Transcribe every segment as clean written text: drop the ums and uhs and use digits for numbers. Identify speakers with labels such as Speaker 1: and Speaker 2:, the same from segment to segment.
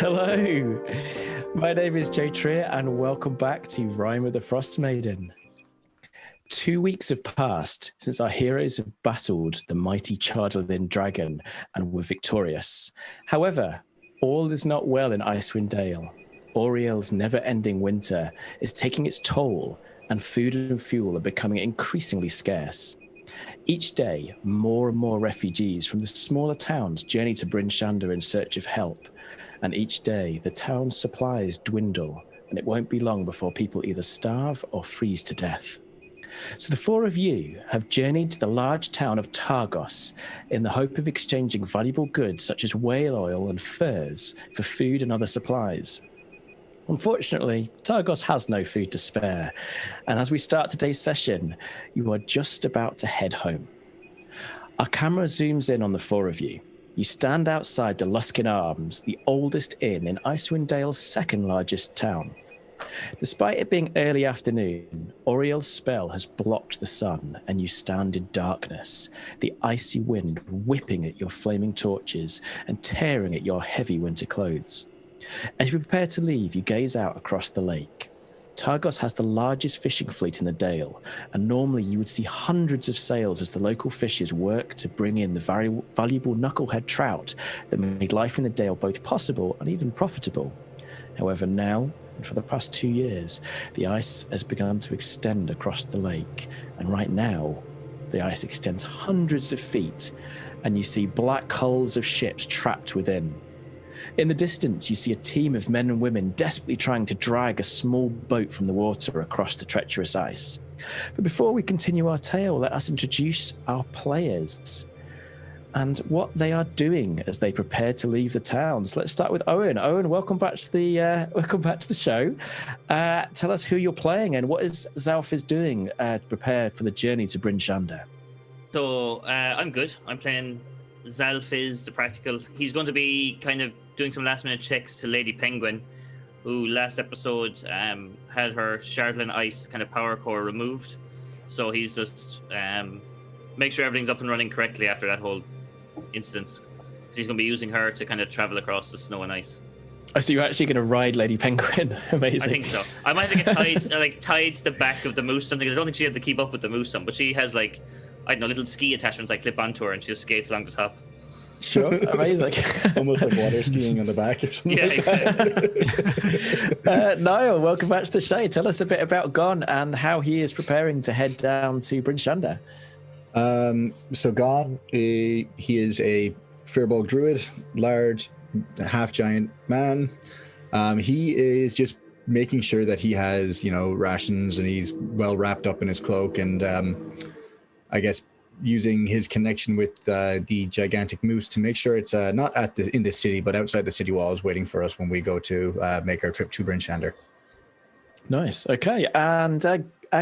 Speaker 1: Hello, my name is Jay Trier and welcome back to Rime of the Frost Maiden. 2 weeks have passed since our heroes have battled the mighty Talin dragon and were victorious. However, all is not well in Icewind Dale. Auriel's never-ending winter is taking its toll and food and fuel are becoming increasingly scarce. Each day, more and more refugees from the smaller towns journey to Bryn Shander in search of help. And each day, the town's supplies dwindle, and it won't be long before people either starve or freeze to death. So the four of you have journeyed to the large town of Targos in the hope of exchanging valuable goods such as whale oil and furs for food and other supplies. Unfortunately, Targos has no food to spare, and as we start today's session, you are just about to head home. Our camera zooms in on the four of you. You stand outside the Luskin Arms, the oldest inn in Icewind Dale's second largest town. Despite it being early afternoon, Auriel's spell has blocked the sun and you stand in darkness, the icy wind whipping at your flaming torches and tearing at your heavy winter clothes. As you prepare to leave, you gaze out across the lake. Targos has the largest fishing fleet in the Dale, and normally you would see hundreds of sails as the local fishers work to bring in the very valuable knucklehead trout that made life in the Dale both possible and even profitable. However, now, and for the past 2 years, the ice has begun to extend across the lake, and right now, the ice extends hundreds of feet, and you see black hulls of ships trapped within. In the distance, you see a team of men and women desperately trying to drag a small boat from the water across the treacherous ice. But before we continue our tale, let us introduce our players and what they are doing as they prepare to leave the town. So let's start with Eoghan. Eoghan, welcome back to the show. Tell us who you're playing and what is Xalfiz doing to prepare for the journey to Bryn Shander.
Speaker 2: So I'm good. I'm playing Xalfiz, the practical. He's going to be kind of doing some last minute checks to Lady Penguin, who last episode had her Shardlin Ice kind of power core removed. So he's just make sure everything's up and running correctly after that whole incident. So he's going to be using her to kind of travel across the snow and ice.
Speaker 1: Oh, so you're actually going to ride Lady Penguin? Amazing. I
Speaker 2: think so. I might have to get tied to the back of the moose something. I don't think she had to keep up with the moose but she has I don't know, little ski attachments I clip onto her and she just skates along the top.
Speaker 1: Sure, amazing.
Speaker 3: Almost like water skiing on the back or something.
Speaker 2: Yeah,
Speaker 1: exactly. Niall, welcome back to the show. Tell us a bit about Gann and how he is preparing to head down to Bryn Shander.
Speaker 3: So Gann, he is a Firbolg druid, large, half-giant man. He is just making sure that he has, rations and he's well wrapped up in his cloak and I guess using his connection with the gigantic moose to make sure it's not in the city, but outside the city walls waiting for us when we go to make our trip to Bryn Shander.
Speaker 1: Nice. Okay. And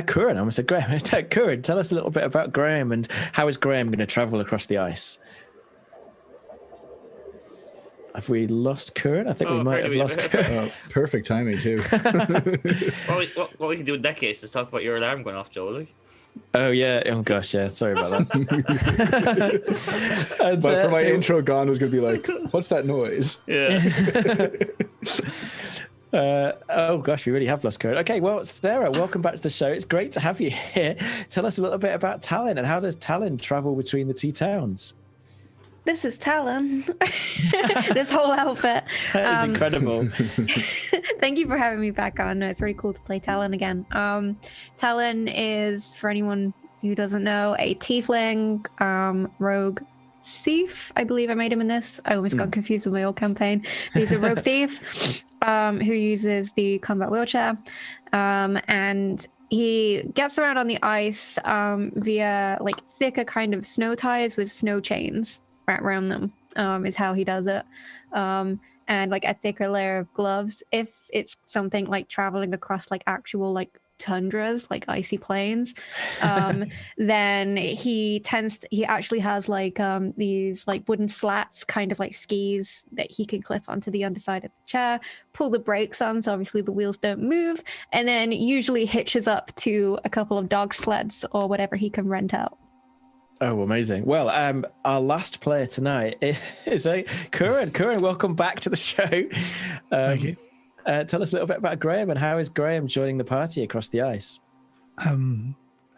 Speaker 1: Kuran, I almost said Graham. Kuran, tell us a little bit about Graham and how is Graham going to travel across the ice? Have we lost Kuran? I think we might have lost Kuran.
Speaker 3: Perfect timing, too.
Speaker 2: What we can do in that case is talk about your alarm going off, Joe.
Speaker 1: Oh yeah! Oh gosh, yeah. Sorry about that.
Speaker 3: And, but for my intro, Gann was going to be like, "What's that noise?"
Speaker 2: Yeah.
Speaker 1: Oh gosh, we really have lost Kuran. Okay, well, Sara, welcome back to the show. It's great to have you here. Tell us a little bit about Talin and how does Talin travel between the two towns?
Speaker 4: This is Talin. This whole outfit.
Speaker 1: That is incredible.
Speaker 4: Thank you for having me back on. It's really cool to play Talin again. Talin is, for anyone who doesn't know, a tiefling rogue thief. I believe I made him in this. I almost got confused with my old campaign. He's a rogue thief who uses the combat wheelchair. And he gets around on the ice via thicker kind of snow ties with snow chains around them is how he does it, and a thicker layer of gloves if it's something like traveling across actual tundras, icy plains. Then he actually has these wooden slats, kind of skis that he can clip onto the underside of the chair, pull the brakes on so obviously the wheels don't move, and then usually hitches up to a couple of dog sleds or whatever he can rent out.
Speaker 1: Oh, amazing. Well, our last player tonight is Kuran. Kuran, welcome back to the show.
Speaker 5: Thank you.
Speaker 1: Tell us a little bit about Graham and how is Graham joining the party across the ice?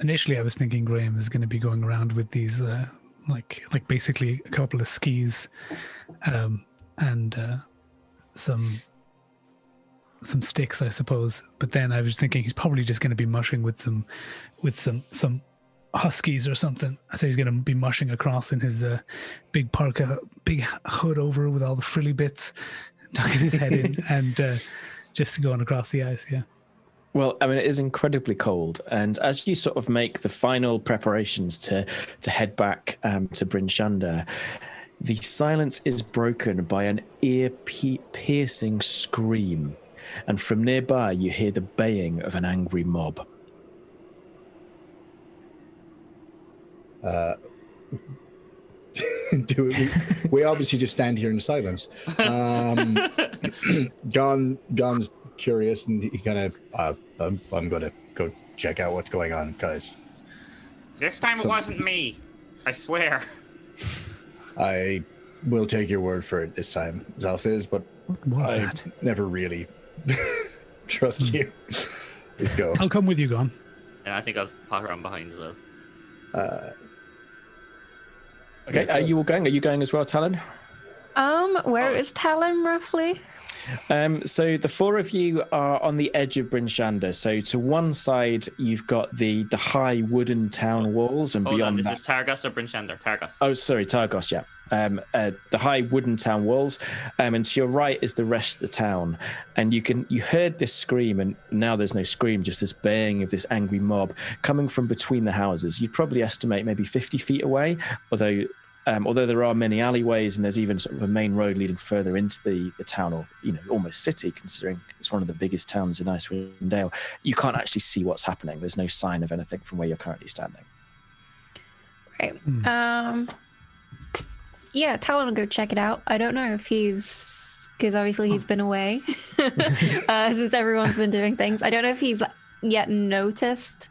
Speaker 5: Initially, I was thinking Graham is going to be going around with these, like basically a couple of skis, and some sticks, I suppose. But then I was thinking he's probably just going to be mushing with some huskies or something. So he's going to be mushing across in his big parka, big hood over with all the frilly bits, tucking his head in, and just going across the ice. Yeah.
Speaker 1: Well, I mean, it is incredibly cold, and as you sort of make the final preparations to head back to Bryn Shander, the silence is broken by an ear-piercing scream, and from nearby you hear the baying of an angry mob.
Speaker 3: We obviously just stand here in silence. Gann's curious, and he kind of, I'm gonna go check out what's going on, guys.
Speaker 2: This time it wasn't me. I swear.
Speaker 3: I will take your word for it this time, Xalfiz, but I never really trust you. Let's go.
Speaker 5: I'll come with you, Gann.
Speaker 2: And I think I'll pot around behind as well.
Speaker 1: Okay, are you all going? Are you going as well, Talin?
Speaker 4: Where is Talin roughly?
Speaker 1: So the four of you are on the edge of Bryn Shander. So to one side, you've got the high wooden town walls, and beyond
Speaker 2: this
Speaker 1: that...
Speaker 2: is Targos or Bryn Shander? Targos.
Speaker 1: Oh, sorry, Targos, yeah. The high wooden town walls, and to your right is the rest of the town. And you heard this scream, and now there's no scream, just this baying of this angry mob coming from between the houses. You'd probably estimate maybe 50 feet away, although there are many alleyways, and there's even sort of a main road leading further into the town, or almost city, considering it's one of the biggest towns in Icewind Dale. You can't actually see what's happening. There's no sign of anything from where you're currently standing.
Speaker 4: Right. Yeah, Talon will go check it out. I don't know if because obviously he's been away since everyone's been doing things. I don't know if he's yet noticed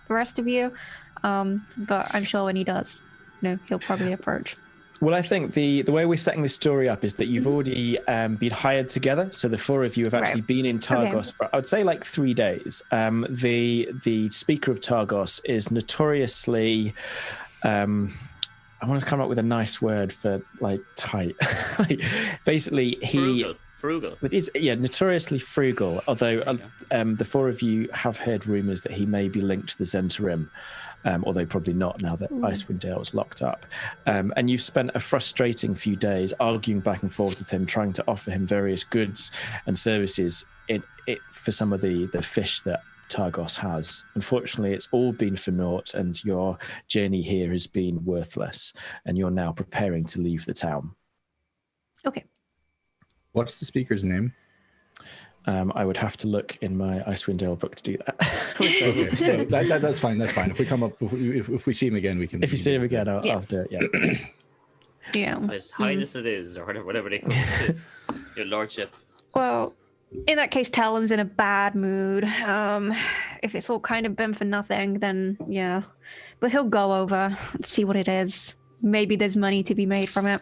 Speaker 4: the rest of you, but I'm sure when he does, he'll probably approach.
Speaker 1: Well, I think the way we're setting this story up is that you've already been hired together. So the four of you have actually been in Targos for, I would say, like 3 days. The speaker of Targos is notoriously... I want to come up with a nice word for like tight. Basically,
Speaker 2: frugal.
Speaker 1: Notoriously frugal. Although the four of you have heard rumours that he may be linked to the Zentarim, although probably not now that Icewind Dale is locked up. And you've spent a frustrating few days arguing back and forth with him, trying to offer him various goods and services for some of the fish that Targos has. Unfortunately, it's all been for naught, and your journey here has been worthless, and you're now preparing to leave the town.
Speaker 4: Okay.
Speaker 3: What's the speaker's name?
Speaker 1: I would have to look in my Icewind Dale book to do that.
Speaker 3: Okay. That's fine. That's fine. If we come up, if we see him again, we can.
Speaker 1: If you see him again, I'll do it. Yeah.
Speaker 4: Yeah.
Speaker 2: His Highness it is, or whatever they call it is. Your Lordship.
Speaker 4: Well, in that case, Talon's in a bad mood. If it's all kind of been for nothing, then yeah. But he'll go over and see what it is. Maybe there's money to be made from it.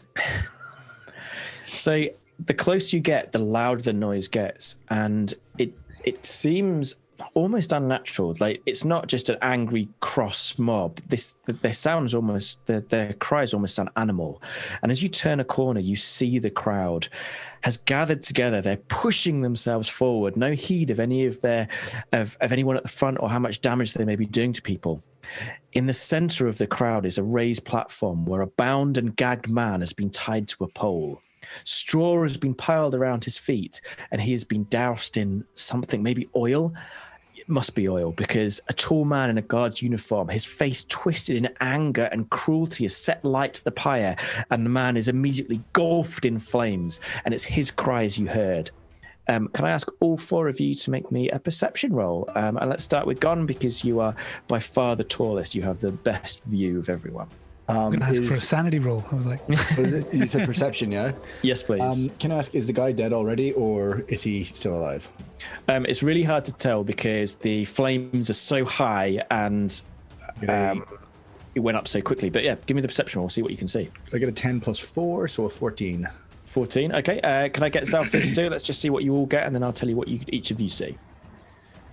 Speaker 1: So the closer you get, the louder the noise gets, and it seems almost unnatural. Like, it's not just an angry, cross mob. Their sounds almost, their cries almost sound animal. And as you turn a corner, you see the crowd has gathered together. They're pushing themselves forward, no heed of any of anyone at the front or how much damage they may be doing to people. In the center of the crowd is a raised platform where a bound and gagged man has been tied to a pole. Straw has been piled around his feet, and he has been doused in something, maybe oil. It must be oil, because a tall man in a guard's uniform, his face twisted in anger and cruelty, has set light to the pyre, and the man is immediately engulfed in flames, and it's his cries you heard. Can I ask all four of you to make me a perception roll? And let's start with Gann, because you are by far the tallest. You have the best view of everyone.
Speaker 5: I'm going to ask for a sanity roll. I was like...
Speaker 3: You said perception, yeah?
Speaker 1: Yes, please.
Speaker 3: Can I ask, is the guy dead already, or is he still alive?
Speaker 1: It's really hard to tell because the flames are so high, and it went up so quickly. But yeah, give me the perception. We'll see what you can see.
Speaker 3: I get a 10 plus 4, so a 14.
Speaker 1: 14. Okay. Can I get Xalfiz to do it? Let's just see what you all get, and then I'll tell you what each of you see.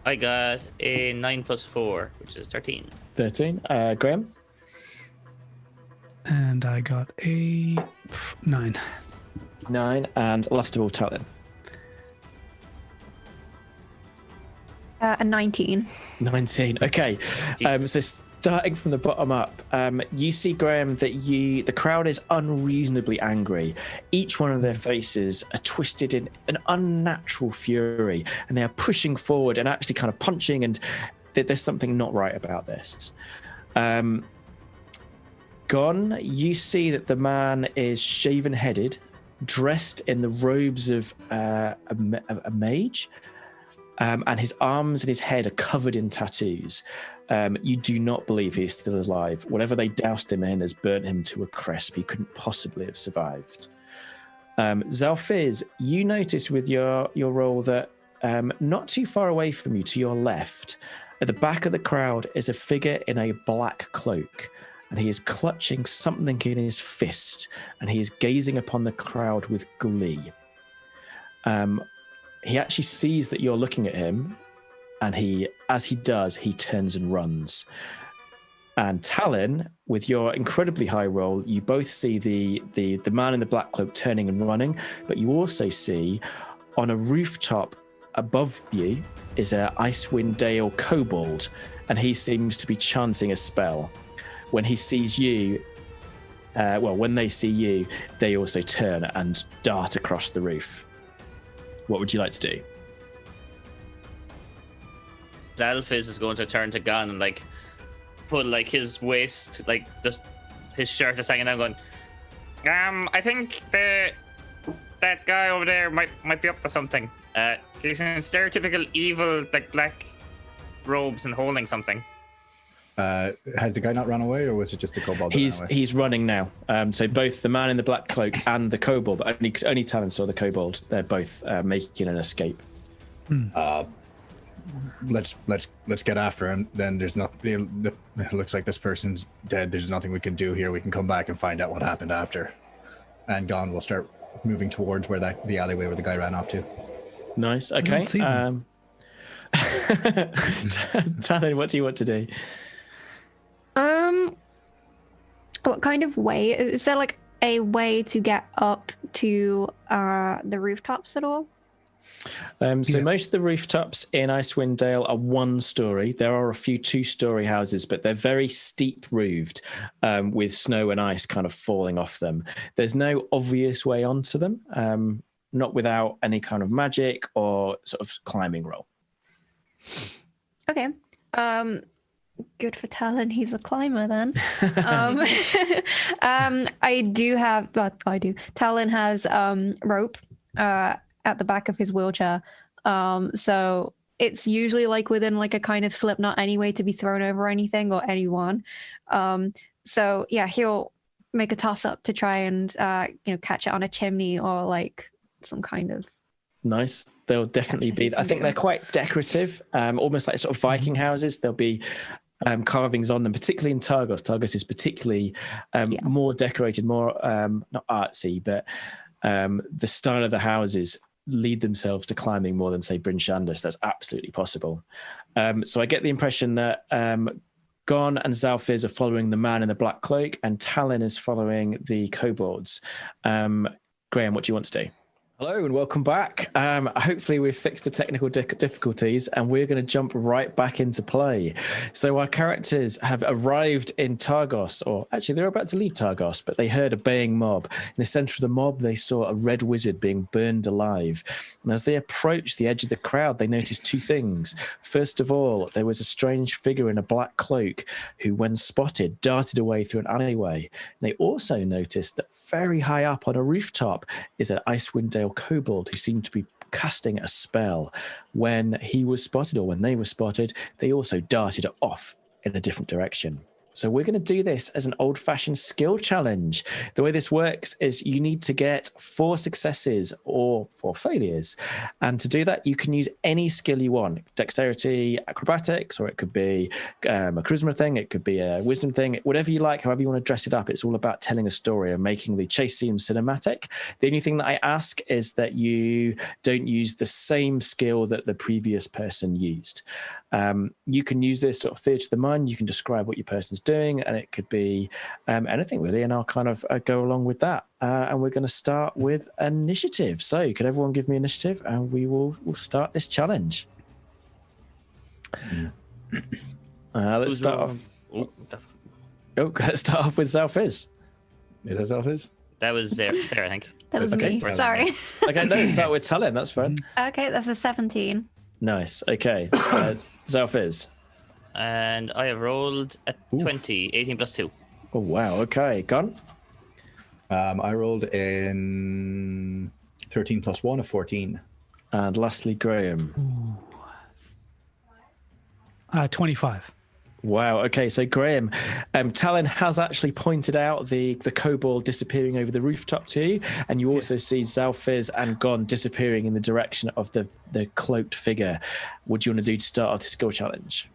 Speaker 2: I got a 9 plus 4, which is 13.
Speaker 1: 13. Graham?
Speaker 5: And I got a 9.
Speaker 1: 9. And last of all, Talin.
Speaker 4: A 19.
Speaker 1: 19. Okay. So starting from the bottom up, you see, Graham, that the crowd is unreasonably angry. Each one of their faces are twisted in an unnatural fury, and they are pushing forward and actually kind of punching, and there's something not right about this. Gann, you see that the man is shaven-headed, dressed in the robes of a mage, and his arms and his head are covered in tattoos. You do not believe he's still alive. Whatever they doused him in has burnt him to a crisp. He couldn't possibly have survived. Xalfiz, you notice with your roll that not too far away from you, to your left, at the back of the crowd is a figure in a black cloak, and he is clutching something in his fist, and he is gazing upon the crowd with glee. He actually sees that you're looking at him, and as he does, he turns and runs. And Talin, with your incredibly high roll, you both see the man in the black cloak turning and running, but you also see on a rooftop above you is a Icewind Dale kobold, and he seems to be chanting a spell. When he sees you, when they see you, they also turn and dart across the roof. What would you like to do?
Speaker 2: Xalfiz is going to turn to Gann and put his waist, just his shirt is hanging down, going, I think that guy over there might be up to something. He's in stereotypical evil, black robes and holding something.
Speaker 3: Has the guy not run away, or was it just the kobold?
Speaker 1: He's running now. So both the man in the black cloak and the kobold, but only Talin saw the kobold. They're both making an escape.
Speaker 3: Let's get after him. Then there's nothing. It looks like this person's dead. There's nothing we can do here. We can come back and find out what happened after. And Gann will start moving towards where the alleyway where the guy ran off to.
Speaker 1: Nice. Okay. Talin, what do you want to do?
Speaker 4: What kind of way? Is there a way to get up to the rooftops at all?
Speaker 1: So most of the rooftops in Icewind Dale are one story. There are a few 2-story houses, but they're very steep roofed, with snow and ice kind of falling off them. There's no obvious way onto them, not without any kind of magic or sort of climbing roll.
Speaker 4: Okay. Good for Talin. He's a climber then. I do. Talin has rope at the back of his wheelchair. So it's usually within a kind of slip knot anyway to be thrown over anything or anyone. So yeah, he'll make a toss up to try and catch it on a chimney or some kind of.
Speaker 1: Nice. They'll definitely be. I think they're quite decorative, almost like sort of Viking houses. There'll be carvings on them, particularly in Targos. Targos is particularly more decorated, more not artsy, but the style of the houses lead themselves to climbing more than, say, Bryn Shandus. That's absolutely possible. So I get the impression that Gann and Xalfiz are following the man in the black cloak, and Talin is following the kobolds. Graham, what do you want to do? Hello and welcome back. Hopefully we've fixed the technical difficulties and we're going to jump right back into play. So our characters have arrived in Targos, or actually they're about to leave Targos, but they heard a baying mob. In the center of the mob, they saw a red wizard being burned alive. And as they approached the edge of the crowd, they noticed 2 things. First of all, there was a strange figure in a black cloak who, when spotted, darted away through an alleyway. They also noticed that very high up on a rooftop is an Icewind Dale kobold who seemed to be casting a spell. When he was spotted, or when they were spotted, they also darted off in a different direction. So we're going to do this as an old-fashioned skill challenge. The way this works is you need to get 4 successes or 4 failures. And to do that, you can use any skill you want. Dexterity, acrobatics, or it could be a charisma thing. It could be a wisdom thing. Whatever you like, however you want to dress it up. It's all about telling a story and making the chase scene cinematic. The only thing that I ask is that you don't use the same skill that the previous person used. You can use this sort of theatre of the mind. You can describe what your person's doing, and it could be anything really. And I'll kind of go along with that. And we're going to start with initiative. So, could everyone give me initiative, and we'll start this challenge. Let's start off. Let's start off with Xalfiz.
Speaker 3: Is that Xalfiz?
Speaker 2: That was Sarah, I think.
Speaker 4: That was
Speaker 1: Okay.
Speaker 4: me. Sorry.
Speaker 1: Okay, no, let's start with Talin. That's fine.
Speaker 4: Okay, that's a 17.
Speaker 1: Nice. Okay, Xalfiz.
Speaker 2: And I have rolled a 20, 18 plus 2.
Speaker 1: Oh wow. Okay, Gann.
Speaker 3: I rolled in 13 plus 1 of 14.
Speaker 1: And lastly, Graham.
Speaker 5: 25.
Speaker 1: Wow. Okay. So Graham, Talin has actually pointed out the kobold disappearing over the rooftop to you, and you also see Xalfiz and Gann disappearing in the direction of the cloaked figure. What do you want to do to start off the skill challenge?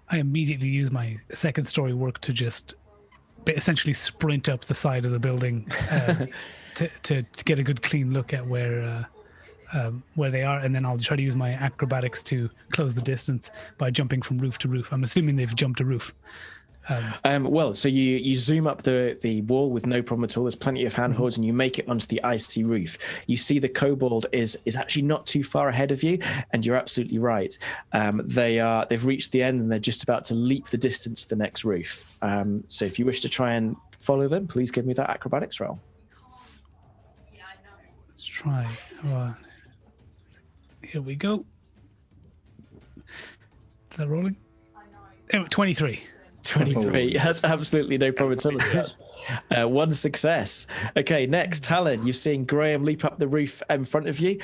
Speaker 5: I immediately use my second story work to just essentially sprint up the side of the building to get a good clean look at where they are, and then I'll try to use my acrobatics to close the distance by jumping from roof to roof. I'm assuming they've jumped a roof.
Speaker 1: Well, so you zoom up the wall with no problem at all. There's plenty of handholds, and you make it onto the icy roof. You see the kobold is actually not too far ahead of you, and you're absolutely right. They've reached the end, and they're just about to leap the distance to the next roof. So if you wish to try and follow them, please give me that acrobatics roll.
Speaker 5: Let's try. Here we go. Is that rolling? 23.
Speaker 1: 23. That's absolutely no problem at all. One success. Okay, next, Talin. You've seen Graham leap up the roof in front of you,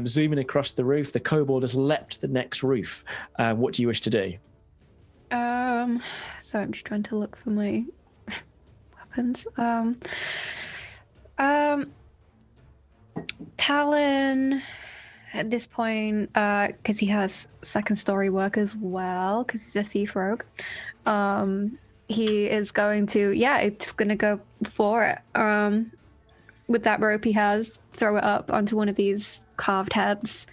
Speaker 1: zooming across the roof. The kobold has leapt the next roof. What do you wish to do?
Speaker 4: So I'm just trying to look for my weapons. Talin, at this point, because he has second story work as well, because he's a thief rogue, he is going to, it's just going to go for it. With that rope he has, throw it up onto one of these carved heads.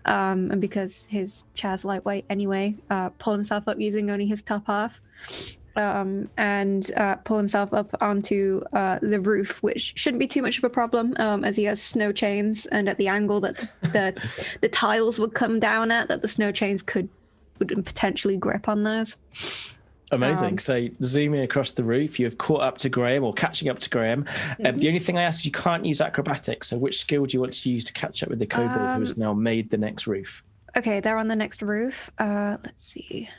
Speaker 4: And because his chair's lightweight anyway, pull himself up using only his top half. And pull himself up onto the roof, which shouldn't be too much of a problem, as he has snow chains, and at the angle that the tiles would come down at, that the snow chains would potentially grip on those.
Speaker 1: Amazing. So zooming across the roof, you have caught up to Graham, or catching up to Graham. The only thing I asked, you can't use acrobatics. So which skill do you want to use to catch up with the kobold who has now made the next roof? Okay,
Speaker 4: they're on the next roof. Let's see.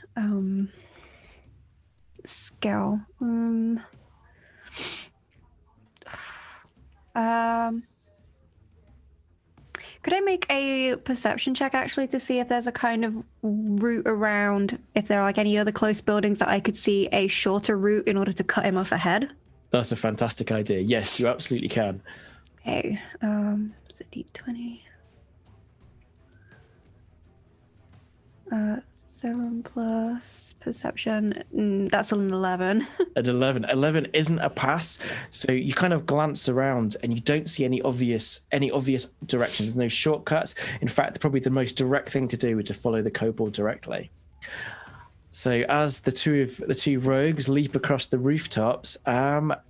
Speaker 4: Skill. Could I make a perception check actually to see if there's a kind of route around, if there are like any other close buildings that I could see a shorter route in order to cut him off ahead?
Speaker 1: That's a fantastic idea. Yes, you absolutely can.
Speaker 4: Okay. It's a D20. 7 plus perception. That's an 11.
Speaker 1: At 11. 11 isn't a pass, so you kind of glance around and you don't see any obvious directions. There's no shortcuts. In fact, probably the most direct thing to do is to follow the kobold directly. So as the two rogues leap across the rooftops, Xalfiz.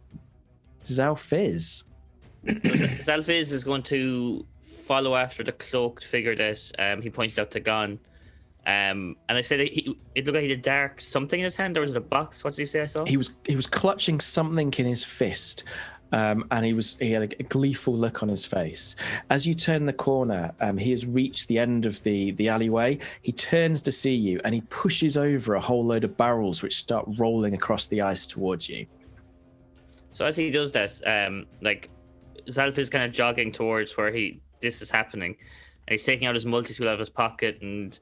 Speaker 2: Xalfiz is going to follow after the cloaked figure that he points out to Gann. And I said it looked like he had a dark something in his hand, or was it a box? What did you say I saw?
Speaker 1: He was clutching something in his fist, and he had a gleeful look on his face. As you turn the corner, he has reached the end of the alleyway. He turns to see you, and he pushes over a whole load of barrels which start rolling across the ice towards you.
Speaker 2: So as he does that, like Xalfiz is kind of jogging towards where this is happening, and he's taking out his multi-tool out of his pocket and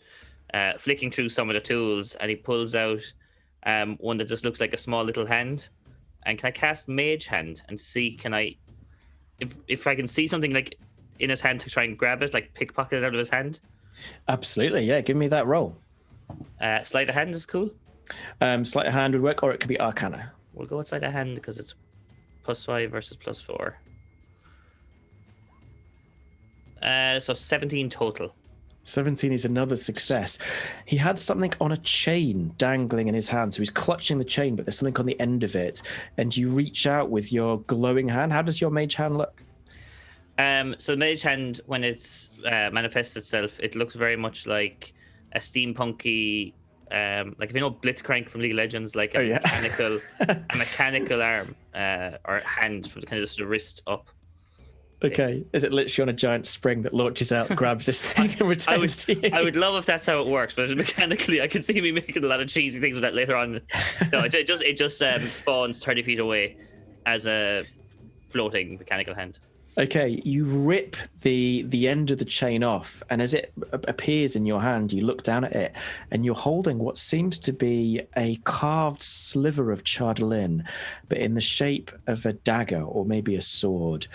Speaker 2: flicking through some of the tools, and he pulls out one that just looks like a small little hand. And can I cast Mage Hand and see, can I, if I can see something like in his hand to try and grab it, like pickpocket it out of his hand?
Speaker 1: Absolutely, yeah. Give me that roll.
Speaker 2: Sleight of hand is cool.
Speaker 1: Sleight of hand would work, or it could be Arcana.
Speaker 2: We'll go with sleight of hand because it's +5 versus +4. So 17 total.
Speaker 1: 17 is another success. He had something on a chain dangling in his hand, so he's clutching the chain, but there's something on the end of it, and you reach out with your glowing hand. How does your mage hand look?
Speaker 2: So the mage hand, when it's manifests itself, it looks very much like a steampunky, like if you know Blitzcrank from League of Legends, like a mechanical arm or hand from kind of just the wrist up.
Speaker 1: Okay, is it literally on a giant spring that launches out, grabs this thing, and returns to you?
Speaker 2: I would love if that's how it works, but mechanically, I can see me making a lot of cheesy things with that later on. No, it just spawns 30 feet away as a floating mechanical hand.
Speaker 1: Okay, you rip the end of the chain off, and as it appears in your hand, you look down at it, and you're holding what seems to be a carved sliver of Chardalin, but in the shape of a dagger or maybe a sword.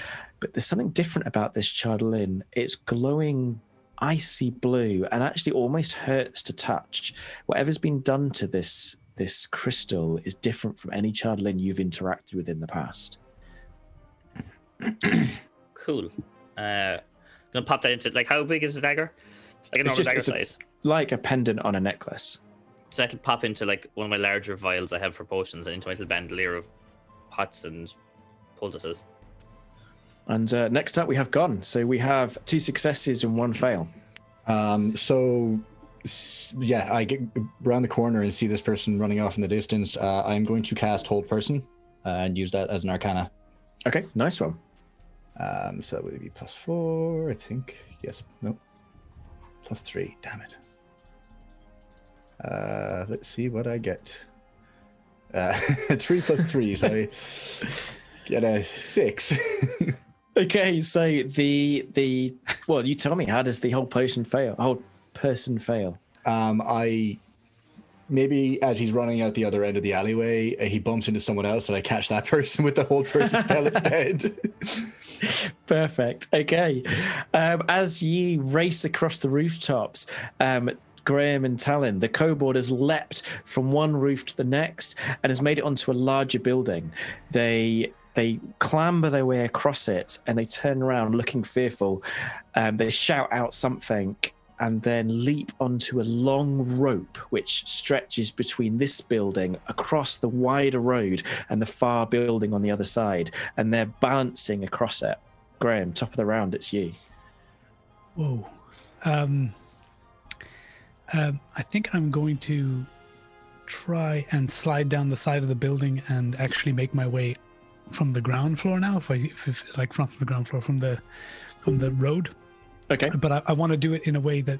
Speaker 1: But there's something different about this Chardalin. It's glowing icy blue and actually almost hurts to touch. Whatever's been done to this crystal is different from any Chardalin you've interacted with in the past.
Speaker 2: Cool. Gonna pop that into, like, how big is the dagger? Like a normal dagger size.
Speaker 1: Like a pendant on a necklace.
Speaker 2: So that'll pop into like one of my larger vials I have for potions and into my little bandolier of pots and poultices.
Speaker 1: And next up we have Gann. So we have 2 successes and 1 fail.
Speaker 3: So yeah, I get around the corner and see this person running off in the distance. I'm going to cast Hold Person and use that as an Arcana.
Speaker 1: Okay, nice one.
Speaker 3: So that would be +4, I think. Yes. No. +3. Damn it. Let's see what I get. 3 + 3, so I get a 6.
Speaker 1: Okay, so well, you tell me, how does the whole person fail?
Speaker 3: I maybe as he's running out the other end of the alleyway, he bumps into someone else, and I catch that person with the Hold Person spell instead.
Speaker 1: Perfect. Okay. As ye race across the rooftops, Graham and Talin, the kobold has leapt from one roof to the next and has made it onto a larger building. They clamber their way across it and they turn around looking fearful. They shout out something and then leap onto a long rope which stretches between this building across the wider road and the far building on the other side, and they're balancing across it. Graham, top of the round, it's you.
Speaker 5: Whoa. I think I'm going to try and slide down the side of the building and actually make my way from the ground floor now, if like from the ground floor, from the road.
Speaker 1: Okay.
Speaker 5: But I want to do it in a way that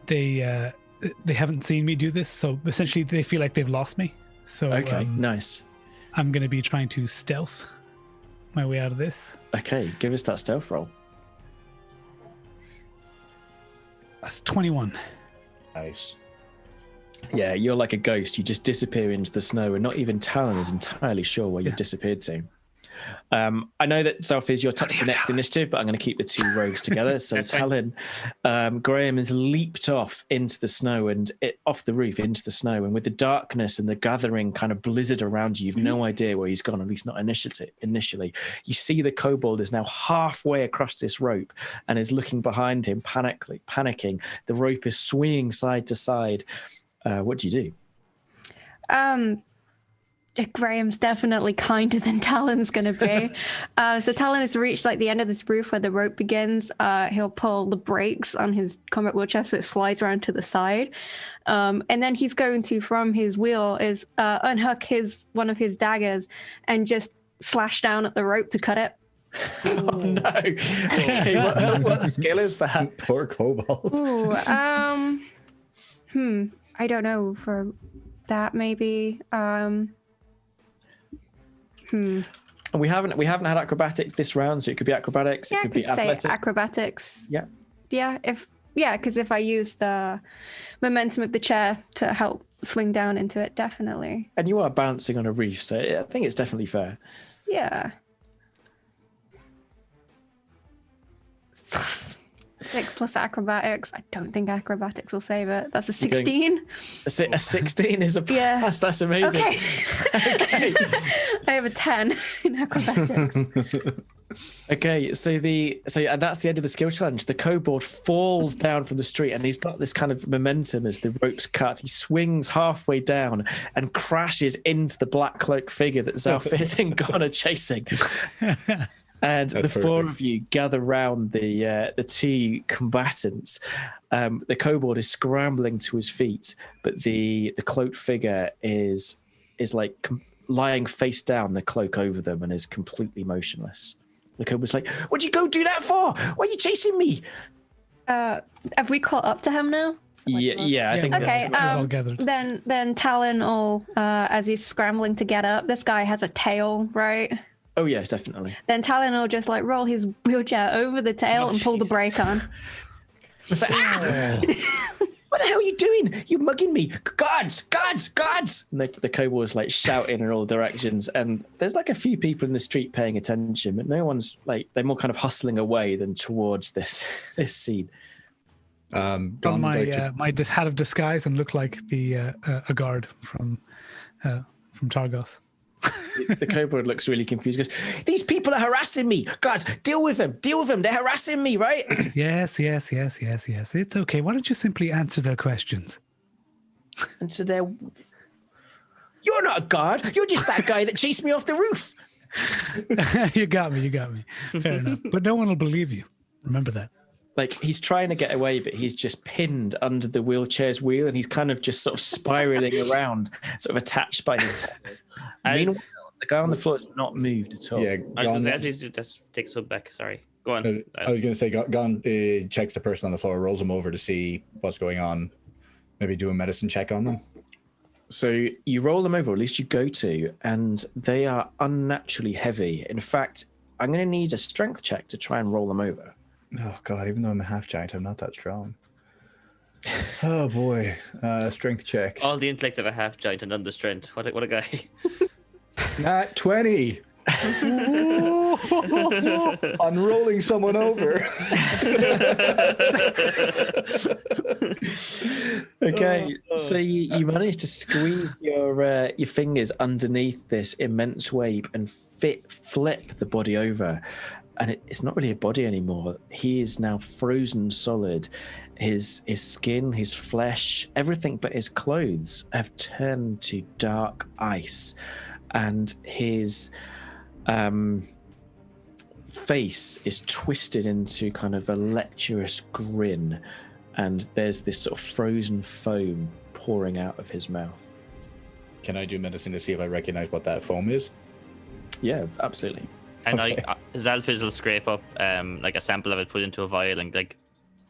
Speaker 5: they haven't seen me do this, so essentially they feel like they've lost me. So
Speaker 1: okay, nice.
Speaker 5: I'm going to be trying to stealth my way out of this.
Speaker 1: Okay, give us that stealth roll.
Speaker 5: That's 21.
Speaker 3: Nice.
Speaker 1: Yeah, you're like a ghost. You just disappear into the snow, and not even Talin is entirely sure where you've disappeared to. I know that Xalfiz, you're the next initiative, but I'm going to keep the 2 rogues together. So Talin, Graham has leaped off into the snow and off the roof into the snow, and with the darkness and the gathering kind of blizzard around you, you've no idea where he's gone, at least not initially. You see the kobold is now halfway across this rope and is looking behind him, panicking. The rope is swinging side to side. What do you do?
Speaker 4: Graham's definitely kinder than Talin's going to be. So Talin has reached like the end of this roof where the rope begins. He'll pull the brakes on his combat wheel chest so it slides around to the side. And then he's going to, from his wheel, unhook one of his daggers and just slash down at the rope to cut it.
Speaker 1: Oh no. Okay, what skill is that?
Speaker 3: Poor kobold.
Speaker 4: Ooh, I don't know, for that maybe.
Speaker 1: We haven't had acrobatics this round, so it could be acrobatics.
Speaker 4: Yeah,
Speaker 1: it could be athletics.
Speaker 4: Say acrobatics.
Speaker 1: Yeah.
Speaker 4: Yeah, because if I use the momentum of the chair to help swing down into it, definitely.
Speaker 1: And you are bouncing on a reef, so I think it's definitely fair.
Speaker 4: Yeah. 6 plus acrobatics. I don't think acrobatics will save it. That's a 16.
Speaker 1: A 16 is a pass.
Speaker 4: Yeah.
Speaker 1: That's amazing.
Speaker 4: Okay.
Speaker 1: Okay.
Speaker 4: I have a 10 in acrobatics.
Speaker 1: Okay, so that's the end of the skill challenge. The kobold falls down from the street, and he's got this kind of momentum as the ropes cut. He swings halfway down and crashes into the black cloak figure that Xalfiz and Gann are chasing. And the four of you gather round the two combatants. The kobold is scrambling to his feet, but the cloaked figure is like lying face down, the cloak over them, and is completely motionless. The kobold's like, "What'd you go do that for? Why are you chasing me?"
Speaker 4: Have we caught up to him now?
Speaker 1: Yeah, I think
Speaker 4: Okay,
Speaker 1: that's
Speaker 5: all gathered.
Speaker 4: then Talin will, as he's scrambling to get up, this guy has a tail, right?
Speaker 1: Oh yes, definitely.
Speaker 4: Then Talin will just like roll his wheelchair over the tail and pull the
Speaker 2: Jesus.
Speaker 4: brake on.
Speaker 1: It's like, "Ah! What the hell are you doing? You're mugging me. Guards, guards, guards. And the kobold is like shouting in all directions. And there's like a few people in the street paying attention, but no one's like, they're more kind of hustling away than towards this scene.
Speaker 5: Got my hat of disguise and look like a guard from Targos.
Speaker 1: The kobold looks really confused. He goes, "These people are harassing me. Guards, deal with them. Deal with them. They're harassing me, right?"
Speaker 5: Yes. It's okay. Why don't you simply answer their questions?
Speaker 1: And so they're, "You're not a guard. You're just that guy that chased me off the roof."
Speaker 5: You got me. Fair enough. But no one will believe you. Remember that.
Speaker 1: Like, he's trying to get away, but he's just pinned under the wheelchair's wheel, and he's kind of just sort of spiraling around, sort of attached by his tail. Meanwhile, the guy on the floor has not moved at all.
Speaker 3: Yeah,
Speaker 2: I was
Speaker 3: Gann,
Speaker 2: going to say, just take a back. Sorry. Go on.
Speaker 3: I was going to say, Gann checks the person on the floor, rolls them over to see what's going on, maybe do a medicine check on them.
Speaker 1: So you roll them over, or at least you go to, and they are unnaturally heavy. In fact, I'm going to need a strength check to try and roll them over.
Speaker 3: Oh God, even though I'm a half giant, I'm not that strong. Oh boy, strength check.
Speaker 2: All the intellect of a half giant and none the strength. What a guy.
Speaker 3: Nat 20. I'm rolling someone over.
Speaker 1: Okay, so you manage to squeeze your fingers underneath this immense wave and flip the body over. And it's not really a body anymore. He is now frozen solid. His skin, his flesh, everything but his clothes have turned to dark ice. And his face is twisted into kind of a lecherous grin. And there's this sort of frozen foam pouring out of his mouth.
Speaker 3: Can I do medicine to see if I recognize what that foam is?
Speaker 1: Yeah, absolutely.
Speaker 2: And
Speaker 3: Okay.
Speaker 2: Xalfiz will scrape up like a sample of it, put into a vial, and like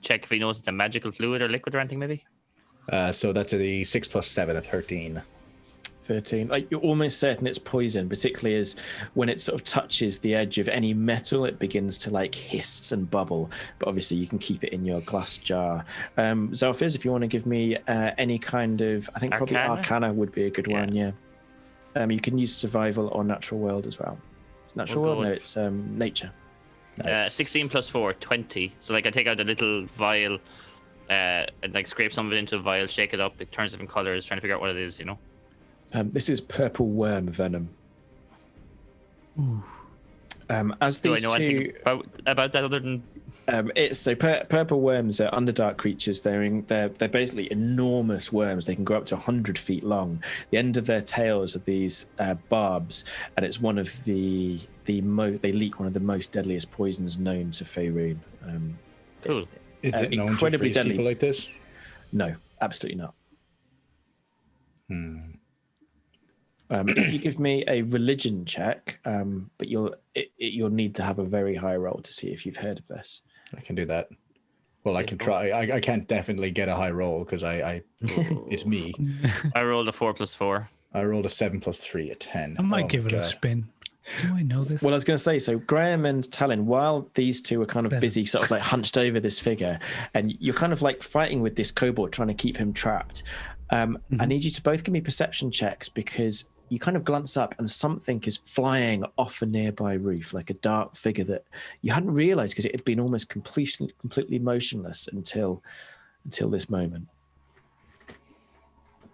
Speaker 2: check if he knows it's a magical fluid or liquid or anything, maybe.
Speaker 3: So that's a 6 plus 7, a 13.
Speaker 1: 13. Like, you're almost certain it's poison, particularly as when it sort of touches the edge of any metal, it begins to like hiss and bubble. But obviously, you can keep it in your glass jar. Xalfiz, if you want to give me any kind of, I think probably Arcana would be a good one. Yeah. You can use survival or natural world as well. It's natural world. No, it's nature.
Speaker 3: Nice.
Speaker 2: 16 plus 4, 20. So like I take out a little vial and like scrape some of it into a vial, shake it up, it turns different colors, trying to figure out what it is, you know.
Speaker 1: This is purple worm venom.
Speaker 5: Ooh.
Speaker 1: As
Speaker 2: Do I
Speaker 1: these
Speaker 2: know
Speaker 1: two,
Speaker 2: anything about that other than
Speaker 1: it's so purple worms are underdark creatures. They're basically enormous worms. They can grow up to 100 feet long. The end of their tails are these barbs, and it's one of they leak one of the most deadliest poisons known to Faerun.
Speaker 2: cool?
Speaker 3: Is it known
Speaker 1: incredibly
Speaker 3: to freeze
Speaker 1: deadly.
Speaker 3: people like this?
Speaker 1: No, absolutely not.
Speaker 3: Hmm.
Speaker 1: If you give me a religion check, but you'll need to have a very high roll to see if you've heard of this.
Speaker 3: I can do that. Well, I can try. I can't definitely get a high roll because it's me.
Speaker 2: I rolled a 4 plus 4.
Speaker 3: I rolled a 7 plus 3, a 10.
Speaker 5: I might
Speaker 3: Oh,
Speaker 5: give it a
Speaker 3: God.
Speaker 5: spin. Do I know this?
Speaker 1: Well, I was going to say, so Graham and Talin, while these two are kind of busy, sort of like hunched over this figure, and you're kind of like fighting with this kobold, trying to keep him trapped, I need you to both give me perception checks because you kind of glance up and something is flying off a nearby roof, like a dark figure that you hadn't realized because it had been almost completely motionless until this moment.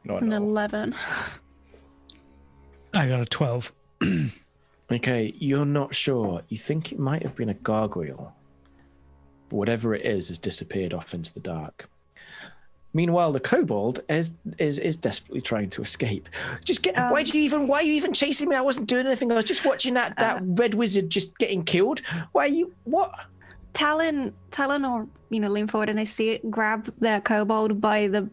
Speaker 4: It's an 11.
Speaker 5: I got a 12.
Speaker 1: Okay, you're not sure. You think it might have been a gargoyle, but whatever it is has disappeared off into the dark. Meanwhile, the kobold is desperately trying to escape. Just get. Why are you even chasing me? I wasn't doing anything. I was just watching that red wizard just getting killed. Why are you? What?
Speaker 4: Talin, or lean forward and I see it grab the kobold by the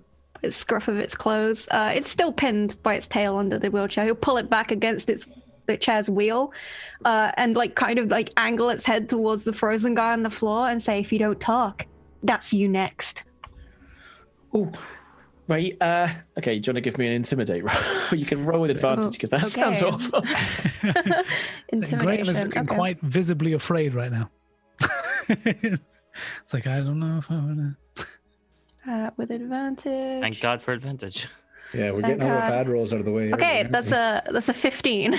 Speaker 4: scruff of its clothes. It's still pinned by its tail under the wheelchair. He'll pull it back against the chair's wheel, and kind of angle its head towards the frozen guy on the floor and say, "If you don't talk, that's you next."
Speaker 1: Oh, right. Okay, do you want to give me an intimidate roll? You can roll with advantage because that sounds awful.
Speaker 4: Intimidation.
Speaker 5: Graham is looking quite visibly afraid right now. It's like, I don't know if I want
Speaker 4: to. With advantage.
Speaker 2: Thank God for advantage.
Speaker 3: Yeah, we're getting all our bad rolls out of the way.
Speaker 4: Okay, that's a 15.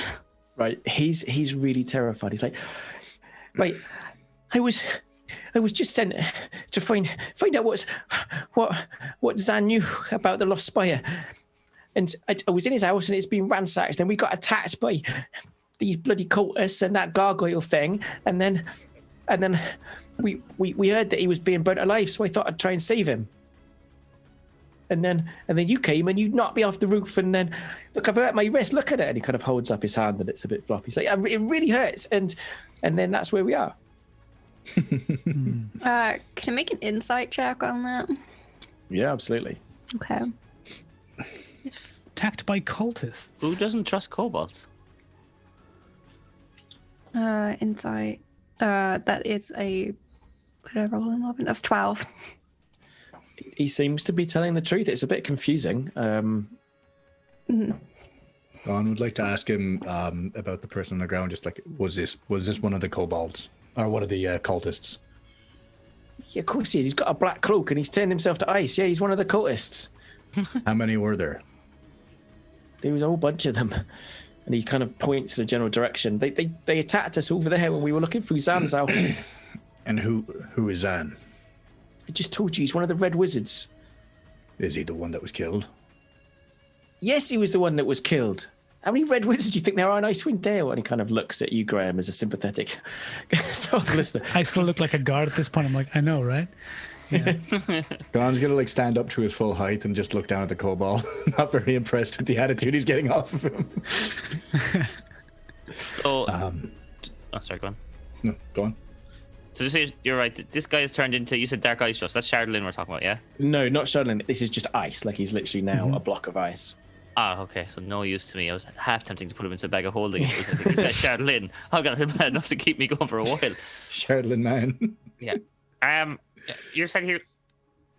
Speaker 1: Right, he's really terrified. He's like, right, I was just sent to find out what Zan knew about the Lost Spire, and I was in his house and it's been ransacked. And we got attacked by these bloody cultists and that gargoyle thing, and then we heard that he was being burnt alive. So I thought I'd try and save him. And then you came and you knocked me off the roof, and then look, I've hurt my wrist. Look at it, and he kind of holds up his hand and it's a bit floppy. He's like, it really hurts, and then that's where we are.
Speaker 4: Can I make an insight check on that?
Speaker 1: Yeah, absolutely.
Speaker 4: Okay.
Speaker 5: attacked by cultists.
Speaker 2: Who doesn't trust kobolds?
Speaker 4: Insight. That is a. What did I roll an 11? That's 12.
Speaker 1: He seems to be telling the truth. It's a bit confusing.
Speaker 3: Ron would like to ask him about the person on the ground. Just like, was this one of the kobolds or one of the cultists?
Speaker 1: Yeah, of course he is. He's got a black cloak and he's turned himself to ice. Yeah, he's one of the cultists.
Speaker 3: How many were there?
Speaker 1: There was a whole bunch of them. And he kind of points in a general direction. They attacked us over there when we were looking through Zan's house.
Speaker 3: And who is Zan?
Speaker 1: I just told you, he's one of the Red Wizards.
Speaker 3: Is he the one that was killed?
Speaker 1: Yes, he was the one that was killed. How many Red Wizards do you think there are in Icewind Dale? And he kind of looks at you, Graham, as a sympathetic sort of listener.
Speaker 5: I still look like a guard at this point. I'm like, I know, right? Yeah.
Speaker 3: Don's gonna like stand up to his full height and just look down at the kobold. Not very impressed with the attitude he's getting off of him.
Speaker 2: So, sorry, go on.
Speaker 3: No, go on.
Speaker 2: So just say you're right. This guy has turned into, you said dark ice dust. That's Shardlin we're talking about, yeah?
Speaker 1: No, not Shardlin. This is just ice. Like he's literally now a block of ice.
Speaker 2: Ah, okay. So no use to me. I was half tempting to put him into a bag of holding. This guy's Shardlin. I've got him bad enough to keep me going for a while.
Speaker 3: Shardlin, man.
Speaker 2: Yeah. You said he,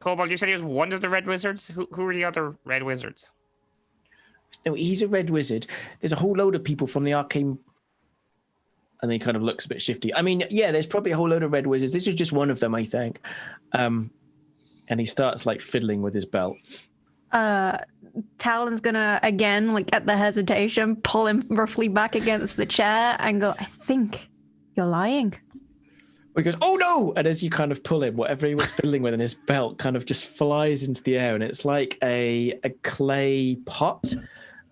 Speaker 2: Kobold, you said he was one of the Red Wizards? Who are the other Red Wizards?
Speaker 1: No, he's a Red Wizard. There's a whole load of people from the arcane. And then he kind of looks a bit shifty. I mean, yeah, there's probably a whole load of Red Wizards. This is just one of them, I think. And he starts like fiddling with his belt.
Speaker 4: Talon's gonna again, like at the hesitation, pull him roughly back against the chair and go, I think you're lying.
Speaker 1: He goes, oh no! And as you kind of pull him, whatever he was fiddling with in his belt kind of just flies into the air, and it's like a clay pot,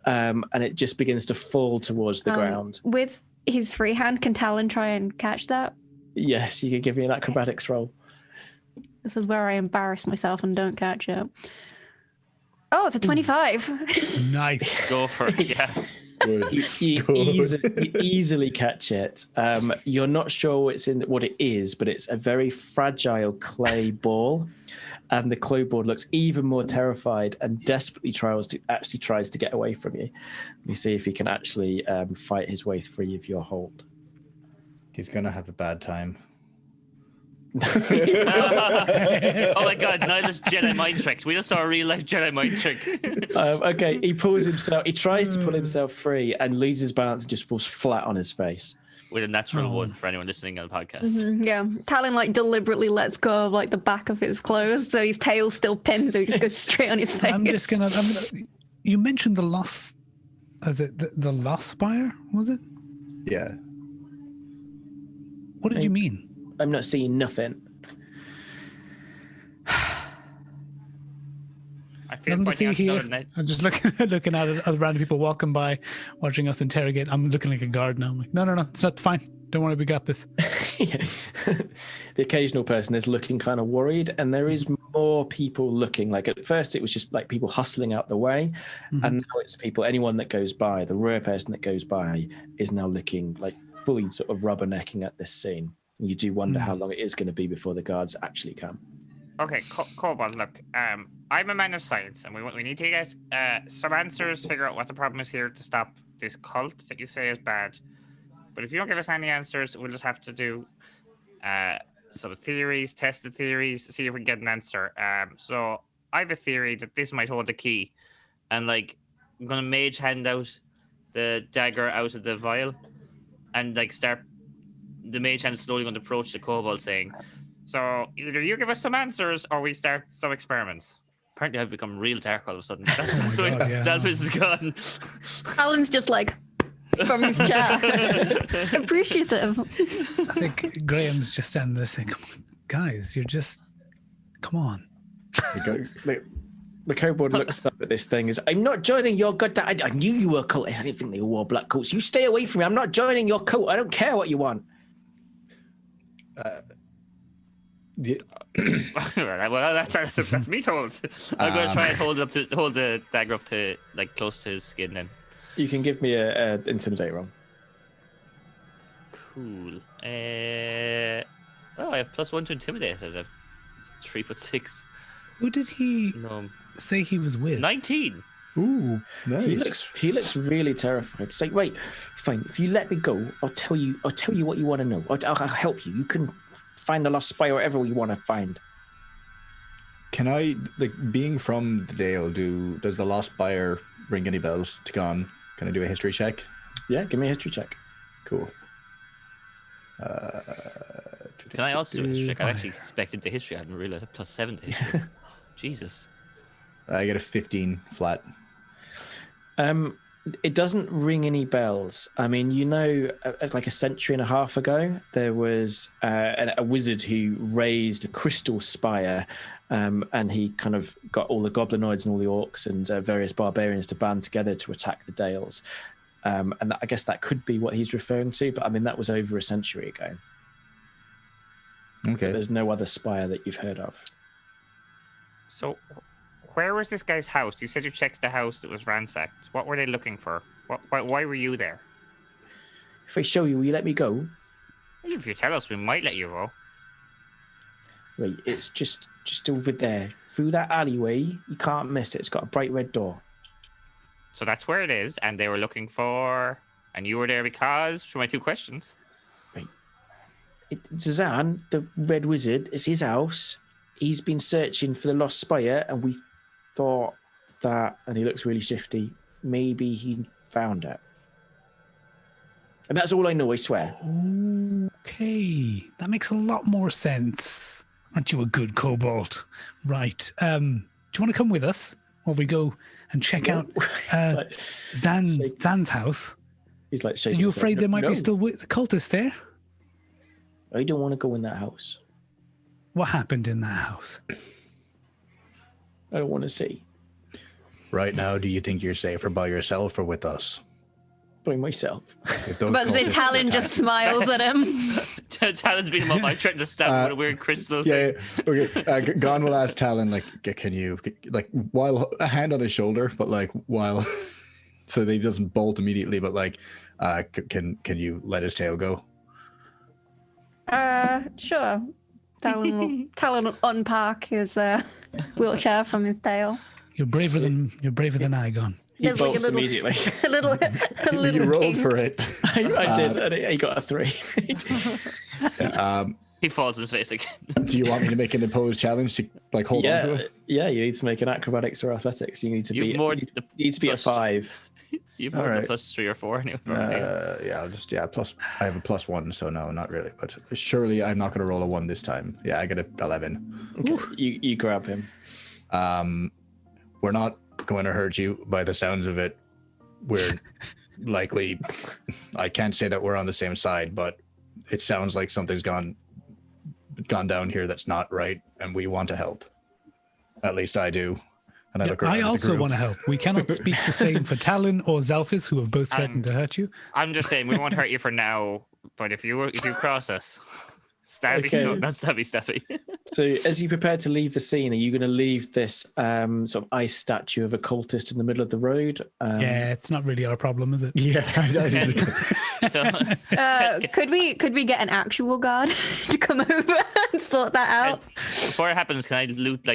Speaker 1: and it just begins to fall towards the ground.
Speaker 4: With his free hand, can Talon try and catch that?
Speaker 1: Yes, you can give me an acrobatics roll.
Speaker 4: This is where I embarrass myself and don't catch it. Oh, it's a 25.
Speaker 5: Nice.
Speaker 2: Go for it, yeah.
Speaker 1: You easily catch it. You're not sure what it is, but it's a very fragile clay ball. And the kobold looks even more terrified and desperately tries to get away from you. Let me see if he can actually fight his way free of your hold.
Speaker 3: He's gonna have a bad time.
Speaker 2: Oh my god, Niall is Jedi mind tricked. We just saw a real life Jedi mind trick.
Speaker 1: Okay, he tries to pull himself free and loses balance and just falls flat on his face.
Speaker 2: with a natural one for anyone listening on the podcast.
Speaker 4: Yeah, Talin like deliberately lets go of like the back of his clothes, so his tail still pins, so he just goes straight on his face.
Speaker 5: I'm just gonna. You mentioned the lost. Is it the lost spire? Was it?
Speaker 3: Yeah.
Speaker 5: What did you mean?
Speaker 1: I'm not seeing nothing.
Speaker 2: I feel
Speaker 5: Nothing to see
Speaker 2: pointing out
Speaker 5: here.
Speaker 2: another night.
Speaker 5: I'm just looking at other random people walking by, watching us interrogate. I'm looking like a guard now. I'm like, no, it's not fine. Don't worry, we got this.
Speaker 1: The occasional person is looking kind of worried, and there is more people looking. Like at first, it was just like people hustling out the way, and now it's people. Anyone that goes by, the rare person that goes by, is now looking like fully sort of rubbernecking at this scene. And you do wonder how long it is going to be before the guards actually come.
Speaker 2: Okay, Kobold, look, I'm a man of science, and we need to get some answers, figure out what the problem is here to stop this cult that you say is bad. But if you don't give us any answers, we'll just have to do some theories, test the theories, see if we can get an answer. So I have a theory that this might hold the key, and like I'm gonna mage hand out the dagger out of the vial, and like start. The mage hand slowly going to approach the kobold, saying, "So either you give us some answers, or we start some experiments." Apparently, I've become real dark all of a sudden. That's why Xalfiz is gone.
Speaker 4: Talon's just like from his chair, appreciative.
Speaker 5: I think Graham's just standing there saying, "Come on, guys, come on."
Speaker 1: The kobold looks up at this thing. I'm not joining your goddamn. I knew you were cultists. I didn't think they wore black coats. You stay away from me. I'm not joining your cult. I don't care what you want.
Speaker 2: Well, that's me told. I'm going to try and hold the dagger up to like close to his skin. Then
Speaker 1: you can give me a intimidate roll.
Speaker 2: Cool. I have +1 to intimidate as a 3'6".
Speaker 5: Who did he say he was with?
Speaker 2: 19.
Speaker 3: Ooh, nice.
Speaker 1: He looks really terrified. It's like, right, fine. If you let me go, I'll tell you what you want to know. I'll help you. You can find the lost spire wherever you want to find.
Speaker 3: Can I, like, being from the Dale, does the lost spire ring any bells to Gann? Can I do a history check?
Speaker 1: Yeah, give me a history check.
Speaker 3: Cool.
Speaker 2: Can I also do a history check? I actually expected the history. I hadn't realized +7 to history. Jesus.
Speaker 3: I get a 15 flat.
Speaker 1: It doesn't ring any bells. I mean, like a century and a half ago, there was a wizard who raised a crystal spire, and he kind of got all the goblinoids and all the orcs and various barbarians to band together to attack the Dales. And I guess that could be what he's referring to, but I mean, that was over a century ago.
Speaker 3: Okay.
Speaker 1: But there's no other spire that you've heard of.
Speaker 2: So, where was this guy's house? You said you checked the house that was ransacked. What were they looking for? Why were you there?
Speaker 1: If I show you, will you let me go?
Speaker 2: If you tell us, we might let you go.
Speaker 1: Right, it's just over there. Through that alleyway, you can't miss it. It's got a bright red door.
Speaker 2: So that's where it is, and they were looking for... And you were there because... For my 2 questions.
Speaker 1: Right. Zazan, the red wizard, it's his house. He's been searching for the lost spire, and we thought that... And he looks really shifty. Maybe he found it. And that's all I know, I swear.
Speaker 5: Okay, that makes a lot more sense. Aren't you a good kobold? Right. Do you want to come with us while we go and check out Zan's house?
Speaker 1: He's like shaking.
Speaker 5: Are you afraid there might be still cultists there?
Speaker 1: I don't want to go in that house.
Speaker 5: What happened in that house?
Speaker 1: I don't want to see.
Speaker 3: Right now, do you think you're safer by yourself or with us?
Speaker 1: By myself.
Speaker 4: But the Talin just smiles at him.
Speaker 2: Talin's beating him up. I tried to stab him with a weird crystal.
Speaker 3: Yeah. Okay. Gann will ask Talin, like, can you, like, while a hand on his shoulder, but like while, so that he doesn't bolt immediately, but like, can you let his tail go?
Speaker 4: Sure. Talin will unpack his wheelchair from his tail.
Speaker 5: You're braver than Eoghan.
Speaker 1: He bolts immediately.
Speaker 4: A little
Speaker 3: You rolled
Speaker 4: king.
Speaker 3: for it.
Speaker 1: I did, and he got a 3.
Speaker 2: He falls in his face again.
Speaker 3: Do you want me to make an opposed challenge to like hold on to him?
Speaker 1: Yeah, you need to make an acrobatics or athletics. You need to be. You need to be a 5.
Speaker 2: You put
Speaker 3: Alright.
Speaker 2: a +3 or 4 anyway.
Speaker 3: Yeah, plus. I have a +1, so no, not really. But surely I'm not going to roll a 1 this time. Yeah, I get a 11.
Speaker 1: Okay, you grab him.
Speaker 3: We're not going to hurt you by the sounds of it. We're likely. I can't say that we're on the same side, but it sounds like something's gone down here that's not right, and we want to help. At least I do. And I look around
Speaker 5: I
Speaker 3: at the
Speaker 5: also
Speaker 3: group.
Speaker 5: want to help. We cannot speak the same for Talin or Xalfiz, who have both threatened to hurt you.
Speaker 2: I'm just saying we won't hurt you for now, but if you cross us, stabby,
Speaker 1: Okay.
Speaker 2: no, not stabby, stabby.
Speaker 1: So, as you prepare to leave the scene, are you going to leave this sort of ice statue of a cultist in the middle of the road?
Speaker 5: Yeah, it's not really our problem, is it?
Speaker 3: Yeah.
Speaker 2: So,
Speaker 4: Could we get an actual guard to come over and sort that out?
Speaker 2: before it happens, can I loot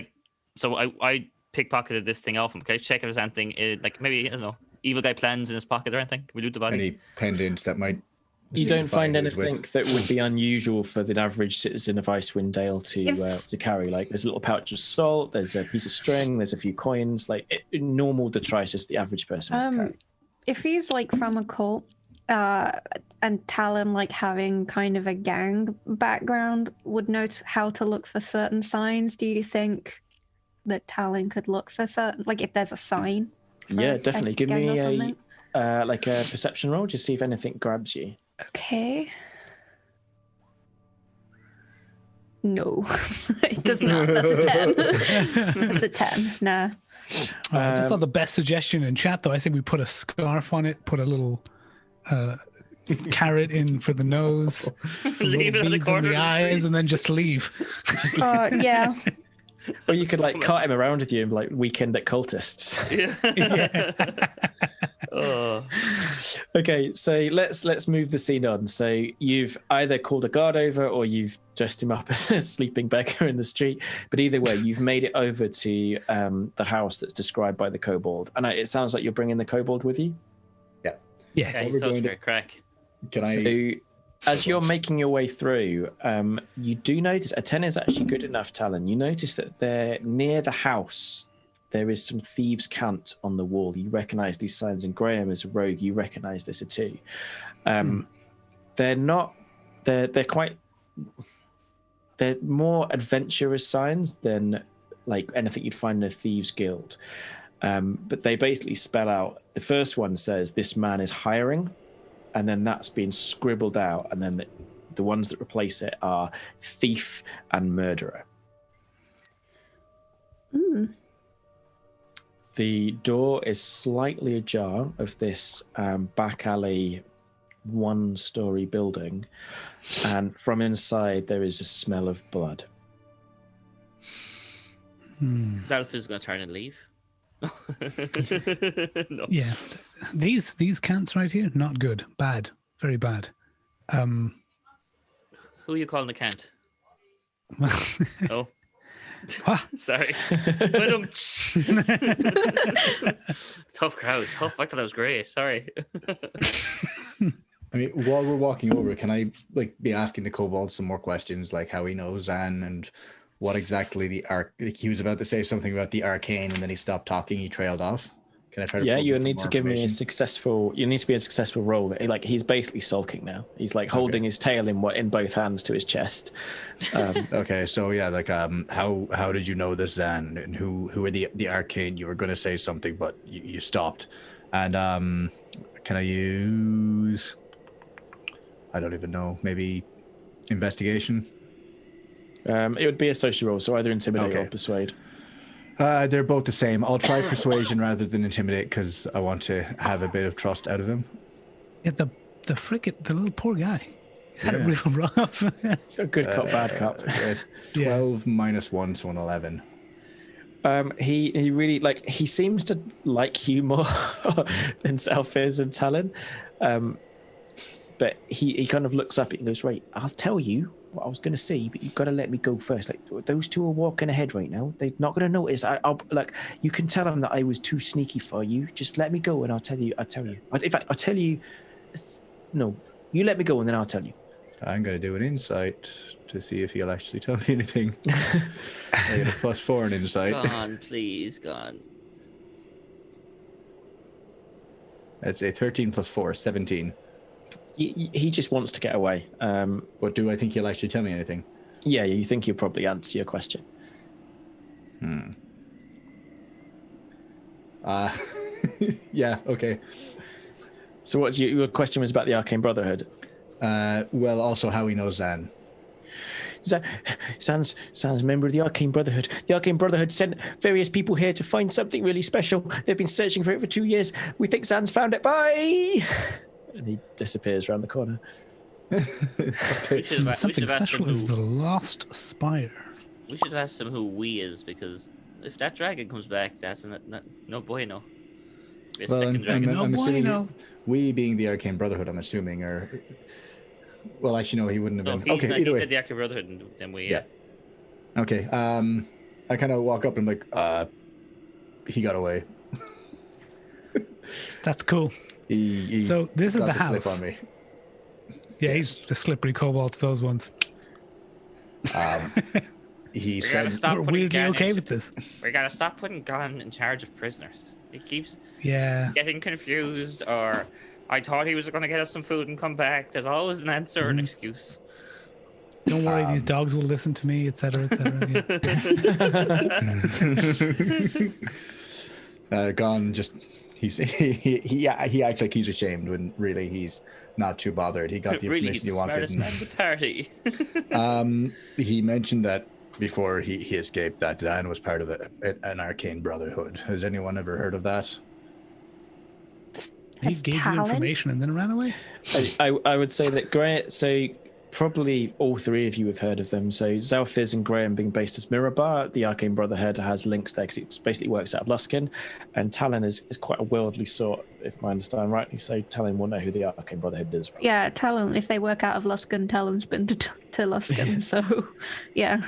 Speaker 2: So I pickpocketed this thing off him. Can I check if there's anything like maybe I don't know, evil guy plans in his pocket or anything? Can we loot the body?
Speaker 3: Any pendants that might.
Speaker 1: You don't
Speaker 3: signify
Speaker 1: find
Speaker 3: who's with.
Speaker 1: anything that would be unusual for the average citizen of Icewind Dale to carry. Like there's a little pouch of salt, there's a piece of string, there's a few coins, like normal detritus the average person would carry.
Speaker 4: If he's like from a cult, and Talin like having kind of a gang background would know how to look for certain signs, do you think that Talin could look for certain, like if there's a sign? for
Speaker 1: Yeah,
Speaker 4: a
Speaker 1: definitely. Give
Speaker 4: gang or
Speaker 1: me
Speaker 4: something?
Speaker 1: a perception roll, just see if anything grabs you.
Speaker 4: Okay. No, it does not. That's a 10. It's a 10. Nah.
Speaker 5: I just thought the best suggestion in chat, though, I say we put a scarf on it, put a little carrot in for the nose, some
Speaker 2: Leave
Speaker 5: little
Speaker 2: it in the
Speaker 5: beads in
Speaker 2: corner
Speaker 5: the
Speaker 2: of the
Speaker 5: eyes,
Speaker 2: street.
Speaker 5: and then just leave.
Speaker 4: Yeah.
Speaker 1: Or you could like cart him around with you and like weekend at cultists.
Speaker 2: Oh.
Speaker 1: Okay, so let's move the scene on. So you've either called a guard over or you've dressed him up as a sleeping beggar in the street. But either way, you've made it over to the house that's described by the kobold. And it sounds like you're bringing the kobold with you.
Speaker 5: Yes.
Speaker 2: Yeah,
Speaker 3: we're
Speaker 2: he's so
Speaker 3: going to-
Speaker 2: straight crack.
Speaker 3: Can I?
Speaker 1: So as you're making your way through, you do notice a 10 is actually good enough, Talon. You notice that they're near the house. There is some thieves' cant on the wall. You recognize these signs, and Graham as a rogue, you recognize this too. They're not. They're quite. They're more adventurous signs than like anything you'd find in a thieves' guild. But they basically spell out. The first one says this man is hiring, and then that's been scribbled out, and then the ones that replace it are thief and murderer. The door is slightly ajar of this back alley one-story building, and from inside there is a smell of blood.
Speaker 2: Xalfiz is going to turn and leave. No.
Speaker 5: Yeah. These cants right here, not good. Bad. Very bad.
Speaker 2: Who are you calling the cant? Oh.
Speaker 5: What?
Speaker 2: Sorry. Tough crowd. Tough. I thought that was great. Sorry.
Speaker 3: I mean, while we're walking over, can I like be asking the kobold some more questions, like how he knows Zan and what exactly the like, he was about to say something about the arcane, and then he stopped talking. He trailed off. Can I try to?
Speaker 1: Yeah,
Speaker 3: probe
Speaker 1: you
Speaker 3: him for
Speaker 1: need
Speaker 3: more
Speaker 1: to give me a
Speaker 3: information?
Speaker 1: successful. You need to be a successful roll. Like he's basically sulking now. He's like holding his tail in both hands to his chest.
Speaker 3: Okay, so yeah, like how did you know this Zan, and who are the arcane? You were going to say something, but you stopped. And can I use? I don't even know. Maybe investigation.
Speaker 1: It would be a social roll, so either intimidate
Speaker 3: Okay.
Speaker 1: or persuade.
Speaker 3: They're both the same. I'll try persuasion rather than intimidate because I want to have a bit of trust out of him.
Speaker 5: Yeah, the frigid, the little poor guy. He's had it
Speaker 3: Yeah.
Speaker 5: real rough.
Speaker 1: So good cop, bad cop.
Speaker 3: 12 minus 1, so an 11.
Speaker 1: He really he seems to like you more than Xalfiz and Talin. But he kind of looks up and goes, right, I'll tell you what I was going to say, but you've got to let me go first. Like those two are walking ahead right now. They're not going to notice. I'll like, you can tell them that I was too sneaky for you. Just let me go and I'll tell you. In fact, I'll tell you. No, you let me go and then I'll tell you.
Speaker 3: I'm going to do an insight to see if he'll actually tell me anything. I get a +4 in insight.
Speaker 2: Gone, please, gone.
Speaker 3: It's a 13 plus 4, 17.
Speaker 1: He just wants to get away.
Speaker 3: But do I think he'll actually tell me anything?
Speaker 1: Yeah, you think he'll probably answer your question.
Speaker 3: Yeah, okay.
Speaker 1: So what your question was about the Arcane Brotherhood?
Speaker 3: Well, also how he knows Zan.
Speaker 1: Zan's a member of the Arcane Brotherhood. The Arcane Brotherhood sent various people here to find something really special. They've been searching for it for 2 years. We think Zan's found it. Bye! And he disappears around the corner.
Speaker 5: Something special is the Lost Spire.
Speaker 2: We should have asked him who we is, because if that dragon comes back, that's no bueno. Be a second dragon.
Speaker 3: I'm assuming
Speaker 5: bueno.
Speaker 3: we being the Arcane Brotherhood, I'm assuming, or... Well, actually, no, he wouldn't have been. Okay, either way.
Speaker 2: He said the Arcane Brotherhood, and then we...
Speaker 3: Yeah. Okay, I kind of walk up and I'm like, he got away.
Speaker 5: That's cool. So this is the house.
Speaker 3: Slip on me.
Speaker 5: Yeah, he's the slippery cobalt to those ones.
Speaker 3: He
Speaker 2: We
Speaker 3: said,
Speaker 2: gotta stop
Speaker 5: We're
Speaker 2: putting
Speaker 5: weirdly
Speaker 2: Gann
Speaker 5: okay
Speaker 2: in-
Speaker 5: with this.
Speaker 2: We gotta stop putting Gann in charge of prisoners. He keeps
Speaker 5: Yeah.
Speaker 2: getting confused, or I thought he was going to get us some food and come back. There's always an answer or an excuse.
Speaker 5: Don't worry, these dogs will listen to me, etc., etc. Yeah.
Speaker 3: Gann just he acts like he's ashamed when really he's not too bothered. He got the
Speaker 2: Really, he's
Speaker 3: information
Speaker 2: the
Speaker 3: he wanted.
Speaker 2: smartest man in the party.
Speaker 3: He mentioned that before he escaped that Dan was part of an Arcane Brotherhood. Has anyone ever heard of that?
Speaker 5: He gave you
Speaker 4: Talin?
Speaker 5: information and then ran away.
Speaker 1: I would say that Graham, so probably all three of you have heard of them. So Xalfiz and Graham being based at Mirabar, the Arcane Brotherhood has links there because it basically works out of Luskan. And Talin is quite a worldly sort, if I understand rightly. So Talin will know who the Arcane Brotherhood is.
Speaker 4: Yeah, Talin, if they work out of Luskan, Talin's been to Luskan. So, yeah.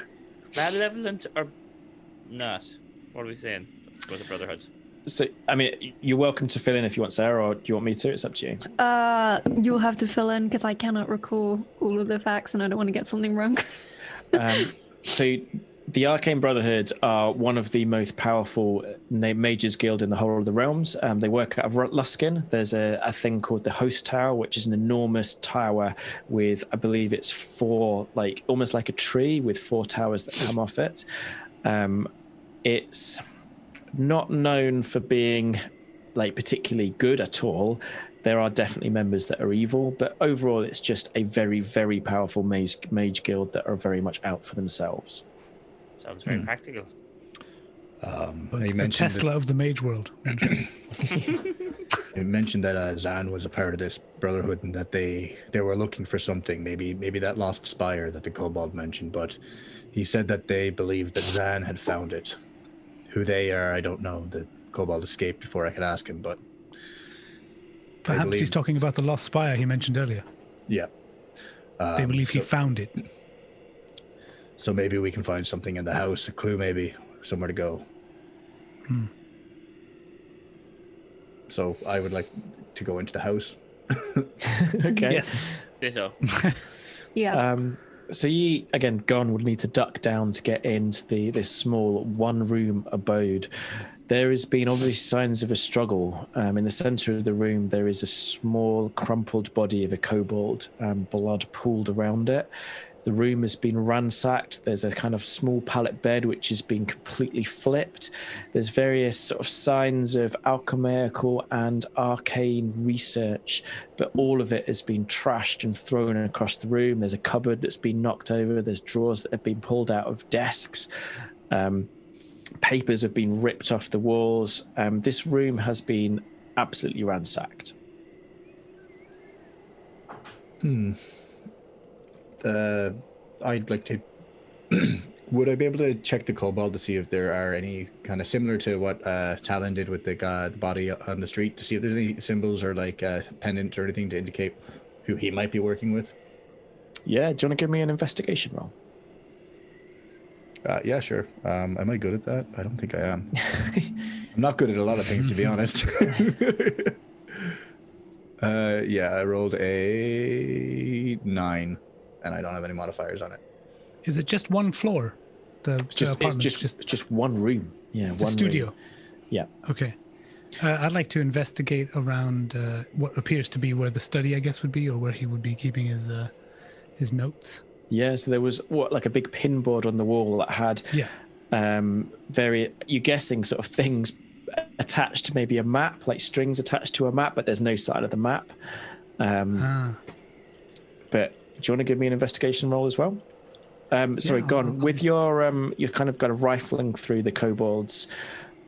Speaker 2: Malevolent or not? What are we saying with the Brotherhood?
Speaker 1: So, I mean, you're welcome to fill in if you want, Sarah, or do you want me to? It's up to you.
Speaker 4: You'll have to fill in because I cannot recall all of the facts and I don't want to get something wrong.
Speaker 1: So the Arcane Brotherhood are one of the most powerful mages guild in the whole of the realms. They work out of Luskan. There's a thing called the Host Tower, which is an enormous tower with, I believe it's 4, like almost like a tree with 4 towers that come off it. It's not known for being like particularly good at all. There are definitely members that are evil, but overall it's just a very, very powerful mage guild that are very much out for themselves.
Speaker 2: Sounds very practical.
Speaker 5: It's the Tesla of the mage world.
Speaker 3: He mentioned that Zan was a part of this brotherhood and that they were looking for something, maybe that lost spire that the kobold mentioned, but he said that they believed that Zan had found it. Who they are, I don't know. The kobold escaped before I could ask him, but
Speaker 5: Perhaps he's talking about the lost spire he mentioned earlier.
Speaker 3: Yeah.
Speaker 5: They believe he found it.
Speaker 3: So maybe we can find something in the house, a clue maybe, somewhere to go. So I would like to go into the house.
Speaker 1: Okay.
Speaker 5: Yes.
Speaker 2: Ditto.
Speaker 4: Yeah.
Speaker 1: So you, again, Gann would need to duck down to get into this small one-room abode. There has been obvious signs of a struggle. In the center of the room, there is a small, crumpled body of a kobold, blood pooled around it. The room has been ransacked. There's a kind of small pallet bed which has been completely flipped. There's various sort of signs of alchemical and arcane research, but all of it has been trashed and thrown across the room. There's a cupboard that's been knocked over. There's drawers that have been pulled out of desks. Papers have been ripped off the walls. This room has been absolutely ransacked.
Speaker 3: I'd like to... Would I be able to check the kobold to see if there are any kind of similar to what Talin did with the body on the street, to see if there's any symbols or like pendants or anything to indicate who he might be working with?
Speaker 1: Yeah, do you want to give me an investigation roll?
Speaker 3: Yeah, sure. Am I good at that? I don't think I am. I'm not good at a lot of things, to be honest. Yeah, I rolled a 9, and I don't have any modifiers on it.
Speaker 5: Is it just one floor?
Speaker 1: It's just one room. Yeah,
Speaker 5: It's
Speaker 1: one
Speaker 5: a studio.
Speaker 1: room. Yeah.
Speaker 5: Okay. I'd like to investigate around what appears to be where the study, I guess, would be, or where he would be keeping his notes.
Speaker 1: Yeah, so there was like a big pinboard on the wall that had you're guessing sort of things attached to maybe a map, like strings attached to a map, but there's no sign of the map. But do you want to give me an investigation roll as well? Sorry, Gann, with your you're kind of rifling through the kobolds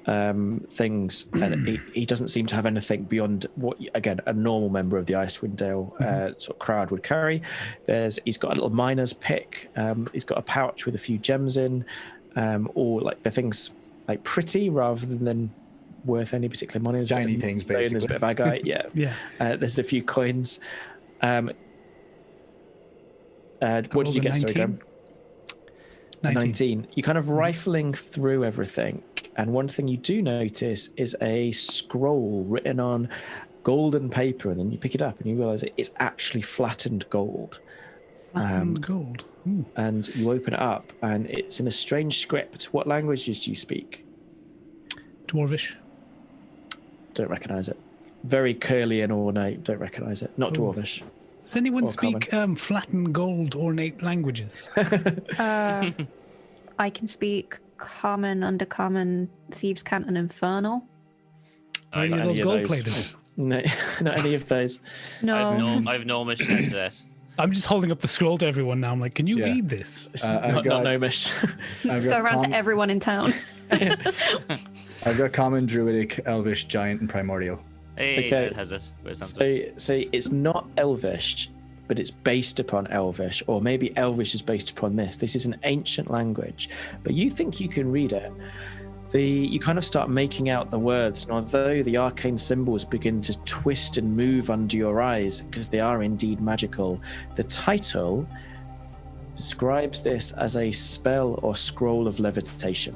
Speaker 1: things, and he doesn't seem to have anything beyond what, again, a normal member of the Icewind Dale sort of crowd would carry. He's got a little miner's pick. He's got a pouch with a few gems in, or like the things like pretty rather than worth any particular money.
Speaker 3: Shiny things, basically.
Speaker 1: There's a bit of agate, yeah.
Speaker 5: Yeah.
Speaker 1: There's a few coins. What did you get?
Speaker 5: 19?
Speaker 1: Sorry, Gann? 19. You're kind of rifling through everything, and one thing you do notice is a scroll written on golden paper, and then you pick it up and you realize it's actually flattened gold.
Speaker 5: Flattened gold. Ooh.
Speaker 1: And you open it up, and it's in a strange script. What languages do you speak?
Speaker 5: Dwarvish.
Speaker 1: Don't recognize it. Very curly and ornate. Don't recognize it. Not Dwarvish.
Speaker 5: Does anyone
Speaker 1: Or
Speaker 5: speak flattened gold ornate languages?
Speaker 4: I can speak common, undercommon, thieves' cant, and infernal.
Speaker 5: Are any of those gold plated?
Speaker 1: No, not any of those.
Speaker 4: No.
Speaker 2: I've no much sense of that.
Speaker 5: I'm just holding up the scroll to everyone now. I'm like, can you read this?
Speaker 1: It's not Gnomish.
Speaker 4: Go around to everyone in town.
Speaker 3: I've got common, druidic, elvish, giant, and primordial.
Speaker 2: Hey,
Speaker 1: Okay.
Speaker 2: it has it.
Speaker 1: So it's not Elvish, but it's based upon Elvish, or maybe Elvish is based upon this. This is an ancient language, but you think you can read it. You kind of start making out the words, and although the arcane symbols begin to twist and move under your eyes, because they are indeed magical, the title describes this as a spell or scroll of levitation.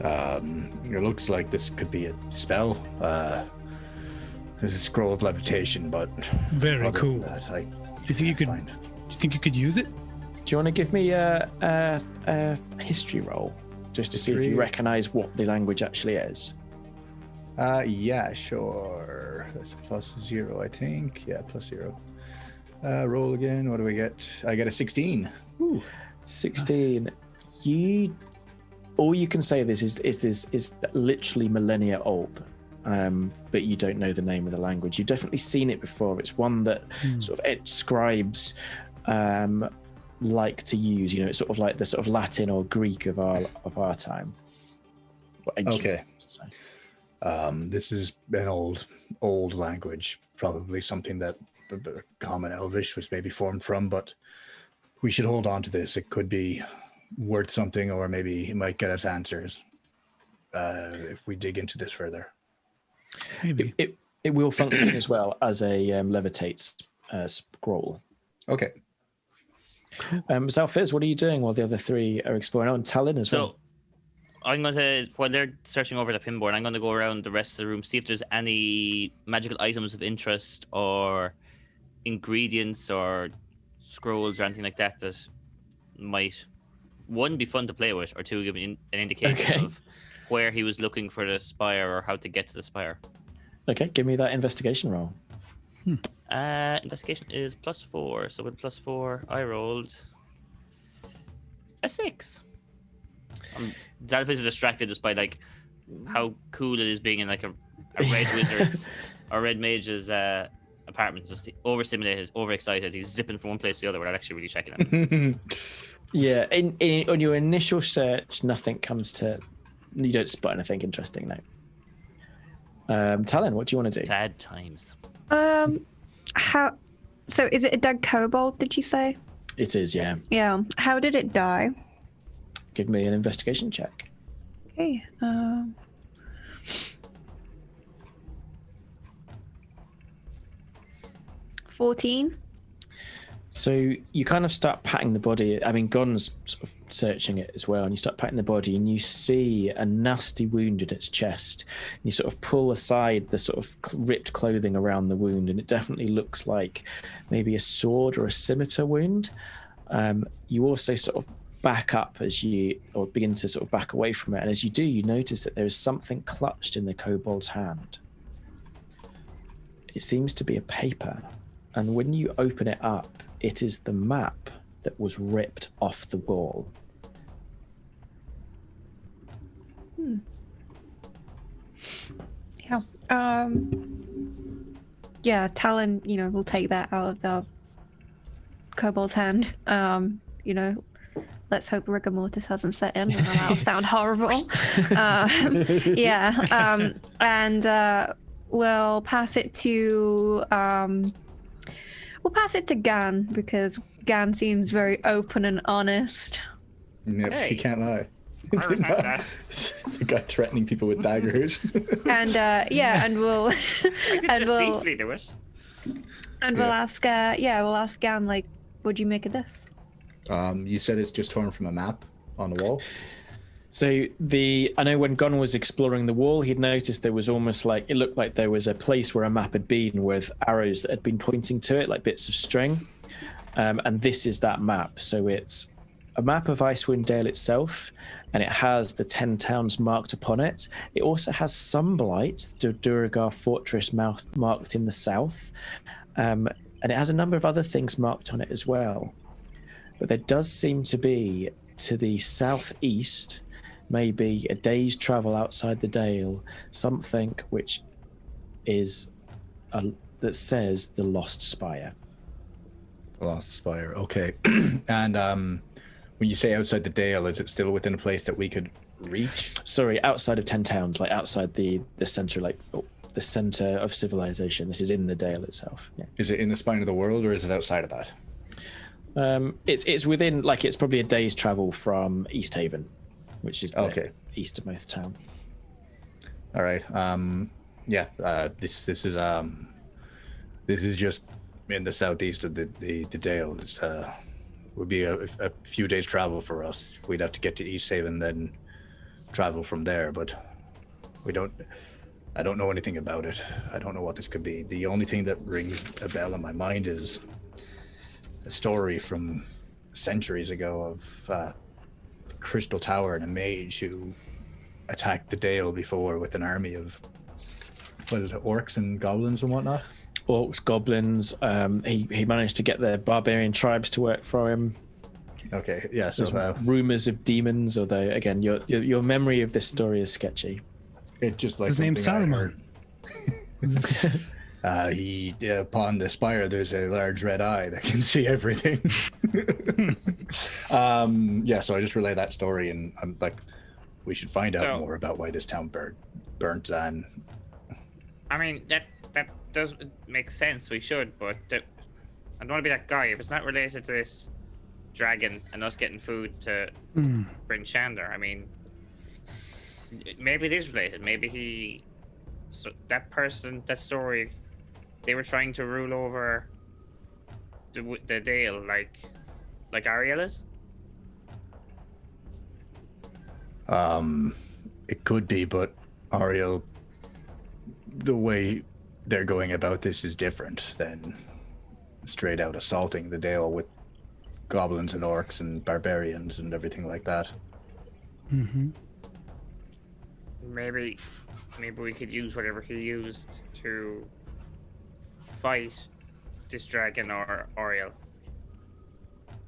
Speaker 3: It looks like this could be a spell. There's a scroll of levitation, but
Speaker 5: Very
Speaker 3: other
Speaker 5: cool.
Speaker 3: than that,
Speaker 5: Do you think you could use it?
Speaker 1: Do you want to give me a history roll, just to see if you recognize what the language actually is?
Speaker 3: Yeah, sure. That's +0, I think. Yeah, +0. Roll again. What do we get? I get a 16. Ooh.
Speaker 1: 16. Nice. All you can say is literally millennia old, but you don't know the name of the language. You've definitely seen it before. It's one that sort of scribes like to use. You know, it's sort of like the sort of Latin or Greek of our time.
Speaker 3: Okay. This is an old language, probably something that common Elvish was maybe formed from, but we should hold on to this. It could be worth something, or maybe it might get us answers if we dig into this further.
Speaker 5: Maybe.
Speaker 1: It will function as well as a levitate scroll.
Speaker 3: Okay.
Speaker 1: Xalfiz, what are you doing while the other three are exploring? Oh, and Talin as well.
Speaker 2: So I'm going to, while they're searching over the pinboard, I'm going to go around the rest of the room, see if there's any magical items of interest or ingredients or scrolls or anything like that that might, one, be fun to play with, or two, give me an indication of where he was looking for the spire or how to get to the spire.
Speaker 1: Okay, give me that investigation roll.
Speaker 2: Investigation is +4, so with +4, I rolled a 6. Xalfiz is distracted just by like how cool it is being in like a red wizard's or red mage's apartment. Just overstimulated, overexcited. He's zipping from one place to the other without actually really checking it.
Speaker 1: Yeah, on your initial search, nothing comes to. You don't spot anything interesting now. Talin, what do you want to do?
Speaker 2: Sad times.
Speaker 4: How? So is it a dead kobold? Did you say?
Speaker 1: It is, yeah.
Speaker 4: Yeah. How did it die?
Speaker 1: Give me an investigation check.
Speaker 4: Okay. 14.
Speaker 1: So you kind of start patting the body. I mean, Gonn's sort of searching it as well, and you start patting the body, and you see a nasty wound in its chest. And you sort of pull aside the sort of ripped clothing around the wound, and it definitely looks like maybe a sword or a scimitar wound. You also sort of back up or begin to sort of back away from it. And as you do, you notice that there is something clutched in the kobold's hand. It seems to be a paper. And when you open it up, it is the map that was ripped off the wall.
Speaker 4: Yeah. Yeah, Talin, will take that out of the kobold's hand. Let's hope rigor mortis hasn't set in. That'll sound horrible. And we'll pass it to Gann, because Gann seems very open and honest.
Speaker 3: Yep,
Speaker 2: Hey.
Speaker 3: he can't lie.
Speaker 2: I resent that.
Speaker 3: The guy threatening people with daggers.
Speaker 4: And and we'll
Speaker 2: I did
Speaker 4: and we'll
Speaker 2: deceitfully do it.
Speaker 4: we'll ask Gann, like, what'd you make of this?
Speaker 3: You said it's just torn from a map on the wall.
Speaker 1: So I know when Gann was exploring the wall, he'd noticed there was almost like, it looked like there was a place where a map had been with arrows that had been pointing to it, like bits of string. And this is that map. So it's a map of Icewind Dale itself, and it has the 10 towns marked upon it. It also has Sunblight, the Duragar fortress marked in the south. And it has a number of other things marked on it as well. But there does seem to be, to the southeast, maybe a day's travel outside the Dale, something which is that says the Lost Spire.
Speaker 3: Lost Spire. Okay. And when you say outside the Dale, is it still within a place that we could reach?
Speaker 1: Sorry, outside of 10 towns, like outside the center, the center of civilization. This is in the Dale itself. Yeah.
Speaker 3: Is it in the spine of the world, or is it outside of that?
Speaker 1: It's within, like, it's probably a day's travel from East Haven, which is the
Speaker 3: Okay.
Speaker 1: easternmost town.
Speaker 3: All right. This is just in the southeast of the Dale. It's would be a few days travel for us. We'd have to get to East Haven, then travel from there. But I don't know anything about it. I don't know what this could be. The only thing that rings a bell in my mind is a story from centuries ago of Crystal Tower and a mage who attacked the Dale before with an army of, orcs and goblins and whatnot.
Speaker 1: Orcs, goblins. He managed to get the barbarian tribes to work for him.
Speaker 3: Okay, yeah. So
Speaker 1: There's rumors of demons, although again, your memory of this story is sketchy.
Speaker 3: it just like
Speaker 5: His name's
Speaker 3: something I
Speaker 5: Saruman.
Speaker 3: heard. Upon the spire, there's a large red eye that can see everything. So I just relay that story, and I'm like, we should find out more about why this town burnt Zan.
Speaker 2: I mean, that does make sense. We should, but I don't want to be that guy. If it's not related to this dragon and us getting food to Bryn Shander, I mean, maybe it is related. Maybe that story, they were trying to rule over the Dale, like Ariel is.
Speaker 3: It could be, but Ariel, the way they're going about this is different than straight out assaulting the Dale with goblins and orcs and barbarians and everything like that.
Speaker 5: Mm-hmm.
Speaker 2: Maybe we could use whatever he used to fight this dragon or Ariel.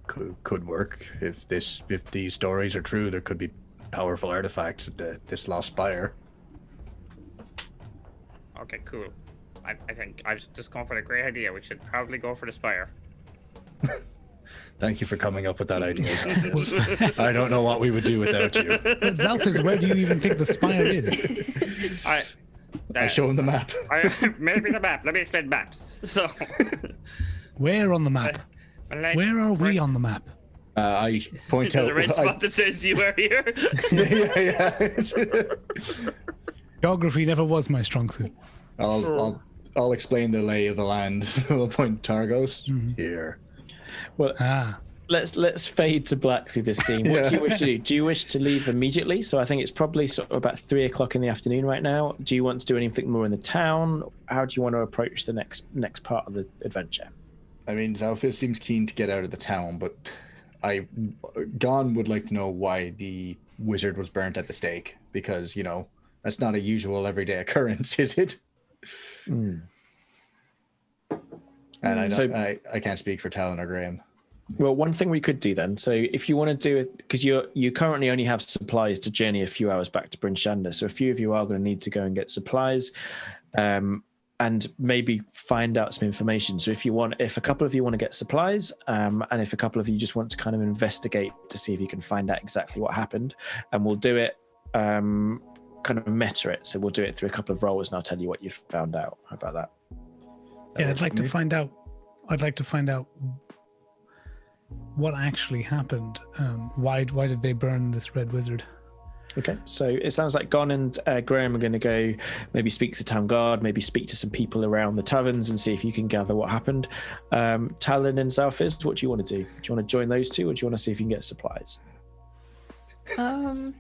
Speaker 3: Could work. If these stories are true, there could be powerful artifacts at this lost spire.
Speaker 2: Okay, cool. I think I've just come up with a great idea. We should probably go for the spire.
Speaker 3: Thank you for coming up with that idea, Xalfiz. I don't know what we would do without you.
Speaker 5: But Xalfiz, where do you even think the spire is?
Speaker 3: I show him the map.
Speaker 2: Maybe the map. Let me explain maps. So,
Speaker 5: Where on the map? Where are we on the map?
Speaker 3: I point
Speaker 2: There's
Speaker 3: out
Speaker 2: a red spot that says you are here.
Speaker 3: yeah.
Speaker 5: Geography never was my strong suit.
Speaker 3: I'll explain the lay of the land. So I'll point Targos here.
Speaker 1: Well, let's fade to black through this scene. What do you wish to do? Do you wish to leave immediately? So I think it's probably sort of about 3 o'clock in the afternoon right now. Do you want to do anything more in the town? How do you want to approach the next part of the adventure?
Speaker 3: I mean, Xalfiz seems keen to get out of the town, but Gann would like to know why the wizard was burnt at the stake, because that's not a usual everyday occurrence, is it?
Speaker 1: Mm.
Speaker 3: And I can't speak for Talin or Graham.
Speaker 1: Well, one thing we could do then, so if you want to do it, because you currently only have supplies to journey a few hours back to Bryn Shander, so a few of you are going to need to go and get supplies, and maybe find out some information. So if a couple of you want to get supplies, and if a couple of you just want to kind of investigate to see if you can find out exactly what happened, and we'll do it, kind of meta it. So we'll do it through a couple of rolls, and I'll tell you what you've found out. How about that?
Speaker 5: Yeah, I'd like to find out what actually happened. Why did they burn this red wizard?
Speaker 1: Okay, so it sounds like Gann and Graham are going to go maybe speak to the town guard, maybe speak to some people around the taverns and see if you can gather what happened. Talin and Xalfiz, what do you want to do? Do you want to join those two, or do you want to see if you can get supplies?
Speaker 4: I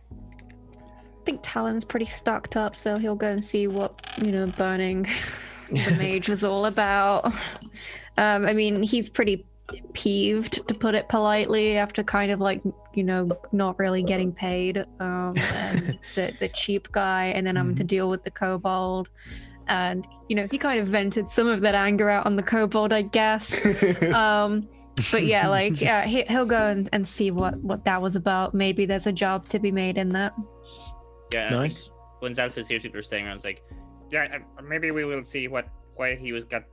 Speaker 4: think Talon's pretty stocked up, so he'll go and see what burning the mage was all about. I mean, he's pretty peeved, to put it politely, after kind of not really getting paid, and the cheap guy, and then having to deal with the kobold, and he kind of vented some of that anger out on the kobold, I guess. But yeah, he'll go and see what that was about. Maybe there's a job to be made in that.
Speaker 2: Yeah,
Speaker 1: nice.
Speaker 2: When Xalfiz here, people are saying around, it's like, yeah, maybe we will see why he got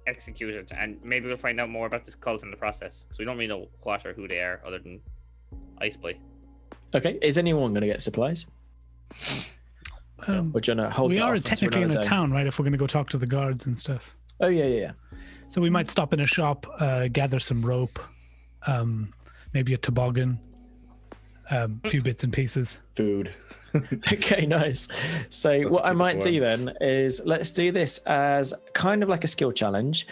Speaker 2: executed, and maybe we'll find out more about this cult in the process, because we don't really know what or who they are, other than Ice Boy.
Speaker 1: Okay, is anyone going to get supplies? Or do you want to hold
Speaker 5: we
Speaker 1: that
Speaker 5: are
Speaker 1: off
Speaker 5: technically in
Speaker 1: until
Speaker 5: a
Speaker 1: another day?
Speaker 5: town, right? If we're going to go talk to the guards and stuff.
Speaker 1: Oh yeah.
Speaker 5: So we might stop in a shop, gather some rope, maybe a toboggan, a few bits and pieces.
Speaker 3: Food.
Speaker 1: Okay, nice. So what I might do then is, let's do this as kind of like a skill challenge.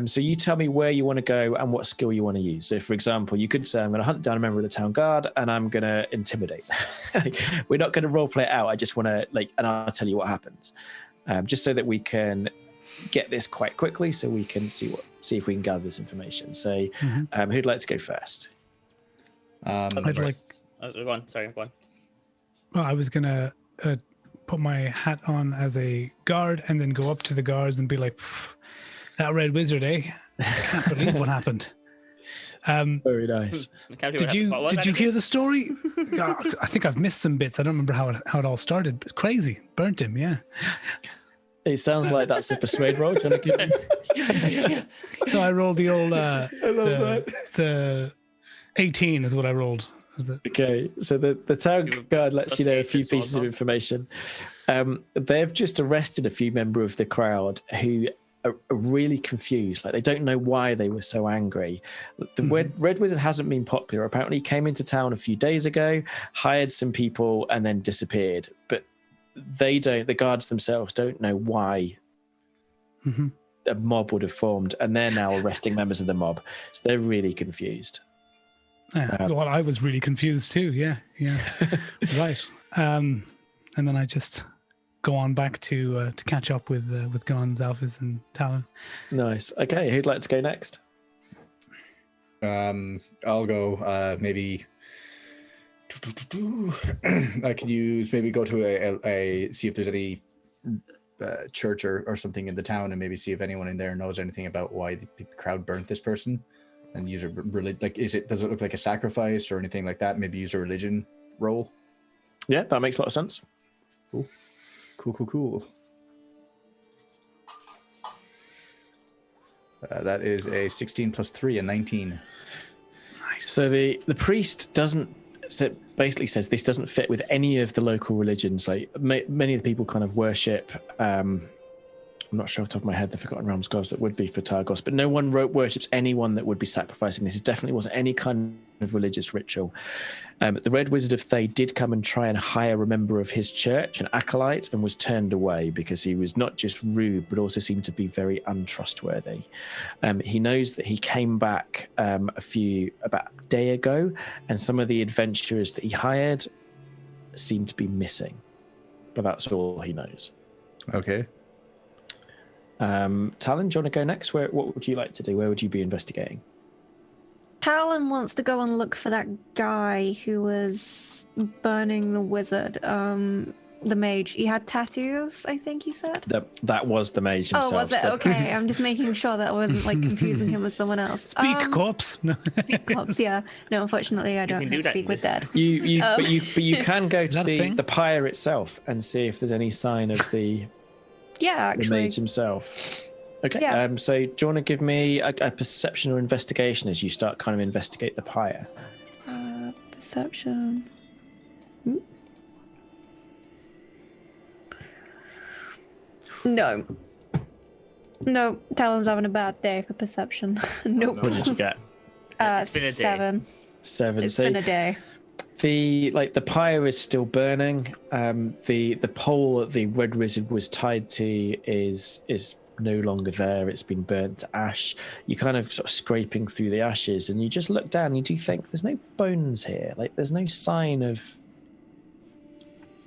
Speaker 1: So you tell me where you want to go and what skill you want to use. So for example, you could say, I'm going to hunt down a member of the town guard and I'm going to intimidate. We're not going to role play it out. I just want to and I'll tell you what happens. Just so that we can get this quite quickly, so we can see if we can gather this information. So who'd like to go first?
Speaker 5: I'd like.
Speaker 2: Go on. Sorry, go on.
Speaker 5: Well, I was gonna put my hat on as a guard and then go up to the guards and be like, "That red wizard, eh? I can't believe what happened."
Speaker 1: Very nice.
Speaker 5: Did you hear the story? I think I've missed some bits. I don't remember how it all started. It's crazy. Burnt him. Yeah.
Speaker 1: It sounds like that's a persuade roll. Do you want to give me?
Speaker 5: So I rolled the old.
Speaker 3: I love
Speaker 5: the 18 is what I rolled.
Speaker 1: Okay, so the town guard lets you know a few pieces of information. They've just arrested a few members of the crowd who are really confused. Like, they don't know why they were so angry. The Red Wizard hasn't been popular. Apparently, he came into town a few days ago, hired some people, and then disappeared. But the guards themselves don't know why a mob would have formed, and they're now arresting members of the mob. So they're really confused.
Speaker 5: Well, I was really confused too. Yeah. Right. And then I just go on back to catch up with Gann, Xalfiz, and Talin.
Speaker 1: Nice. Okay, who'd like to go next?
Speaker 3: I'll go. Maybe I could maybe go to a see if there's any church or something in the town, and maybe see if anyone in there knows anything about why the crowd burnt this person. And use a does it look like a sacrifice or anything like that? Maybe use a religion roll.
Speaker 1: Yeah, that makes a lot of sense.
Speaker 3: Cool. That is a 16 plus 3, a 19.
Speaker 1: Nice. So the priest basically says this doesn't fit with any of the local religions. Like many of the people kind of worship. I'm not sure off the top of my head the Forgotten Realms gods that would be for Targos, but no one worships anyone that would be sacrificing. This definitely wasn't any kind of religious ritual. The Red Wizard of Thay did come and try and hire a member of his church, an acolyte, and was turned away because he was not just rude, but also seemed to be very untrustworthy. He knows that he came back about a day ago, and some of the adventurers that he hired seemed to be missing. But that's all he knows.
Speaker 3: Okay.
Speaker 1: Talin, do you want to go next? What would you like to do? Where would you be investigating?
Speaker 4: Talin wants to go and look for that guy who was burning the wizard. The mage. He had tattoos, I think he said.
Speaker 1: That was the mage himself.
Speaker 4: Oh, was it? Okay, I'm just making sure that I wasn't like confusing him with someone else.
Speaker 5: Speak, corpse. No.
Speaker 4: Speak, corpse. Yeah. No, unfortunately, I don't
Speaker 2: can
Speaker 4: know
Speaker 2: do
Speaker 4: to
Speaker 2: that
Speaker 4: speak
Speaker 2: in
Speaker 4: with
Speaker 2: this.
Speaker 4: dead.
Speaker 1: But you can go to
Speaker 5: that a thing?
Speaker 1: the pyre itself and see if there's any sign of the
Speaker 4: Yeah,
Speaker 1: the
Speaker 4: actually.
Speaker 1: mage himself. Okay.
Speaker 4: Yeah.
Speaker 1: So do you want to give me a perception or investigation as you start kind of investigate the pyre?
Speaker 4: Perception. No. No, Talon's having a bad day for perception. Nope.
Speaker 1: What did you get?
Speaker 2: It's been a day.
Speaker 4: 7.
Speaker 1: 7.
Speaker 4: It's
Speaker 1: So
Speaker 4: been a day.
Speaker 1: the pyre is still burning. The pole that the red wizard was tied to is no longer there. It's been burnt to ash. You're kind of sort of scraping through the ashes, and you just look down. And you do think there's no bones here. Like there's no sign of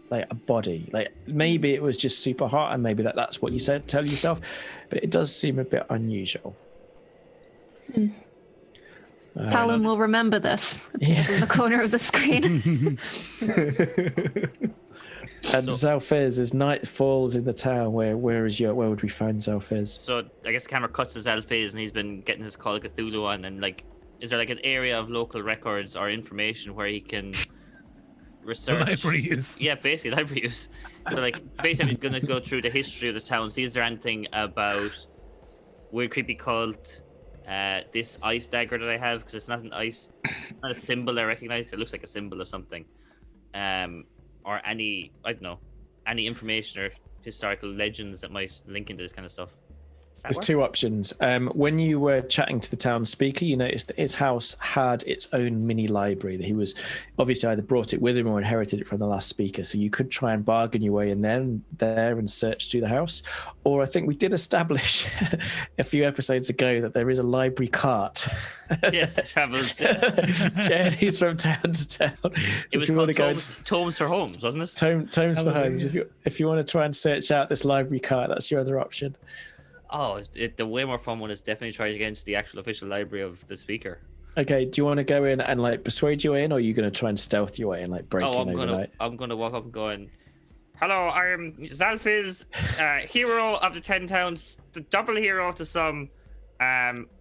Speaker 1: like a body. Like maybe it was just super hot, and maybe that's what you said. Tell yourself, but it does seem a bit unusual.
Speaker 4: Talon will remember this. Appears in the corner of the screen.
Speaker 1: And Xalfiz, as night falls in the town, where would we find Xalfiz?
Speaker 2: So I guess the camera cuts to Xalfiz, and he's been getting his Call of Cthulhu on, and like, is there like an area of local records or information where he can research?
Speaker 5: Library use.
Speaker 2: Yeah, basically library use. So like, basically, I'm gonna go through the history of the town. See, is there anything about weird, creepy cult? This ice dagger that I have, because it's not an ice, not a symbol I recognize. It looks like a symbol of something. Or any, I don't know, any information or historical legends that might link into this kind of stuff.
Speaker 1: There's two options. When you were chatting to the town speaker, you noticed that his house had its own mini library. That he was obviously either brought it with him or inherited it from the last speaker. So you could try and bargain your way in there and search through the house. Or I think we did establish a few episodes ago that there is a library cart.
Speaker 2: Yes, it travels.
Speaker 1: Journeys from town to town. So
Speaker 2: It was called Tomes for Homes, wasn't it?
Speaker 1: Tomes for Homes. If you want to try and search out this library cart, that's your other option.
Speaker 2: Oh, the way more fun one is definitely trying to get into the actual official library of the speaker.
Speaker 1: Okay, do you want to go in and like persuade your way in, or are you going to try and stealth your way in, like break in overnight?
Speaker 2: I'm gonna walk up and going, "Hello, I'm Xalfiz, hero of the 10 towns, the double hero to some.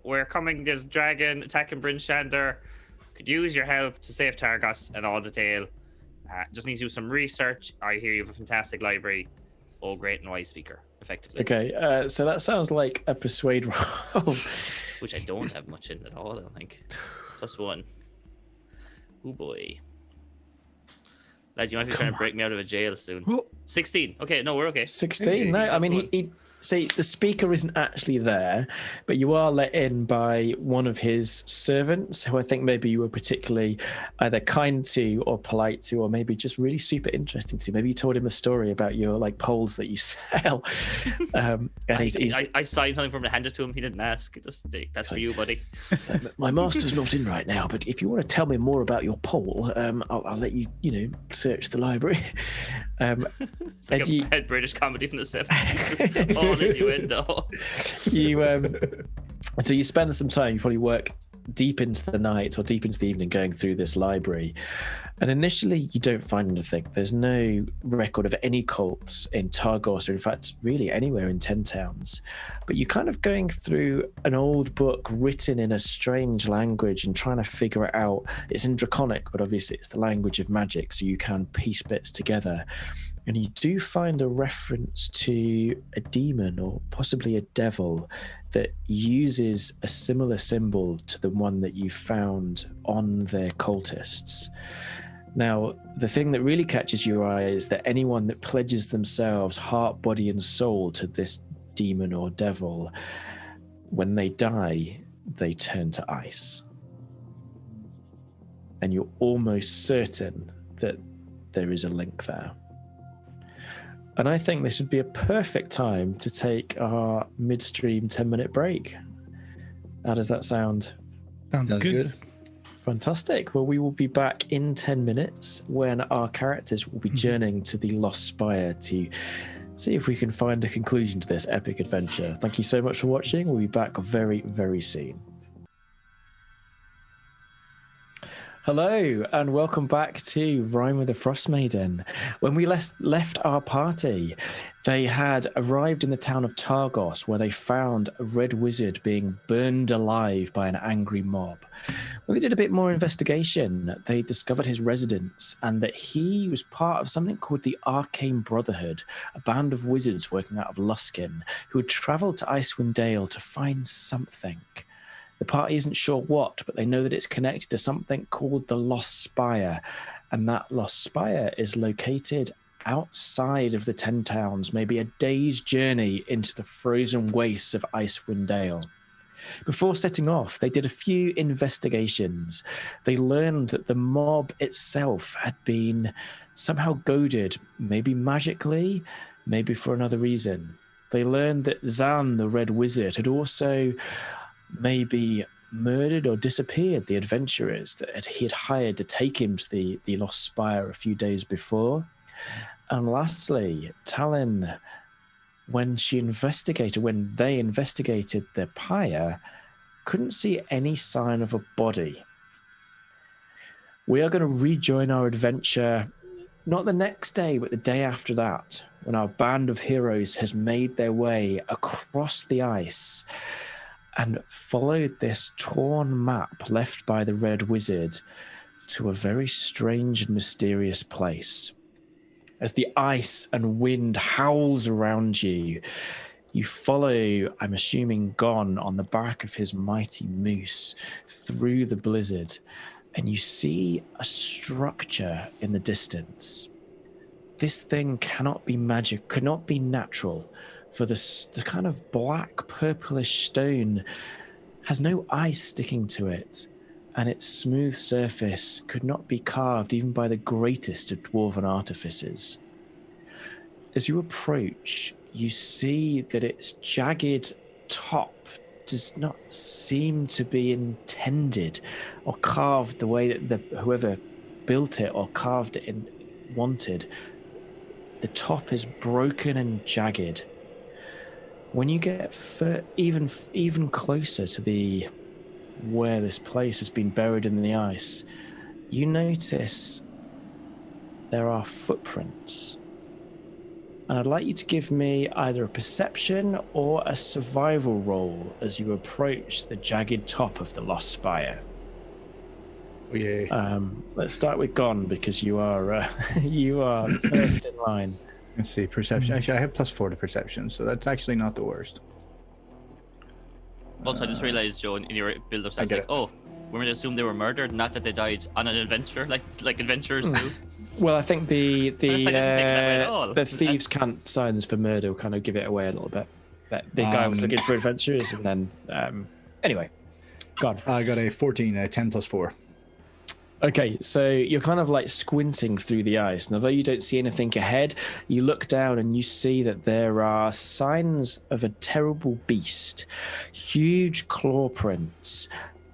Speaker 2: We're coming. There's a dragon attacking Bryn Shander. Could use your help to save Targos and all detail. Just need to do some research. I hear you have a fantastic library. Oh, great and wise speaker, effectively.
Speaker 1: Okay, so that sounds like a persuade roll.
Speaker 2: Which I don't have much in at all, I don't think. +1. Oh boy. Lads, you might be trying to break me out of a jail soon. 16. Okay, no, we're okay.
Speaker 1: 16? No, I mean, he see, the speaker isn't actually there, but you are let in by one of his servants, who I think maybe you were particularly either kind to or polite to, or maybe just really super interesting to. Maybe you told him a story about your like poles that you sell. And
Speaker 2: I signed something for him to hand it to him. He didn't ask. That's for you, buddy.
Speaker 1: My master's not in right now, but if you want to tell me more about your pole, I'll let you, search the library.
Speaker 2: It's like a bad British comedy from the 70s. All innuendo.
Speaker 1: So you spend some time, you probably work deep into the night or deep into the evening going through this library, and initially you don't find anything. There's no record of any cults in Targos, or in fact really anywhere in 10 towns, but you're kind of going through an old book written in a strange language and trying to figure it out. It's in Draconic, but obviously it's the language of magic, so you can piece bits together. And you do find a reference to a demon or possibly a devil that uses a similar symbol to the one that you found on their cultists. Now, the thing that really catches your eye is that anyone that pledges themselves heart, body, and soul to this demon or devil, when they die, they turn to ice. And you're almost certain that there is a link there. And I think this would be a perfect time to take our midstream 10-minute break. How does that sound?
Speaker 5: Sounds good.
Speaker 1: Fantastic. Well, we will be back in 10 minutes when our characters will be journeying to the Lost Spire to see if we can find a conclusion to this epic adventure. Thank you so much for watching. We'll be back very, very soon. Hello, and welcome back to Rime with the Frost Maiden. When we left our party, they had arrived in the town of Targos, where they found a red wizard being burned alive by an angry mob. When they did a bit more investigation, they discovered his residence and that he was part of something called the Arcane Brotherhood, a band of wizards working out of Luskin, who had travelled to Icewind Dale to find something. The party isn't sure what, but they know that it's connected to something called the Lost Spire, and that Lost Spire is located outside of the 10 towns, maybe a day's journey into the frozen wastes of Icewind Dale. Before setting off, they did a few investigations. They learned that the mob itself had been somehow goaded, maybe magically, maybe for another reason. They learned that Zan, the Red Wizard, had also maybe murdered or disappeared the adventurers that he had hired to take him to the Lost Spire a few days before. And lastly, Talin, when they investigated the pyre, couldn't see any sign of a body. We are going to rejoin our adventure, not the next day, but the day after that, when our band of heroes has made their way across the ice and followed this torn map left by the Red Wizard to a very strange and mysterious place. As the ice and wind howls around you, you follow, I'm assuming, Gann on the back of his mighty moose through the blizzard, and you see a structure in the distance. This thing cannot be magic, could not be natural, for the kind of black purplish stone has no ice sticking to it, and its smooth surface could not be carved even by the greatest of dwarven artificers. As you approach, you see that its jagged top does not seem to be intended or carved the way that whoever built it or carved it in wanted. The top is broken and jagged. When you get even closer to where this place has been buried in the ice, you notice there are footprints. And I'd like you to give me either a perception or a survival roll as you approach the jagged top of the Lost Spire.
Speaker 3: Yeah.
Speaker 1: Let's start with Gann, because you are first in line.
Speaker 3: Let's see, perception. Actually, I have +4 to perception, so that's actually not the worst.
Speaker 2: Also, I just realized, Joe, in your build-up, we're going to assume they were murdered, not that they died on an adventure, like adventurers do.
Speaker 1: Well, I think the
Speaker 2: the
Speaker 1: thieves' cant signs for murder will kind of give it away a little bit. That the guy was looking for adventurers, and then anyway, Gann.
Speaker 3: I got a 14, 10 + 4.
Speaker 1: Okay, so you're kind of like squinting through the ice, and although you don't see anything ahead, you look down and you see that there are signs of a terrible beast, huge claw prints,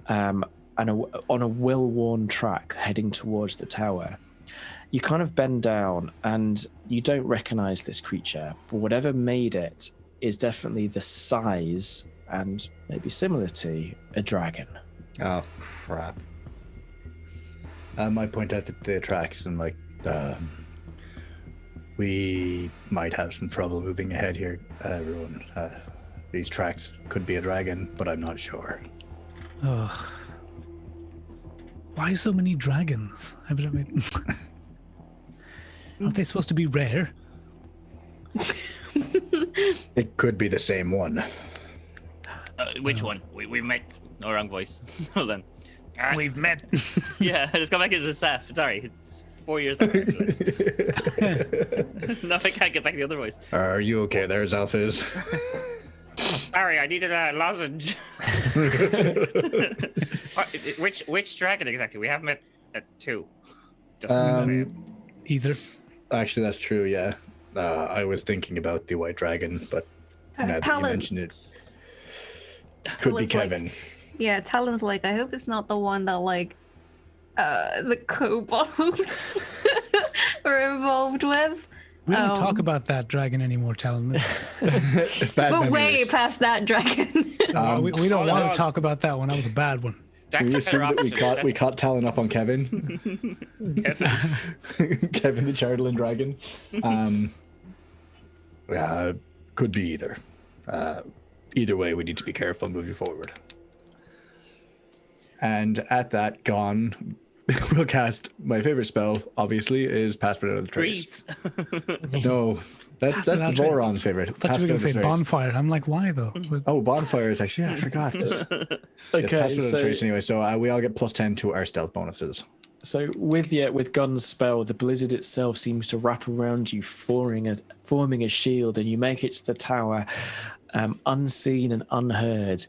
Speaker 1: and on a well-worn track heading towards the tower. You kind of bend down and you don't recognize this creature, but whatever made it is definitely the size and maybe similar to a dragon.
Speaker 3: Oh, crap. I might point out the tracks and we might have some trouble moving ahead here, everyone. These tracks could be a dragon, but I'm not sure.
Speaker 5: Ugh. Why so many dragons? Aren't they supposed to be rare?
Speaker 3: It could be the same one.
Speaker 2: Which one? We met. No, wrong voice. Hold on.
Speaker 5: We've met.
Speaker 2: Yeah, just come back as a staff. Sorry, it's 4 years ago. No, I can't get back the other voice.
Speaker 3: Are you okay there, Xalfiz?
Speaker 2: Sorry, I needed a lozenge. Which dragon exactly? We have met at 2.
Speaker 5: Either.
Speaker 3: Actually, that's true, yeah. I was thinking about the white dragon, but now that you mentioned it, could be Kevin.
Speaker 4: Yeah, Talin's like, I hope it's not the one that the kobolds were involved with.
Speaker 5: We don't talk about that dragon anymore, Talin.
Speaker 4: We're way past that dragon.
Speaker 5: We don't want to talk about that one. That was a bad one.
Speaker 3: we assumed that we caught Talin up on Kevin. Kevin the Chardalin dragon. Could be either. Either way, we need to be careful moving forward. And at that, Gann will cast my favorite spell. Obviously, is Pass Without a Trace. No, that's Voron's favorite.
Speaker 5: I thought you were going to say bonfire. I'm like, why though?
Speaker 3: Oh, bonfire is actually. Yeah, I forgot.
Speaker 1: Okay,
Speaker 3: Pass Without a Trace anyway. So we all get +10 to our stealth bonuses.
Speaker 1: So with Gann's spell, the blizzard itself seems to wrap around you, forming a shield, and you make it to the tower, unseen and unheard.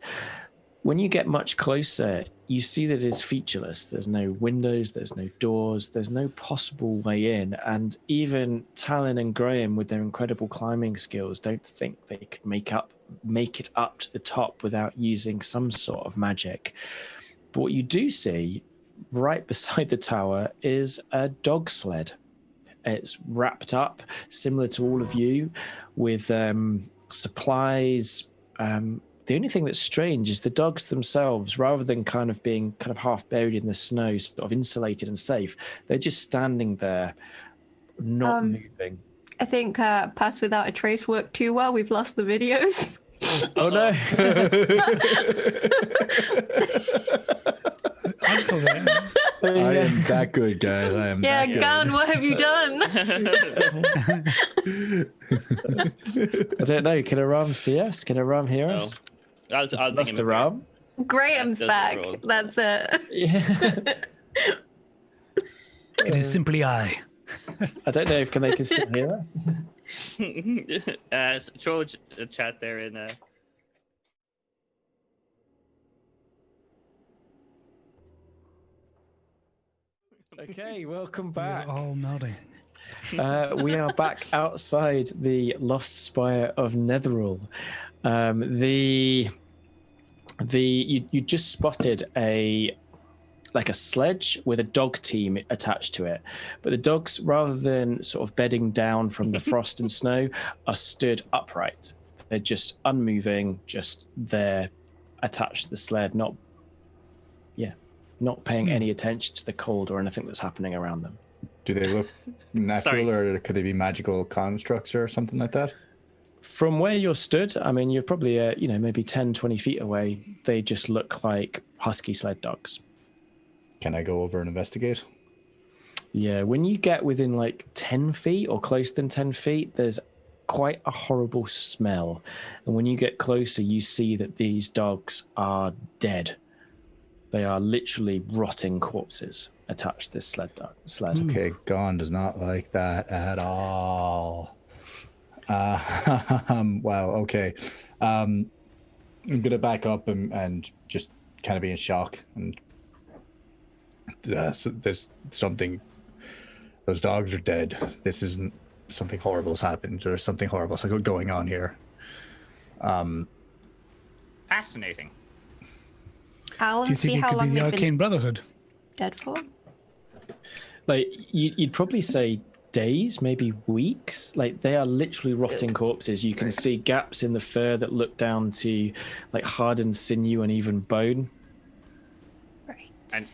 Speaker 1: When you get much closer, you see that it is featureless. There's no windows, there's no doors, there's no possible way in. And even Talin and Graham, with their incredible climbing skills, don't think they could make it up to the top without using some sort of magic. But what you do see right beside the tower is a dog sled. It's wrapped up, similar to all of you, with supplies. The only thing that's strange is the dogs themselves, rather than being half buried in the snow, sort of insulated and safe, they're just standing there, not moving.
Speaker 4: I think Pass Without a Trace worked too well. We've lost the videos.
Speaker 1: Oh no!
Speaker 5: I'm still there.
Speaker 3: I am that good, guys. I am.
Speaker 4: Yeah,
Speaker 3: that good.
Speaker 4: Gann, what have you done?
Speaker 1: I don't know. Can Aram see us? Can Aram hear us?
Speaker 2: I'll bring him
Speaker 1: Aram.
Speaker 4: Graham's back. That's it.
Speaker 1: Yeah.
Speaker 5: It is simply I.
Speaker 1: I don't know if they can still hear us.
Speaker 2: Throw a chat there in.
Speaker 1: Okay, welcome back.
Speaker 5: Oh, nodding.
Speaker 1: We are back outside the Lost Spire of Netheril. You just spotted a sledge with a dog team attached to it, but the dogs, rather than sort of bedding down from the frost and snow, are stood upright. They're just unmoving, just there, attached to the sled, not paying any attention to the cold or anything that's happening around them.
Speaker 3: Do they look natural, or could they be magical constructs or something like that?
Speaker 1: From where you're stood, I mean, you're probably maybe 10, 20 feet away. They just look like husky sled dogs.
Speaker 3: Can I go over and investigate?
Speaker 1: Yeah, when you get within 10 feet or close than 10 feet, there's quite a horrible smell. And when you get closer, you see that these dogs are dead. They are literally rotting corpses attached to this sled.
Speaker 3: Okay, Gann does not like that at all. Wow, okay. I'm going to back up and just kind of be in shock. And there's something. Those dogs are dead. This isn't something horrible has happened. There's something horrible going on here.
Speaker 2: Fascinating.
Speaker 4: Alan,
Speaker 5: Do you
Speaker 4: see
Speaker 5: think it
Speaker 4: how
Speaker 5: could
Speaker 4: long
Speaker 5: be the
Speaker 4: they've
Speaker 5: Arcane
Speaker 4: been
Speaker 5: Brotherhood?
Speaker 4: dead for?
Speaker 1: You'd probably say days, maybe weeks. They are literally rotting corpses. You can see gaps in the fur that look down to hardened sinew and even bone.
Speaker 4: Right.
Speaker 2: And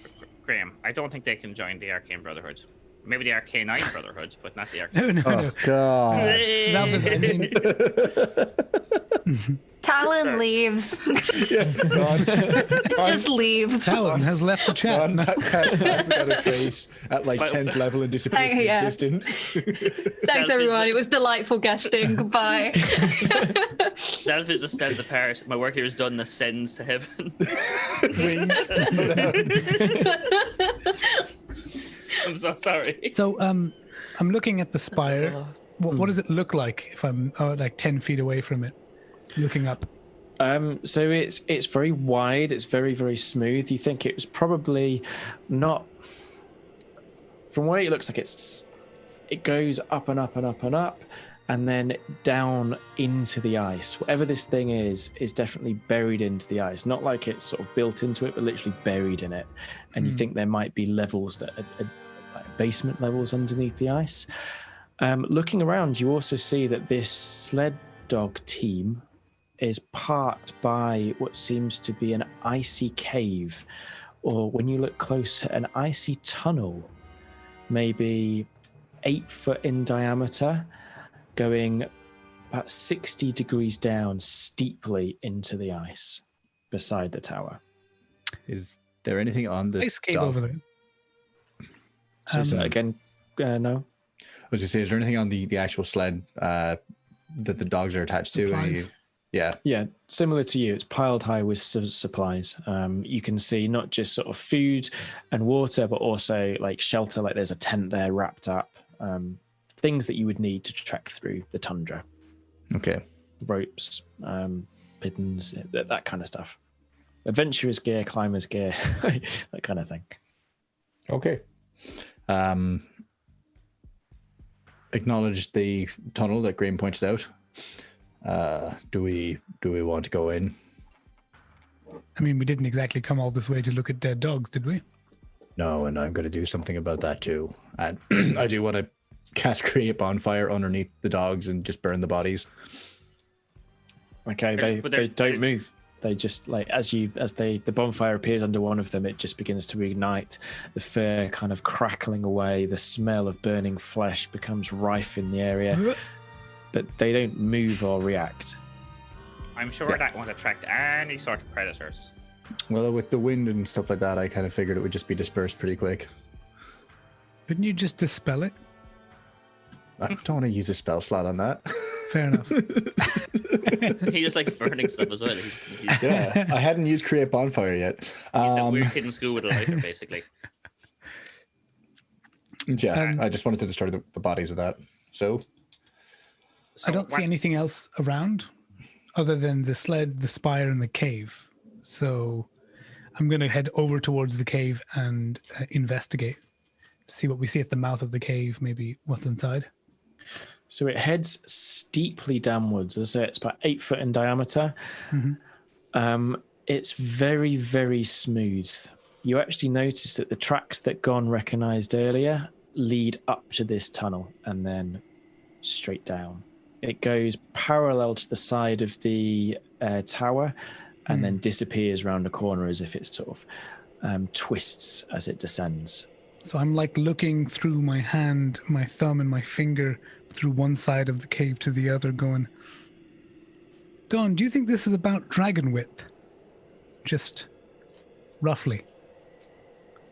Speaker 2: Graham, I don't think they can join the Arcane Brotherhood. Maybe the Arcanine Brotherhood, but not the Arcane.
Speaker 5: No.
Speaker 3: Oh, God.
Speaker 5: That was, I mean,
Speaker 4: Talin leaves.
Speaker 3: Yeah, Gann.
Speaker 4: Just leaves.
Speaker 5: Talin has left the chat.
Speaker 3: Gann has got a trace at 10th level and disappears from
Speaker 4: Yeah.
Speaker 3: existence.
Speaker 4: Thanks, everyone. It was delightful guesting. Goodbye.
Speaker 2: Xalfiz ascends apart. My work here is done. Ascends to heaven. I'm so sorry.
Speaker 5: So, I'm looking at the spire. What does it look like if I'm 10 feet away from it, looking up?
Speaker 1: So it's very wide. It's very, very smooth. You think it was probably not. From where it looks like it goes up and up and up and up, and then down into the ice. Whatever this thing is definitely buried into the ice. Not like it's sort of built into it, but literally buried in it. And you think there might be levels that are basement levels underneath the ice. Looking around, you also see that this sled dog team is parked by what seems to be an icy cave or when you look closer, an icy tunnel, maybe 8 foot in diameter, going about 60 degrees down steeply into the ice beside the tower.
Speaker 3: Is there anything on the
Speaker 5: Ice cave over there.
Speaker 1: So again, no.
Speaker 3: I was going to say, is there anything on the actual sled that the dogs are attached to?
Speaker 5: Supplies?
Speaker 1: Yeah, similar to you. It's piled high with supplies. You can see not just sort of food and water, but also like shelter. Like there's a tent there wrapped up. Things that you would need to trek through the tundra.
Speaker 3: Okay.
Speaker 1: Ropes, mittens, that kind of stuff. Adventurer's gear, climber's gear, that kind of thing.
Speaker 3: Okay. Acknowledge the tunnel that Graham pointed out. Do we want to go in?
Speaker 5: I mean, we didn't exactly come all this way to look at dead dogs, did we?
Speaker 3: No, and I'm going to do something about that too. And I do want to create a bonfire underneath the dogs and just burn the bodies.
Speaker 1: Okay, they don't move. They just like the bonfire appears under one of them, it just begins to ignite. The fur kind of crackling away. The smell of burning flesh becomes rife in the area, but they don't move or react.
Speaker 2: I'm sure that won't attract any sort of predators.
Speaker 3: Well, with the wind and stuff like that, I kind of figured it would just be dispersed pretty quick.
Speaker 5: Couldn't you just dispel it?
Speaker 3: I don't want to use a spell slot on that.
Speaker 5: Fair enough.
Speaker 2: He just likes burning stuff as well. He's
Speaker 3: Yeah, I hadn't used create bonfire yet.
Speaker 2: a weird kid in school with a lighter, basically.
Speaker 3: Yeah, I just wanted to destroy the bodies of that. So
Speaker 5: I don't see anything else around other than the sled, the spire, and the cave. So I'm going to head over towards the cave and investigate. See what we see at the mouth of the cave, maybe what's inside.
Speaker 1: So it heads steeply downwards. As I say, it's about 8 foot in diameter.
Speaker 5: Mm-hmm.
Speaker 1: It's very, very smooth. You actually notice that the tracks that Gann recognized earlier lead up to this tunnel and then straight down. It goes parallel to the side of the tower and then disappears around a corner as if it sort of twists as it descends.
Speaker 5: So I'm like looking through my hand, my thumb and my finger through one side of the cave to the other going, Gann, do you think this is about dragon width? Just roughly.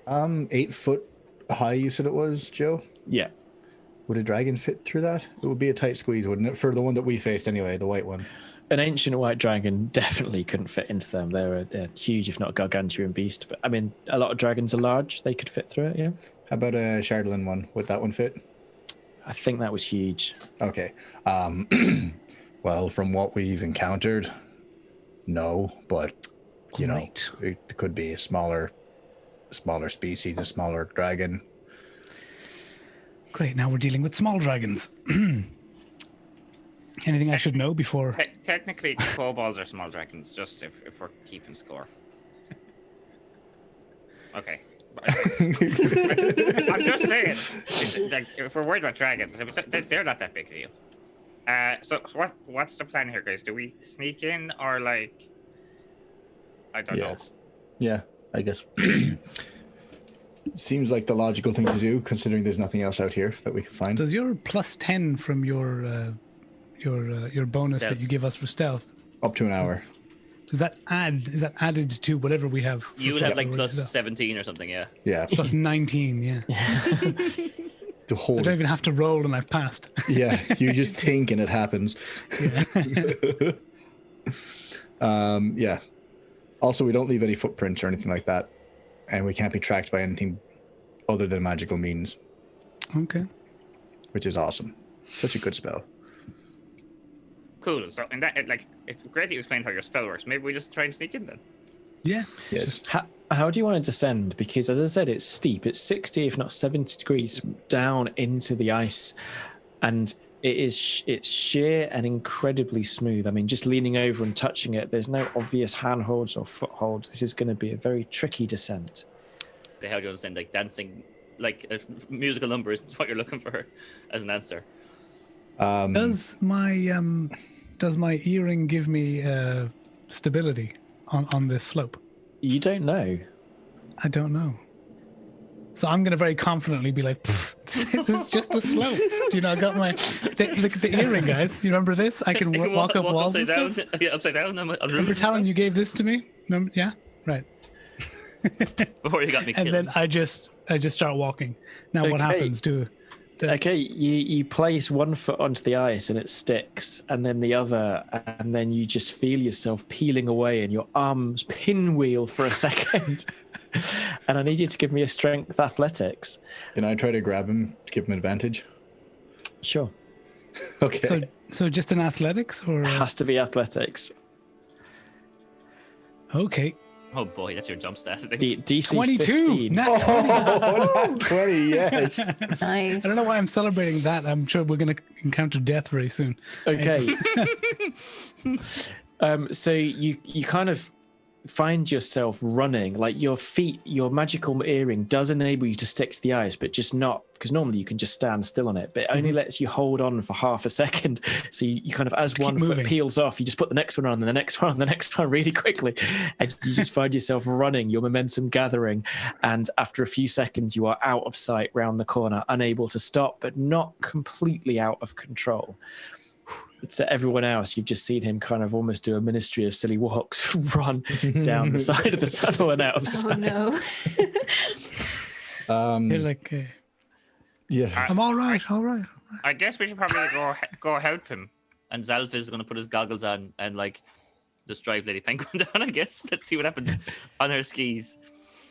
Speaker 3: 8 foot high, you said it was, Joe?
Speaker 1: Yeah.
Speaker 3: Would a dragon fit through that? It would be a tight squeeze, wouldn't it? For the one that we faced anyway, the white one.
Speaker 1: An ancient white dragon definitely couldn't fit into them. They're a huge, if not gargantuan beast. But I mean, a lot of dragons are large. They could fit through it, yeah.
Speaker 3: How about a Shardlin one? Would that one fit?
Speaker 1: I think that was huge.
Speaker 3: Okay. Well, from what we've encountered, no. But, you know, it could be a smaller species, a smaller dragon.
Speaker 5: Great, now we're dealing with small dragons. Anything I should know before?
Speaker 2: Technically, kobolds are small dragons, just if we're keeping score. Okay. I'm just saying, like, if we're worried about dragons, they're not that big a deal. So what's the plan here, guys? Do we sneak in or like? I don't know.
Speaker 3: Yeah, I guess. Seems like the logical thing to do, considering there's nothing else out here that we can find.
Speaker 5: Does your plus 10 from your bonus
Speaker 2: Stealth.
Speaker 5: that you give us for stealth,
Speaker 3: Up to an hour.
Speaker 5: is that added to whatever we have? for
Speaker 2: You would have like plus
Speaker 5: stealth?
Speaker 2: 17 or something, yeah.
Speaker 3: Yeah.
Speaker 5: Plus 19, yeah.
Speaker 3: The whole.
Speaker 5: I don't even have to roll and I've passed.
Speaker 3: Yeah, you just think and it happens. Yeah. Also, we don't leave any footprints or anything like that, and we can't be tracked by anything other than magical means,
Speaker 5: Okay.
Speaker 3: which is awesome. Such a good spell.
Speaker 2: Cool. So in that, it's great that you explained how your spell works. Maybe we just try and sneak in then.
Speaker 5: Yeah.
Speaker 3: Yes.
Speaker 1: How do you want to descend? Because as I said, it's steep. It's 60, if not 70 degrees down into the ice. And it's sheer and incredibly smooth. I mean, just leaning over and touching it, there's no obvious handholds or footholds. This is going to be a very tricky descent.
Speaker 2: The hell you understand, like dancing, like a musical number is what you're looking for as an answer.
Speaker 5: Does my earring give me stability on this slope?
Speaker 1: You don't know.
Speaker 5: I don't know. So I'm going to very confidently be like, it's just a slope. Do you know, I got my, look at the earring, guys. You remember this? I can walk up walls
Speaker 2: upside
Speaker 5: and
Speaker 2: down.
Speaker 5: stuff.
Speaker 2: Yeah, upside down.
Speaker 5: Remember, Talin, you gave this to me? Remember? Yeah, right.
Speaker 2: Before you got me killed.
Speaker 5: And then I just start walking. Now what happens?
Speaker 1: Okay, you place one foot onto the ice and it sticks, and then the other, and then you just feel yourself peeling away and your arms pinwheel for a second. And I need you to give me a strength athletics.
Speaker 3: Can I try to grab him to give him advantage?
Speaker 1: Sure.
Speaker 3: Okay.
Speaker 5: So just an athletics or?
Speaker 1: It has to be athletics.
Speaker 5: Okay.
Speaker 2: Oh boy, that's your jump stat.
Speaker 1: DC
Speaker 5: 22.
Speaker 1: 15.
Speaker 5: Nat 20.
Speaker 3: Not 20, yes.
Speaker 4: Nice.
Speaker 5: I don't know why I'm celebrating that. I'm sure we're going to encounter death very soon.
Speaker 1: Okay. So you kind of find yourself running, like your feet, your magical earring does enable you to stick to the ice, but just not, because normally you can just stand still on it, but it only lets you hold on for half a second. So you kind of, as one foot peels off, you just put the next one on, and the next one on, the next one really quickly, and you just find yourself running, your momentum gathering, and after a few seconds you are out of sight round the corner, unable to stop, but not completely out of control. To everyone else, you've just seen him kind of almost do a ministry of silly walks, run down the side of the tunnel and out of sight.
Speaker 4: Oh no.
Speaker 5: You're like,
Speaker 3: Yeah.
Speaker 5: I'm all right.
Speaker 2: I guess we should probably go help him. And Xalfiz is going to put his goggles on and like just drive Lady Penguin down. I guess let's see what happens on her skis.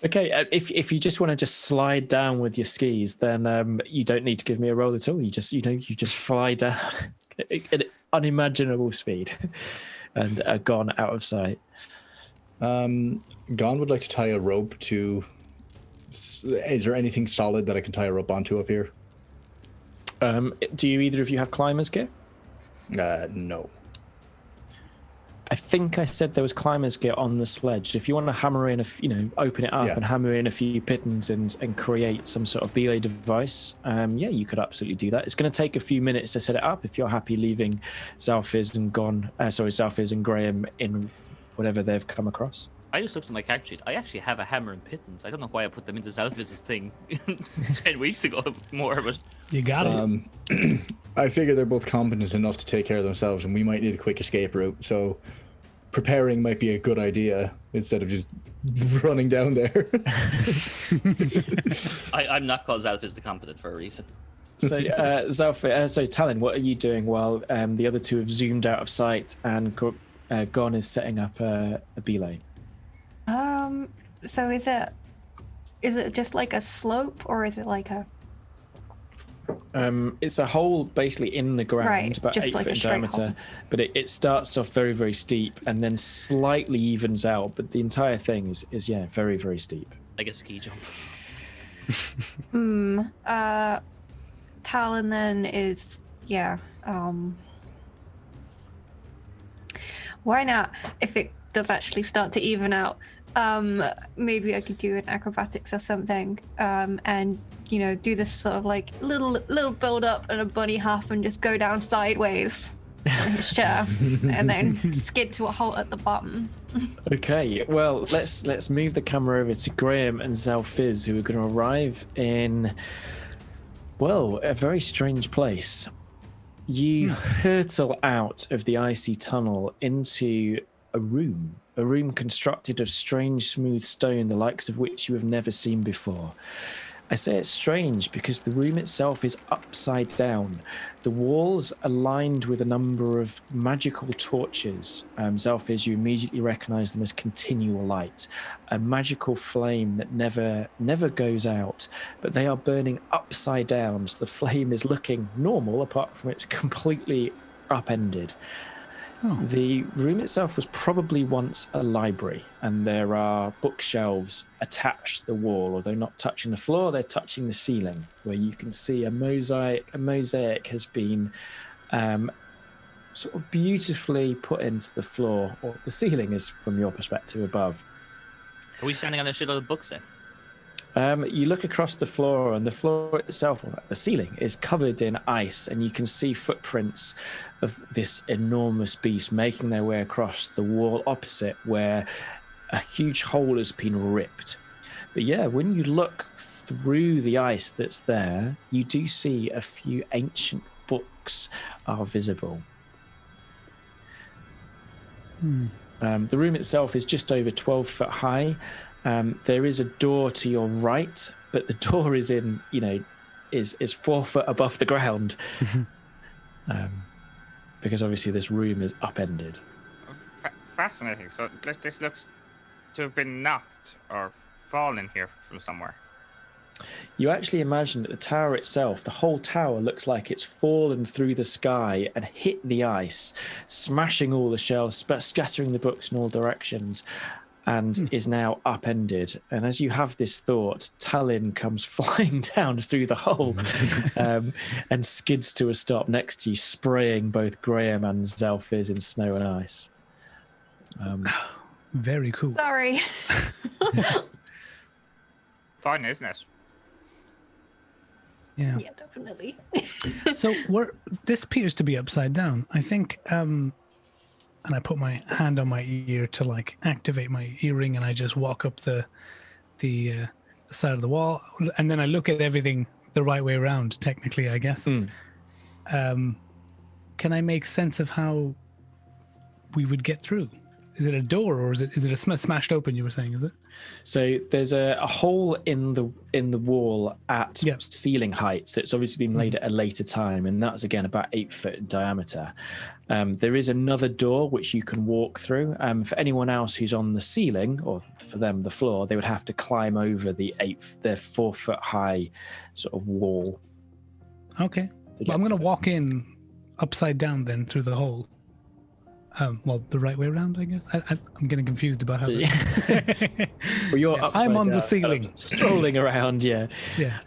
Speaker 1: Okay, if you just want to just slide down with your skis, then you don't need to give me a roll at all. You just fly down at unimaginable speed and are gone out of sight.
Speaker 3: Gann would like to tie a rope to. Is there anything solid that I can tie a rope onto up here?
Speaker 1: Do you either of you have climbers gear?
Speaker 3: No.
Speaker 1: I think I said there was climbers gear on the sledge. If you want to hammer in, open it up and hammer in a few pittons and create some sort of belay device, you could absolutely do that. It's going to take a few minutes to set it up if you're happy leaving Xalfiz and Graham in whatever they've come across.
Speaker 2: I just looked at my character sheet. I actually have a hammer and pittons. I don't know why I put them into Xalfiz's thing 10 weeks ago more, but
Speaker 5: You got it.
Speaker 3: I figure they're both competent enough to take care of themselves, and we might need a quick escape route. So preparing might be a good idea instead of just running down there.
Speaker 2: I'm not called Xalfiz the competent for a reason.
Speaker 1: So, Talin, what are you doing while the other two have zoomed out of sight and Gann is setting up a belay?
Speaker 4: So is it just like a slope, or is it like a?
Speaker 1: It's a hole basically in the ground,
Speaker 4: Right,
Speaker 1: about
Speaker 4: just
Speaker 1: 8
Speaker 4: like
Speaker 1: foot
Speaker 4: a
Speaker 1: in
Speaker 4: straight
Speaker 1: diameter,
Speaker 4: hole.
Speaker 1: but it starts off very, very steep and then slightly evens out, but the entire thing is very, very steep.
Speaker 2: Like a ski jump.
Speaker 4: Talin then is why not, if it does actually start to even out, maybe I could do an acrobatics or something, and do this sort of like little build up and a bunny hop and just go down sideways in his chair and then skid to a halt at the bottom.
Speaker 1: Okay, well, let's move the camera over to Graham and Xalfiz, who are going to arrive in, a very strange place. You hurtle out of the icy tunnel into a room constructed of strange smooth stone, the likes of which you have never seen before. I say it's strange because the room itself is upside down. The walls are lined with a number of magical torches. Xalfiz, you immediately recognize them as continual light, a magical flame that never goes out, but they are burning upside down. So the flame is looking normal apart from it's completely upended.
Speaker 5: Oh.
Speaker 1: The room itself was probably once a library, and there are bookshelves attached to the wall, although not touching the floor, they're touching the ceiling, where you can see a mosaic has been sort of beautifully put into the floor, or the ceiling is from your perspective above.
Speaker 2: Are we standing on a shitload of books then?
Speaker 1: You look across the floor, and the floor itself, or the ceiling, is covered in ice, and you can see footprints of this enormous beast making their way across the wall opposite, where a huge hole has been ripped. But yeah, when you look through the ice that's there, you do see a few ancient books are visible. The room itself is just over 12 foot high. There is a door to your right, but the door is is 4 foot above the ground. Because obviously this room is upended.
Speaker 6: Fascinating. So this looks to have been knocked or fallen here from somewhere.
Speaker 1: You actually imagine that the tower itself, the whole tower looks like it's fallen through the sky and hit the ice, smashing all the shells, scattering the books in all directions, and is now upended. And as you have this thought, Talin comes flying down through the hole and skids to a stop next to you, spraying both Graham and Xalfiz in snow and ice.
Speaker 5: Very cool.
Speaker 4: Sorry.
Speaker 6: Fun, isn't it?
Speaker 5: Yeah.
Speaker 4: Yeah, definitely.
Speaker 5: So this appears to be upside down. I think, and I put my hand on my ear to like activate my earring, and I just walk up the side of the wall, and then I look at everything the right way around. Technically, I guess. Can I make sense of how we would get through? Is it a door or is it a smashed open? You were saying, is it?
Speaker 1: So there's a hole in the wall at ceiling height that's obviously been made at a later time, and that's again about 8 foot in diameter. There is another door which you can walk through. For anyone else who's on the ceiling, or for them the floor, they would have to climb over the 4 foot high sort of wall.
Speaker 5: Okay, well, I'm going to walk in upside down then through the hole. Well, the right way around, I guess. I'm getting confused about how.
Speaker 1: Well, you're upside
Speaker 5: I'm on
Speaker 1: down,
Speaker 5: the ceiling,
Speaker 1: strolling around. Yeah.
Speaker 5: Yeah.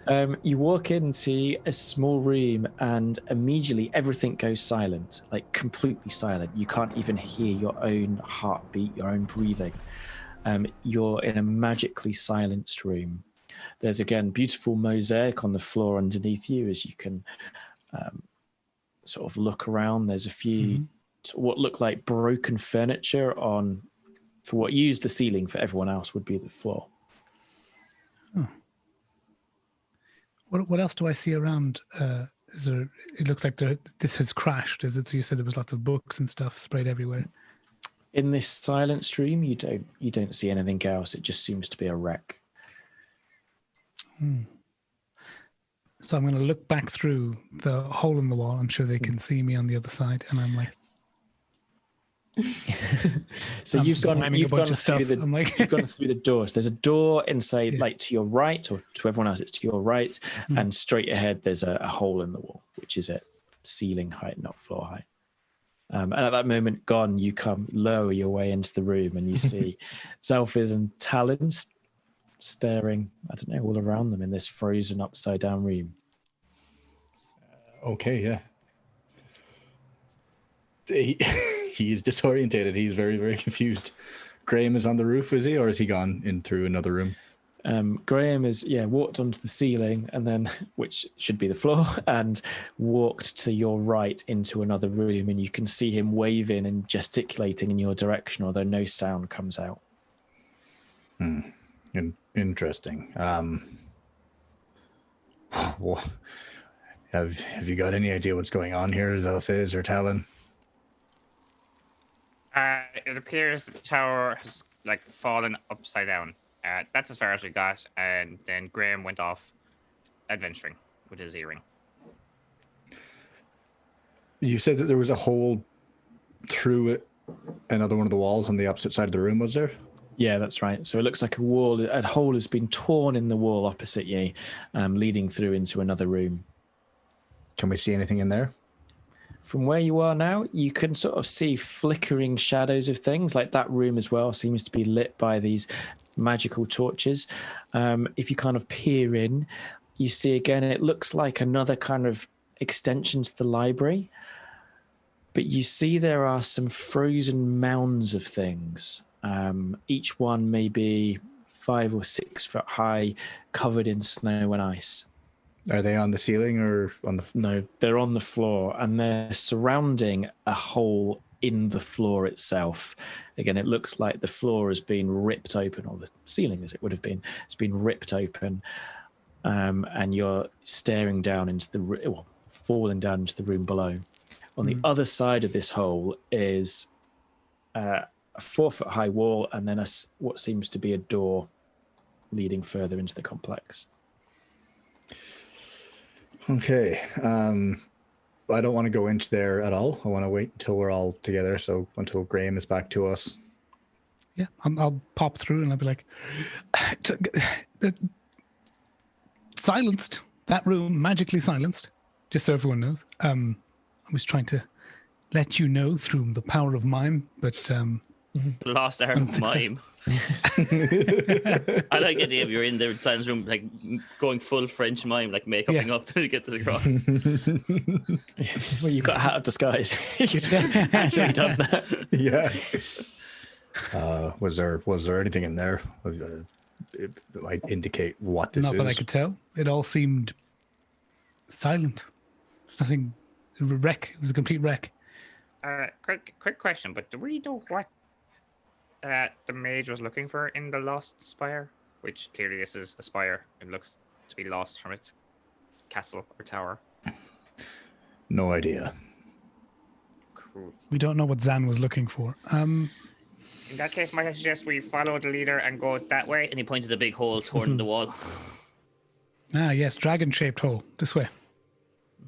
Speaker 1: You walk into a small room, and immediately everything goes silent, like completely silent. You can't even hear your own heartbeat, your own breathing. You're in a magically silenced room. There's again beautiful mosaic on the floor underneath you as you can sort of look around. There's a few. What look like broken furniture for what you use the ceiling, for everyone else would be the floor.
Speaker 5: Oh. What else do I see around? Is there? It looks like this has crashed. Is it? So you said there was lots of books and stuff sprayed everywhere.
Speaker 1: In this silent stream, you don't see anything else. It just seems to be a wreck.
Speaker 5: So I'm going to look back through the hole in the wall. I'm sure they can see me on the other side, and I'm like.
Speaker 1: So you've gone through the doors. There's a door inside, like to your right, or to everyone else, it's to your right, and straight ahead there's a hole in the wall, which is at ceiling height, not floor height. And at that moment, Gann, you come lower your way into the room, and you see Xalfiz and Talin staring, I don't know, all around them in this frozen upside down room.
Speaker 3: Okay, yeah. He is disorientated. He's very, very confused. Graham is on the roof, is he? Or has he gone in through another room?
Speaker 1: Graham is, walked onto the ceiling, and then, which should be the floor, and walked to your right into another room, and you can see him waving and gesticulating in your direction, although no sound comes out.
Speaker 3: Interesting. Have you got any idea what's going on here, Xalfiz or Talin?
Speaker 6: It appears that the tower has fallen upside down. That's as far as we got, and then Graham went off adventuring with his earring.
Speaker 3: You said that there was a hole through it, another one of the walls on the opposite side of the room, was there?
Speaker 1: Yeah, that's right. So it looks like a hole has been torn in the wall opposite you, leading through into another room.
Speaker 3: Can we see anything in there?
Speaker 1: From where you are now, you can sort of see flickering shadows of things, like that room as well seems to be lit by these magical torches. If you kind of peer in, you see again, it looks like another kind of extension to the library. But you see there are some frozen mounds of things. Each one may be 5 or 6 foot high, covered in snow and ice.
Speaker 3: Are they on the ceiling or on the...
Speaker 1: No, they're on the floor, and they're surrounding a hole in the floor itself. Again, it looks like the floor has been ripped open, or the ceiling, as it would have been, has been ripped open, and you're staring down into falling down into the room below. On the other side of this hole is a 4-foot-high wall, and then what seems to be a door leading further into the complex.
Speaker 3: Okay. I don't want to go into there at all. I want to wait until we're all together. So until Graham is back to us.
Speaker 5: Yeah, I'll pop through and I'll be like, silenced. That room magically silenced. Just so everyone knows. I was trying to let you know through the power of mime, but
Speaker 2: The lost art of mime. I like the idea of you're in the silence room, like going full French mime, like makeuping up to get to the cross.
Speaker 1: Well, you've got a hat of disguise. You could have actually done that.
Speaker 3: Yeah. Was there anything in there? It might indicate what this
Speaker 5: not
Speaker 3: is.
Speaker 5: that I could tell. It all seemed silent. Nothing. A wreck. It was a complete wreck.
Speaker 6: Quick question, but do we know what the mage was looking for in the lost spire? Which clearly this is a spire. It looks to be lost from its castle or tower.
Speaker 3: No idea.
Speaker 6: Cool.
Speaker 5: We don't know what Zan was looking for.
Speaker 6: In that case, might I suggest we follow the leader and go that way?
Speaker 2: And he points at a big hole torn in the wall.
Speaker 5: Yes, dragon-shaped hole. This way.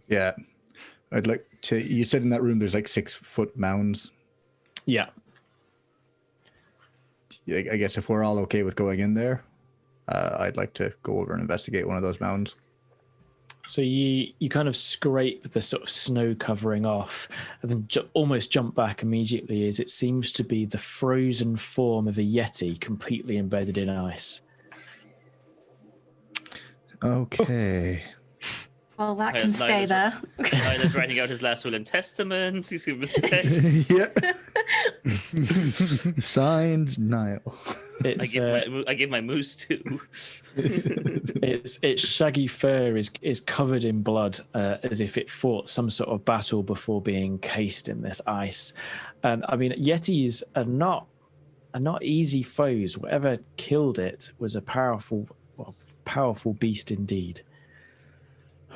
Speaker 3: Yeah. I'd like to. You said in that room there's like 6-foot mounds.
Speaker 1: Yeah.
Speaker 3: I guess if we're all okay with going in there, I'd like to go over and investigate one of those mounds.
Speaker 1: So you kind of scrape the sort of snow covering off, and then almost jump back immediately, as it seems to be the frozen form of a yeti completely embedded in ice.
Speaker 3: Okay.
Speaker 4: Well, that can stay there.
Speaker 2: Niall is writing out his last will and testament. He's going to say.
Speaker 3: Yeah. Signed, Niall.
Speaker 2: I give my moose too.
Speaker 1: Its shaggy fur is covered in blood, as if it fought some sort of battle before being encased in this ice. And I mean, yetis are not easy foes. Whatever killed it was a powerful beast indeed.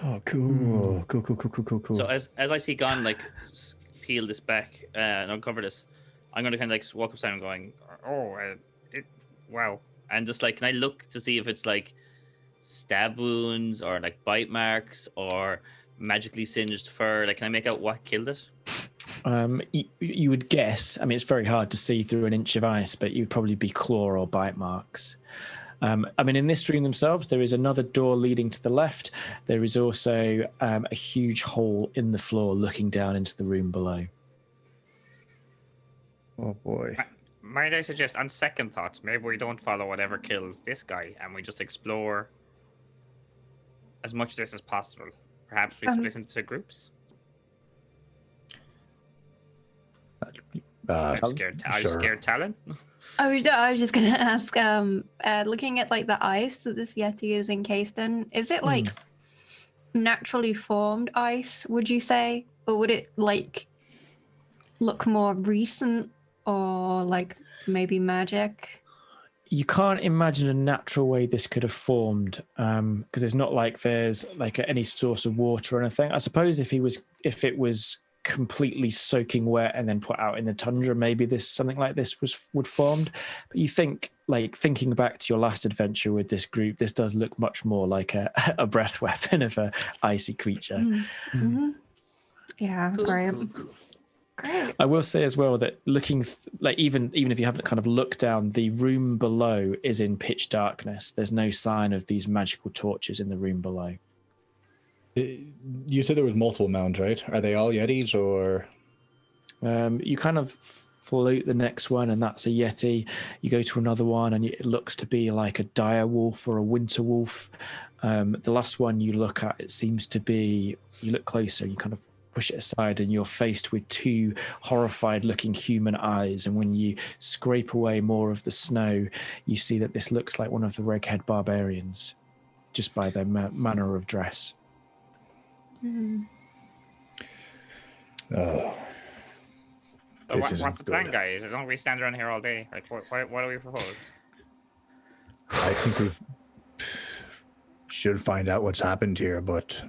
Speaker 3: Oh, cool. Cool.
Speaker 2: So as I see Gann like peel this back and uncover this, I'm going to kind of like walk upside and going, wow. And just like, can I look to see if it's like stab wounds or like bite marks or magically singed fur? Like, can I make out what killed it?
Speaker 1: You would guess. I mean, it's very hard to see through an inch of ice, but you'd probably be claw or bite marks. I mean, in this room themselves, there is another door leading to the left. There is also a huge hole in the floor looking down into the room below.
Speaker 3: Oh, boy.
Speaker 6: Might I suggest, on second thoughts, maybe we don't follow whatever kills this guy and we just explore as much of this as possible. Perhaps we split into groups? Are you scared Talin?
Speaker 4: I was just gonna ask. Looking at like the ice that this yeti is encased in, is it like naturally formed ice? Would you say, or would it like look more recent, or like maybe magic?
Speaker 1: You can't imagine a natural way this could have formed, because it's not like there's like any source of water or anything. I suppose if it was completely soaking wet and then put out in the tundra, maybe something like this would formed. But you think, like, thinking back to your last adventure with this group, this does look much more like a breath weapon of a icy creature.
Speaker 4: Mm-hmm. Yeah, great. Great.
Speaker 1: I will say as well that looking like even if you haven't kind of looked down, the room below is in pitch darkness. There's no sign of these magical torches in the room below.
Speaker 3: You said there was multiple mounds, right? Are they all yetis, or?
Speaker 1: You kind of float the next one, and that's a yeti. You go to another one, and it looks to be like a dire wolf or a winter wolf. The last one you look at, it seems to be. You look closer, you kind of push it aside, and you're faced with two horrified-looking human eyes. And when you scrape away more of the snow, you see that this looks like one of the Reghed barbarians, just by their manner of dress.
Speaker 4: Mm-hmm.
Speaker 3: Oh.
Speaker 6: What's the plan, guys? Don't we stand around here all day? Like, what do we propose?
Speaker 3: I think we should find out what's happened here, but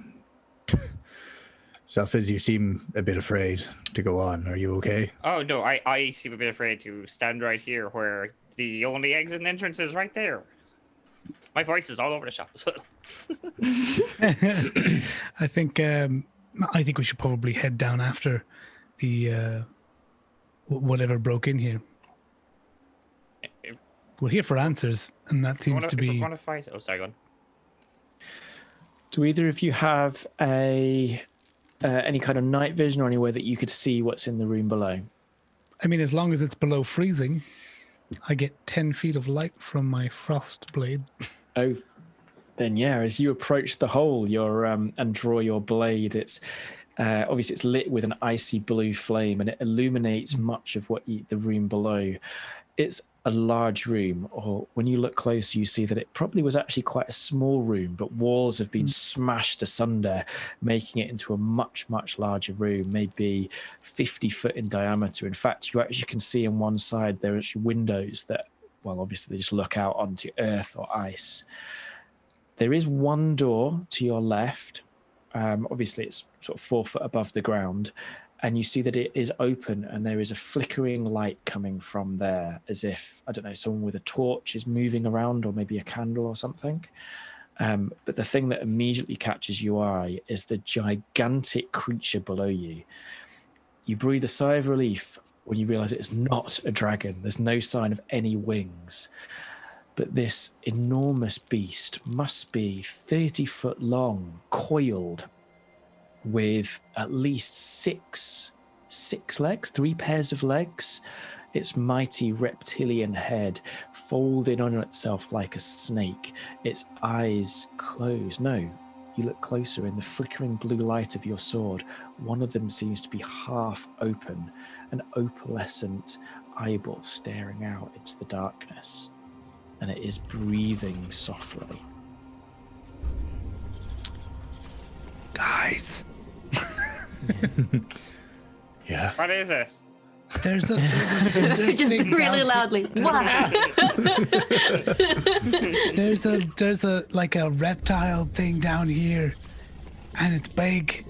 Speaker 3: Xalfiz, you seem a bit afraid to go on. Are you okay?
Speaker 6: Oh no, I seem a bit afraid to stand right here where the only exit and entrance is right there. My voice is all over the shop as well.
Speaker 5: I think we should probably head down after the whatever broke in here. We're here for answers, and that seems to be.
Speaker 6: If we want to fight, oh sorry, go on.
Speaker 1: Do either of you have any kind of night vision or anywhere that you could see what's in the room below?
Speaker 5: I mean, as long as it's below freezing, I get 10 feet of light from my frost blade.
Speaker 1: Oh, then yeah. As you approach the hole, and draw your blade, it's obviously it's lit with an icy blue flame, and it illuminates much of the room below. It's a large room, or when you look closer, you see that it probably was actually quite a small room, but walls have been smashed asunder, making it into a much, much larger room, maybe 50 foot in diameter. In fact, you actually can see on one side there are actually windows that, well, obviously they just look out onto earth or ice. There is one door to your left. Obviously, it's sort of 4 foot above the ground. And you see that it is open, and there is a flickering light coming from there, as if, I don't know, someone with a torch is moving around, or maybe a candle or something. But the thing that immediately catches your eye is the gigantic creature below you. You breathe a sigh of relief when you realize it is not a dragon. There's no sign of any wings. But this enormous beast must be 30 foot long, coiled, with at least six legs, 3 pairs of legs. Its mighty reptilian head folded on itself like a snake. Its eyes closed. No, you look closer in the flickering blue light of your sword. One of them seems to be half open, an opalescent eyeball staring out into the darkness. And it is breathing softly.
Speaker 5: Guys.
Speaker 3: Yeah.
Speaker 6: What is it?
Speaker 5: There's a
Speaker 4: Just
Speaker 5: thing
Speaker 4: really
Speaker 5: down-
Speaker 4: loudly. What?
Speaker 5: There's a like a reptile thing down here, and it's big,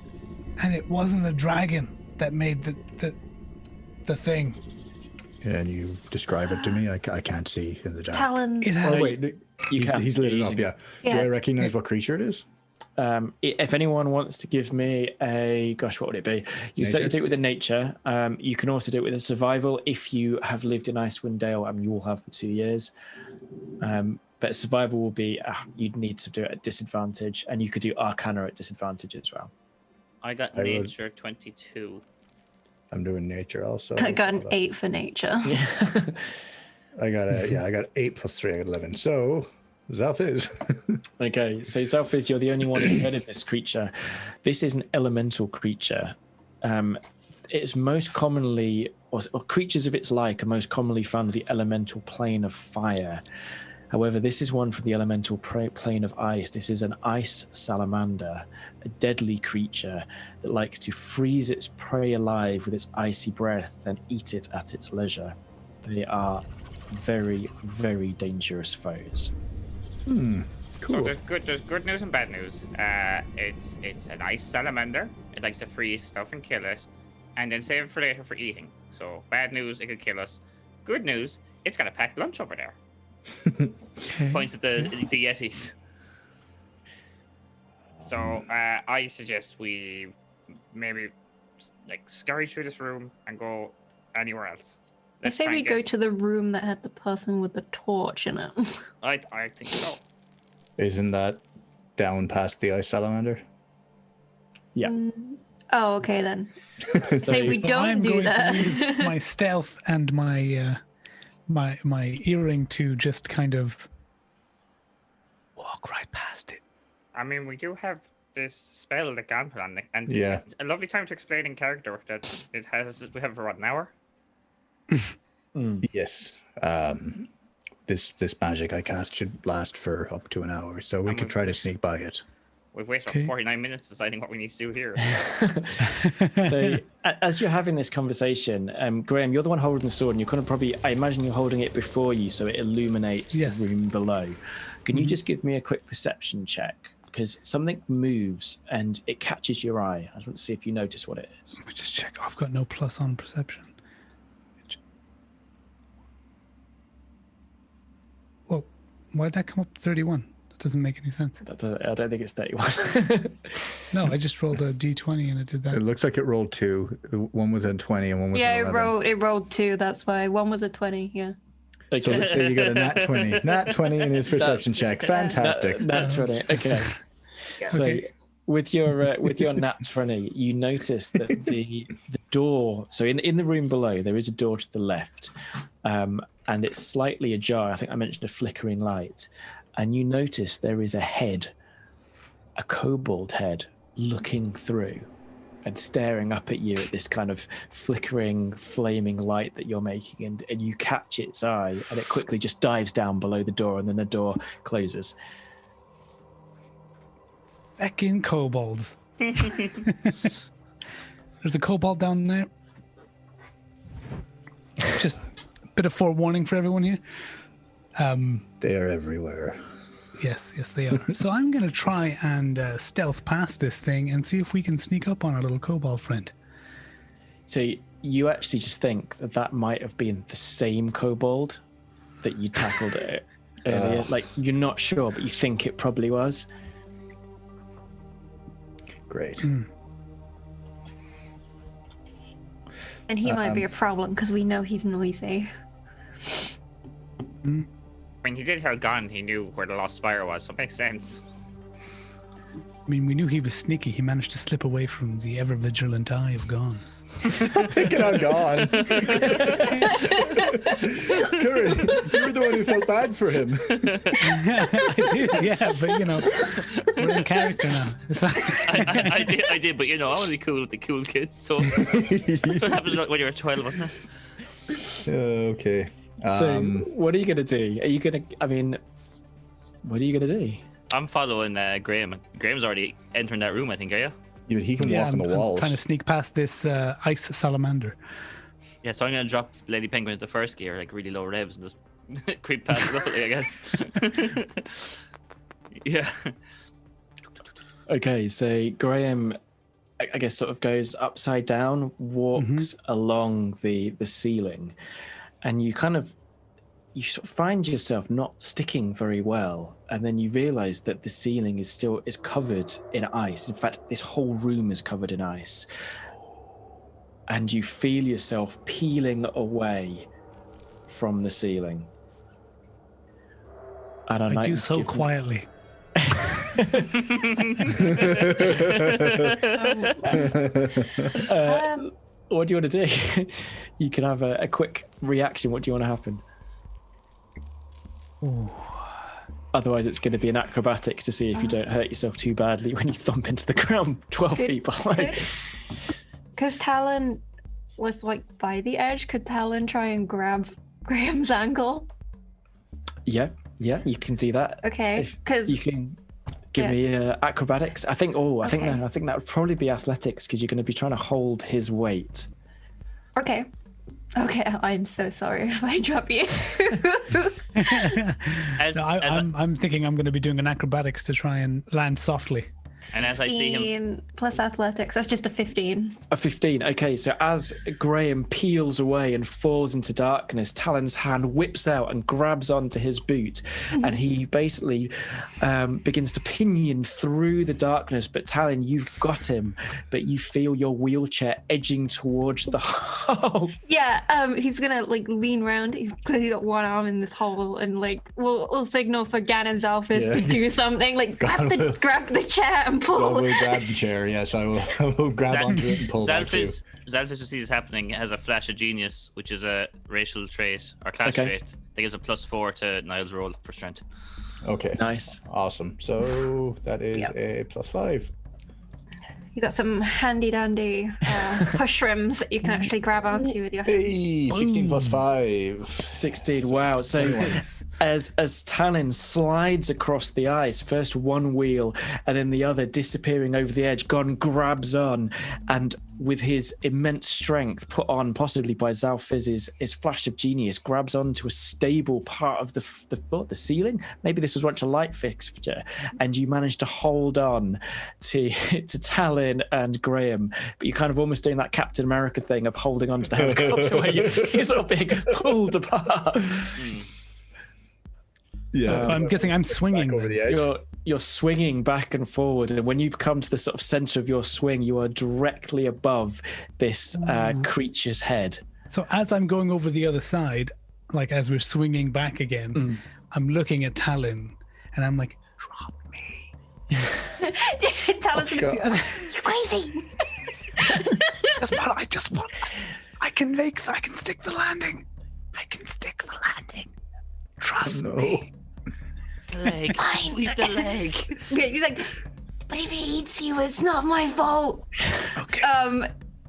Speaker 5: and it wasn't a dragon that made the thing.
Speaker 3: Can you describe it to me? I can't see in the dark.
Speaker 4: Talon.
Speaker 5: It has
Speaker 3: Oh wait, he's lit it up. Yeah. Do
Speaker 4: Yeah.
Speaker 3: I recognize what creature it is?
Speaker 1: If anyone wants to give me what would it be? You certainly do it with a nature. You can also do it with a survival if you have lived in Icewind Dale, and you will have for 2 years. But survival will be, you'd need to do it at disadvantage, and you could do Arcana at disadvantage as well.
Speaker 2: I got
Speaker 3: I would-
Speaker 2: nature 22.
Speaker 3: I'm doing nature also.
Speaker 4: I got an 8 for nature.
Speaker 3: I got 8 plus 3. I got 11. So, Xalfiz.
Speaker 1: Okay, so Xalfiz, you're the only one who's heard of this creature. This is an elemental creature. It's most commonly, or creatures of its like are most commonly found in the elemental plane of fire. However, this is one from the elemental plane of ice. This is an ice salamander, a deadly creature that likes to freeze its prey alive with its icy breath and eat it at its leisure. They are very, very dangerous foes.
Speaker 3: Cool.
Speaker 6: So there's good news and bad news. It's an ice salamander. It likes to freeze stuff and kill it, and then save it for later for eating. So bad news, it could kill us. Good news, it's got a packed lunch over there.
Speaker 2: Points at the Yetis.
Speaker 6: So I suggest we maybe like scurry through this room and go anywhere else.
Speaker 4: I say we go to the room that had the person with the torch in it.
Speaker 6: I think so.
Speaker 3: Isn't that down past the ice salamander?
Speaker 1: Yeah.
Speaker 4: Oh, okay then. Say we don't
Speaker 5: I'm
Speaker 4: do
Speaker 5: going
Speaker 4: that.
Speaker 5: to use my stealth and my my earring to just kind of walk right past it.
Speaker 6: I mean, we do have this spell that Gann put on it, and
Speaker 3: Yeah.
Speaker 6: it's a lovely time to explain in character that it has. We have for what, an hour?
Speaker 3: Yes. This magic I cast should last for up to an hour, so we could try to sneak by it.
Speaker 6: We've wasted
Speaker 5: Okay.
Speaker 6: 49 minutes deciding what we need to do here.
Speaker 1: So as you're having this conversation, Graham, you're the one holding the sword, and you're kind of probably, I imagine you're holding it before you, so it illuminates
Speaker 5: Yes.
Speaker 1: the room below. Can you just give me a quick perception check? Because something moves and it catches your eye. I just want to see if you notice what it is.
Speaker 5: Let me just check. I've got no plus on perception. Whoa, why'd that come up to 31? That doesn't make any sense.
Speaker 1: That doesn't, I don't think it's 31.
Speaker 5: No, I just rolled a d20 and it did
Speaker 3: It
Speaker 5: that.
Speaker 3: looks like it rolled 2. One was in 20 and one was
Speaker 4: Yeah,
Speaker 3: in
Speaker 4: it
Speaker 3: 11.
Speaker 4: rolled 2. That's why one was a 20. Yeah.
Speaker 3: So let's say you got a nat 20. Nat 20 in his perception check. Fantastic.
Speaker 1: That's right. Okay. So
Speaker 5: Okay.
Speaker 1: with your nat 20, you notice that the door. So in the room below, there is a door to the left, and it's slightly ajar. I think I mentioned a flickering light, and you notice there is a head, a kobold head, looking through and staring up at you at this kind of flickering, flaming light that you're making, and you catch its eye, and it quickly just dives down below the door, and then the door closes.
Speaker 5: Feckin' kobolds. There's a kobold down there. Just a bit of forewarning for everyone here.
Speaker 3: They are everywhere.
Speaker 5: Yes, they are. So I'm going to try and stealth past this thing and see if we can sneak up on our little kobold friend.
Speaker 1: So you actually just think that that might have been the same kobold that you tackled earlier. Like, you're not sure, but you think it probably was.
Speaker 3: Great.
Speaker 4: And he might be a problem because we know he's noisy.
Speaker 6: When he did tell Gann, he knew where the lost spire was, so it makes sense.
Speaker 5: I mean, we knew he was sneaky. He managed to slip away from the ever-vigilant eye of Gann.
Speaker 3: Picking on God. Kuran, you were the one who felt bad for him.
Speaker 5: I did, yeah, but you know, we're in character now. It's like,
Speaker 6: I did, but you know, I want to be cool with the cool kids, so that's what happens when you're 12, wasn't it?
Speaker 3: Okay.
Speaker 1: So what are you going to do? Are you going to, I mean, what are you going to do?
Speaker 6: I'm following Graham. Graham's already entering that room, I think, are you?
Speaker 3: Yeah, but he can
Speaker 5: yeah,
Speaker 3: walk on the
Speaker 5: I'm
Speaker 3: walls.
Speaker 5: trying to sneak past this ice salamander.
Speaker 6: Yeah, so I'm going to drop Lady Penguin into first gear, like really low revs, and just creep past slowly, I guess. Yeah.
Speaker 1: Okay, so Graham, I guess, sort of goes upside down, walks along the ceiling, and you sort of find yourself not sticking very well, and then you realize that the ceiling is covered in ice. In fact, this whole room is covered in ice, and you feel yourself peeling away from the ceiling. And
Speaker 5: I do so quietly.
Speaker 1: What do you want to do? You can have a quick reaction. What do you want to happen?
Speaker 5: Ooh.
Speaker 1: Otherwise, it's going to be an acrobatics to see if you don't hurt yourself too badly when you thump into the ground 12 feet below.
Speaker 4: Because Talin was like by the edge, could Talin try and grab Graham's ankle?
Speaker 1: Yeah, you can do that.
Speaker 4: Okay,
Speaker 1: If
Speaker 4: because
Speaker 1: you can give me acrobatics. I think that would probably be athletics because you're going to be trying to hold his weight.
Speaker 4: okay, I'm so sorry if I drop you.
Speaker 5: I'm thinking I'm going to be doing an acrobatics to try and land softly.
Speaker 6: And as I see him,
Speaker 4: plus athletics, that's just a 15.
Speaker 1: A 15. Okay, so as Graham peels away and falls into darkness, Talon's hand whips out and grabs onto his boot, and he basically begins to pinion through the darkness. But Talon, you've got him, but you feel your wheelchair edging towards the hole.
Speaker 4: Yeah, he's gonna like lean round. He's clearly got one arm in this hole, and like we'll signal for Gann and Xalfiz to do something. Like grab the chair and pull.
Speaker 3: I will grab the chair. Yes, I will grab onto it and pull back too.
Speaker 6: Xalfiz, who sees this happening, has a flash of genius, which is a racial trait or class trait that gives a +4 to Niall's roll for strength.
Speaker 3: Okay.
Speaker 1: Nice.
Speaker 3: Awesome. So that is a +5.
Speaker 4: You got some handy dandy mushrooms that you can actually grab onto with your hand.
Speaker 3: Hey, 16 +5.
Speaker 1: 16. Wow. So as Talin slides across the ice, first one wheel and then the other disappearing over the edge, Gann grabs on, and with his immense strength put on possibly by Xalfiz's his flash of genius, grabs onto a stable part of the ceiling. Maybe this was once a light fixture, and you manage to hold on to Talin and Graham, but you're kind of almost doing that Captain America thing of holding on to the helicopter where you're sort of being pulled apart.
Speaker 3: Yeah,
Speaker 5: I'm guessing I'm swinging
Speaker 3: over
Speaker 5: then.
Speaker 3: the edge.
Speaker 1: You're swinging back and forward, and when you come to the sort of center of your swing, you are directly above this creature's head.
Speaker 5: So as I'm going over the other side, like as we're swinging back again, I'm looking at Talin, and I'm like, drop me.
Speaker 4: Talin's gonna
Speaker 3: God.
Speaker 4: you're crazy.
Speaker 5: I just want. I can stick the landing. I can stick the landing. Trust me.
Speaker 2: The leg. Sweep the leg.
Speaker 4: Okay, he's like, but if he eats you, it's not my fault.
Speaker 5: Okay.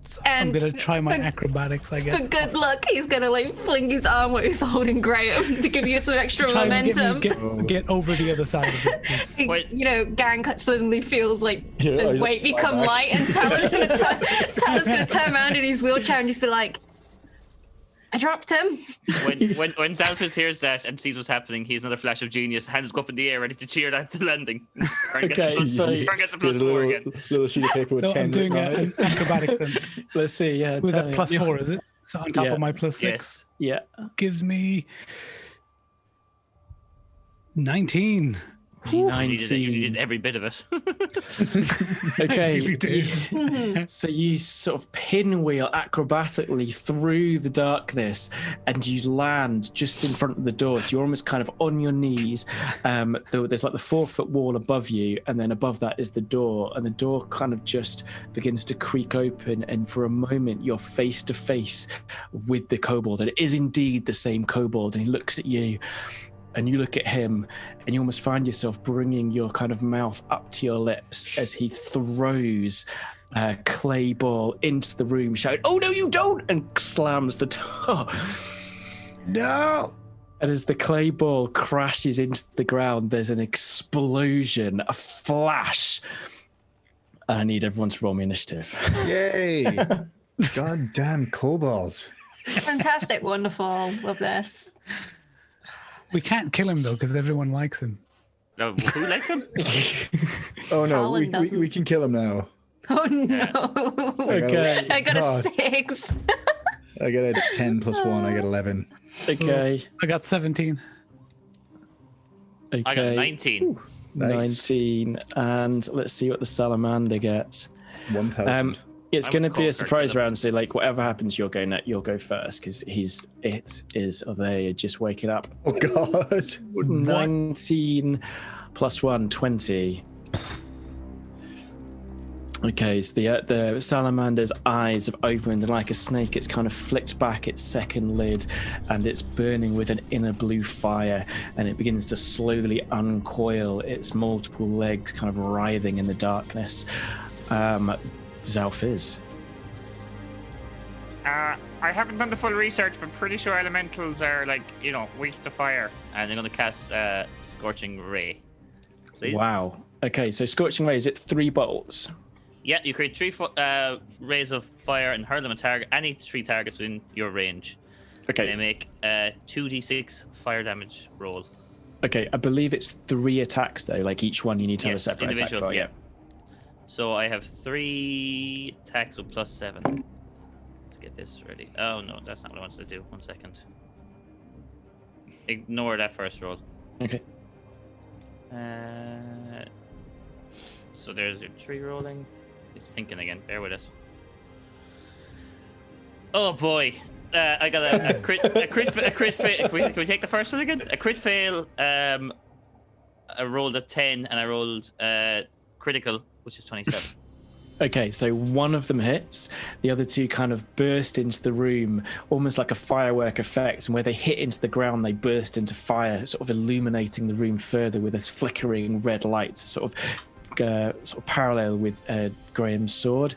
Speaker 5: So I'm
Speaker 4: And
Speaker 5: gonna try my acrobatics, I
Speaker 4: for
Speaker 5: guess.
Speaker 4: good luck, he's gonna like fling his arm where he's holding Graham to give you some extra
Speaker 5: Try and
Speaker 4: momentum.
Speaker 5: get over the other side of it. please.
Speaker 2: Wait.
Speaker 4: You know, Gann suddenly feels like
Speaker 3: Yeah,
Speaker 4: the
Speaker 3: I
Speaker 4: weight
Speaker 3: just
Speaker 4: become
Speaker 3: fly back.
Speaker 4: light, and Talon's gonna turn around in his wheelchair and just be like, I dropped him.
Speaker 2: When Xalfiz hears that and sees what's happening, he has another flash of genius, hands go up in the air, ready to cheer at the landing.
Speaker 1: Okay, so
Speaker 2: Kuran gets a
Speaker 3: Get a
Speaker 2: +4 again.
Speaker 3: little sheet of paper with
Speaker 5: No,
Speaker 3: 10
Speaker 5: I'm doing
Speaker 3: written on
Speaker 5: an
Speaker 3: it.
Speaker 5: acrobatics then.
Speaker 1: let's see. Yeah,
Speaker 5: With
Speaker 1: tell
Speaker 5: a
Speaker 1: me.
Speaker 5: +4, is it? So on top
Speaker 1: Yeah.
Speaker 5: of my +6
Speaker 2: Yes.
Speaker 1: Yeah.
Speaker 5: gives me 19.
Speaker 2: Jesus, you needed
Speaker 1: 19.
Speaker 2: every bit of it.
Speaker 1: Okay.
Speaker 5: really did.
Speaker 1: So you sort of pinwheel acrobatically through the darkness, and you land just in front of the door. So you're almost kind of on your knees. There's like the 4-foot wall above you, and then above that is the door. And the door kind of just begins to creak open, and for a moment you're face to face with the kobold. And it is indeed the same kobold, and he looks at you. And you look at him, and you almost find yourself bringing your kind of mouth up to your lips as he throws a clay ball into the room, shouting, "Oh, no, you don't!" and slams the door.
Speaker 5: No!
Speaker 1: And as the clay ball crashes into the ground, there's an explosion, a flash. And I need everyone to roll me initiative.
Speaker 3: Yay! Goddamn kobolds.
Speaker 4: Fantastic, wonderful, love this.
Speaker 5: We can't kill him though, because everyone likes him.
Speaker 2: No, who likes him?
Speaker 3: Oh no,
Speaker 4: Talin doesn't.
Speaker 3: we can kill him now.
Speaker 4: Oh no!
Speaker 1: Okay.
Speaker 4: I got
Speaker 3: God.
Speaker 4: a 6.
Speaker 3: I get a 10 plus 1, I get 11.
Speaker 1: Okay.
Speaker 5: I got 17.
Speaker 1: Okay.
Speaker 2: I got 19.
Speaker 3: Nice.
Speaker 1: 19. And let's see what the salamander gets.
Speaker 3: 1,000.
Speaker 1: It's
Speaker 2: I
Speaker 1: going to
Speaker 2: would
Speaker 1: be a
Speaker 2: call
Speaker 1: surprise
Speaker 2: Kurt
Speaker 1: round, so like whatever happens, you'll go first because they're just waking up.
Speaker 3: Oh god.
Speaker 1: 19 plus 1, 20. Okay, so the salamander's eyes have opened, and like a snake, it's kind of flicked back its second lid, and it's burning with an inner blue fire, and it begins to slowly uncoil its multiple legs, kind of writhing in the darkness. Xalfiz.
Speaker 6: I haven't done the full research, but pretty sure elementals are like, weak to fire.
Speaker 2: And they're going to cast Scorching Ray. Please.
Speaker 1: Wow. Okay, so Scorching Ray, is it 3 bolts?
Speaker 2: Yeah, you create 3 rays of fire and hurl them at any 3 targets within your range.
Speaker 1: Okay.
Speaker 2: They make 2d6 fire damage roll.
Speaker 1: Okay, I believe it's 3 attacks though. Like each one you need to have a separate attack
Speaker 2: individual,
Speaker 1: for.
Speaker 2: yeah. So I have 3 attacks with +7. Let's get this ready. Oh no, that's not what I wanted to do. 1 second. Ignore that first roll.
Speaker 1: Okay.
Speaker 2: So there's your 3 rolling. It's thinking again. Bear with us. Oh boy. I got a crit fail. Can we take the first one again? A crit fail. I rolled a 10 and I rolled critical, which is 27.
Speaker 1: Okay, so one of them hits, the other 2 kind of burst into the room, almost like a firework effect, and where they hit into the ground, they burst into fire, sort of illuminating the room further with a flickering red light, sort of parallel with Graham's sword.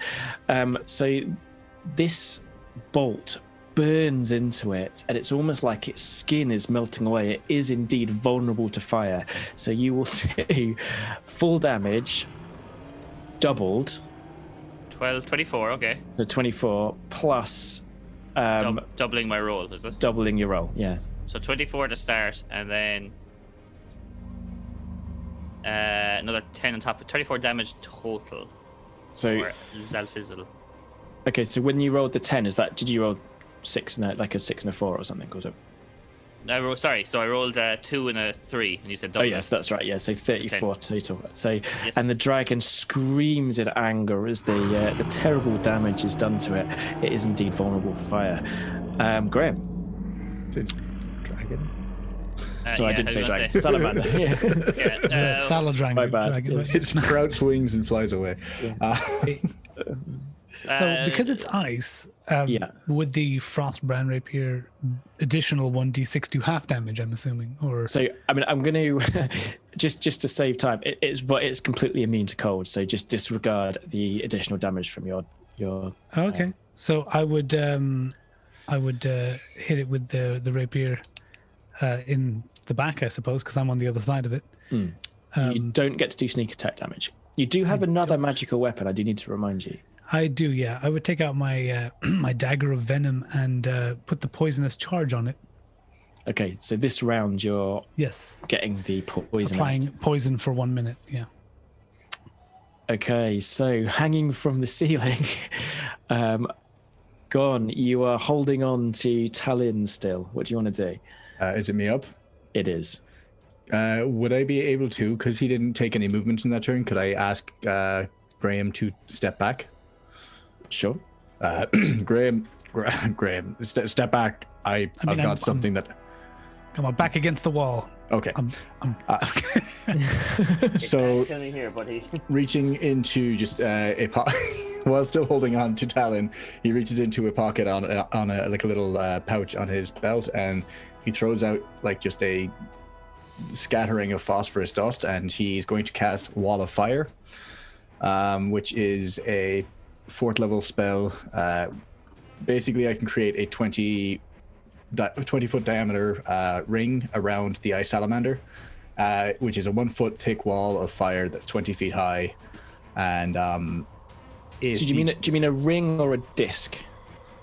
Speaker 1: So this bolt burns into it, and it's almost like its skin is melting away. It is indeed vulnerable to fire. So you will do full damage, doubled.
Speaker 2: 24, okay.
Speaker 1: So 24 plus
Speaker 2: doubling my roll, is it?
Speaker 1: doubling your roll, yeah.
Speaker 2: So 24 to start, and then another 10 on top of 34 damage total.
Speaker 1: So
Speaker 2: for Xalfiz.
Speaker 1: okay, so when you rolled the 10, did you roll 6 and a 6 and a 4 or something? Was it?
Speaker 2: So I rolled 2 and a 3, and you said
Speaker 1: Oh
Speaker 2: double.
Speaker 1: yes, that's right. Yeah, so 34 total. So,
Speaker 2: Yes.
Speaker 1: and the dragon screams in anger as the terrible damage is done to it. It is indeed vulnerable for fire. Graham.
Speaker 3: Dragon.
Speaker 1: Sorry, I didn't say dragon. Salamander. Yeah.
Speaker 5: Salad dragon.
Speaker 1: My bad.
Speaker 5: dragon.
Speaker 1: Yes.
Speaker 3: It sprouts wings and flies away.
Speaker 5: So because it's ice, would the frost brand rapier additional 1d6 do half damage? I'm assuming, or
Speaker 1: So I mean, I'm going to just to save time. It's completely immune to cold. So just disregard the additional damage from your.
Speaker 5: okay. So I would hit it with the rapier in the back, I suppose, because I'm on the other side of it.
Speaker 1: You don't get to do sneak attack damage. You do have another magical weapon. I do need to remind you.
Speaker 5: I do, yeah. I would take out my my dagger of venom and put the poisonous charge on it.
Speaker 1: Okay, so this round you're
Speaker 5: Yes.
Speaker 1: getting the poison.
Speaker 5: Applying
Speaker 1: out.
Speaker 5: poison for 1 minute, yeah.
Speaker 1: Okay, so hanging from the ceiling, Gann, you are holding on to Talin still. What do you want to do?
Speaker 3: Is it me up?
Speaker 1: It is.
Speaker 3: Would I be able to, because he didn't take any movement in that turn, could I ask Graham to step back?
Speaker 1: Sure.
Speaker 3: Graham, step back. I've got something that...
Speaker 5: Come on, back against the wall.
Speaker 3: Okay.
Speaker 5: Okay.
Speaker 3: So,
Speaker 2: Here, buddy.
Speaker 3: reaching into just while still holding on to Talin, he reaches into a pocket on a little pouch on his belt, and he throws out like just a scattering of phosphorus dust, and he's going to cast Wall of Fire, which is a 4th level spell. Basically, I can create a 20-foot diameter ring around the ice salamander, which is a 1 foot thick wall of fire that's 20 feet high. And
Speaker 1: So do you mean a ring or a disc?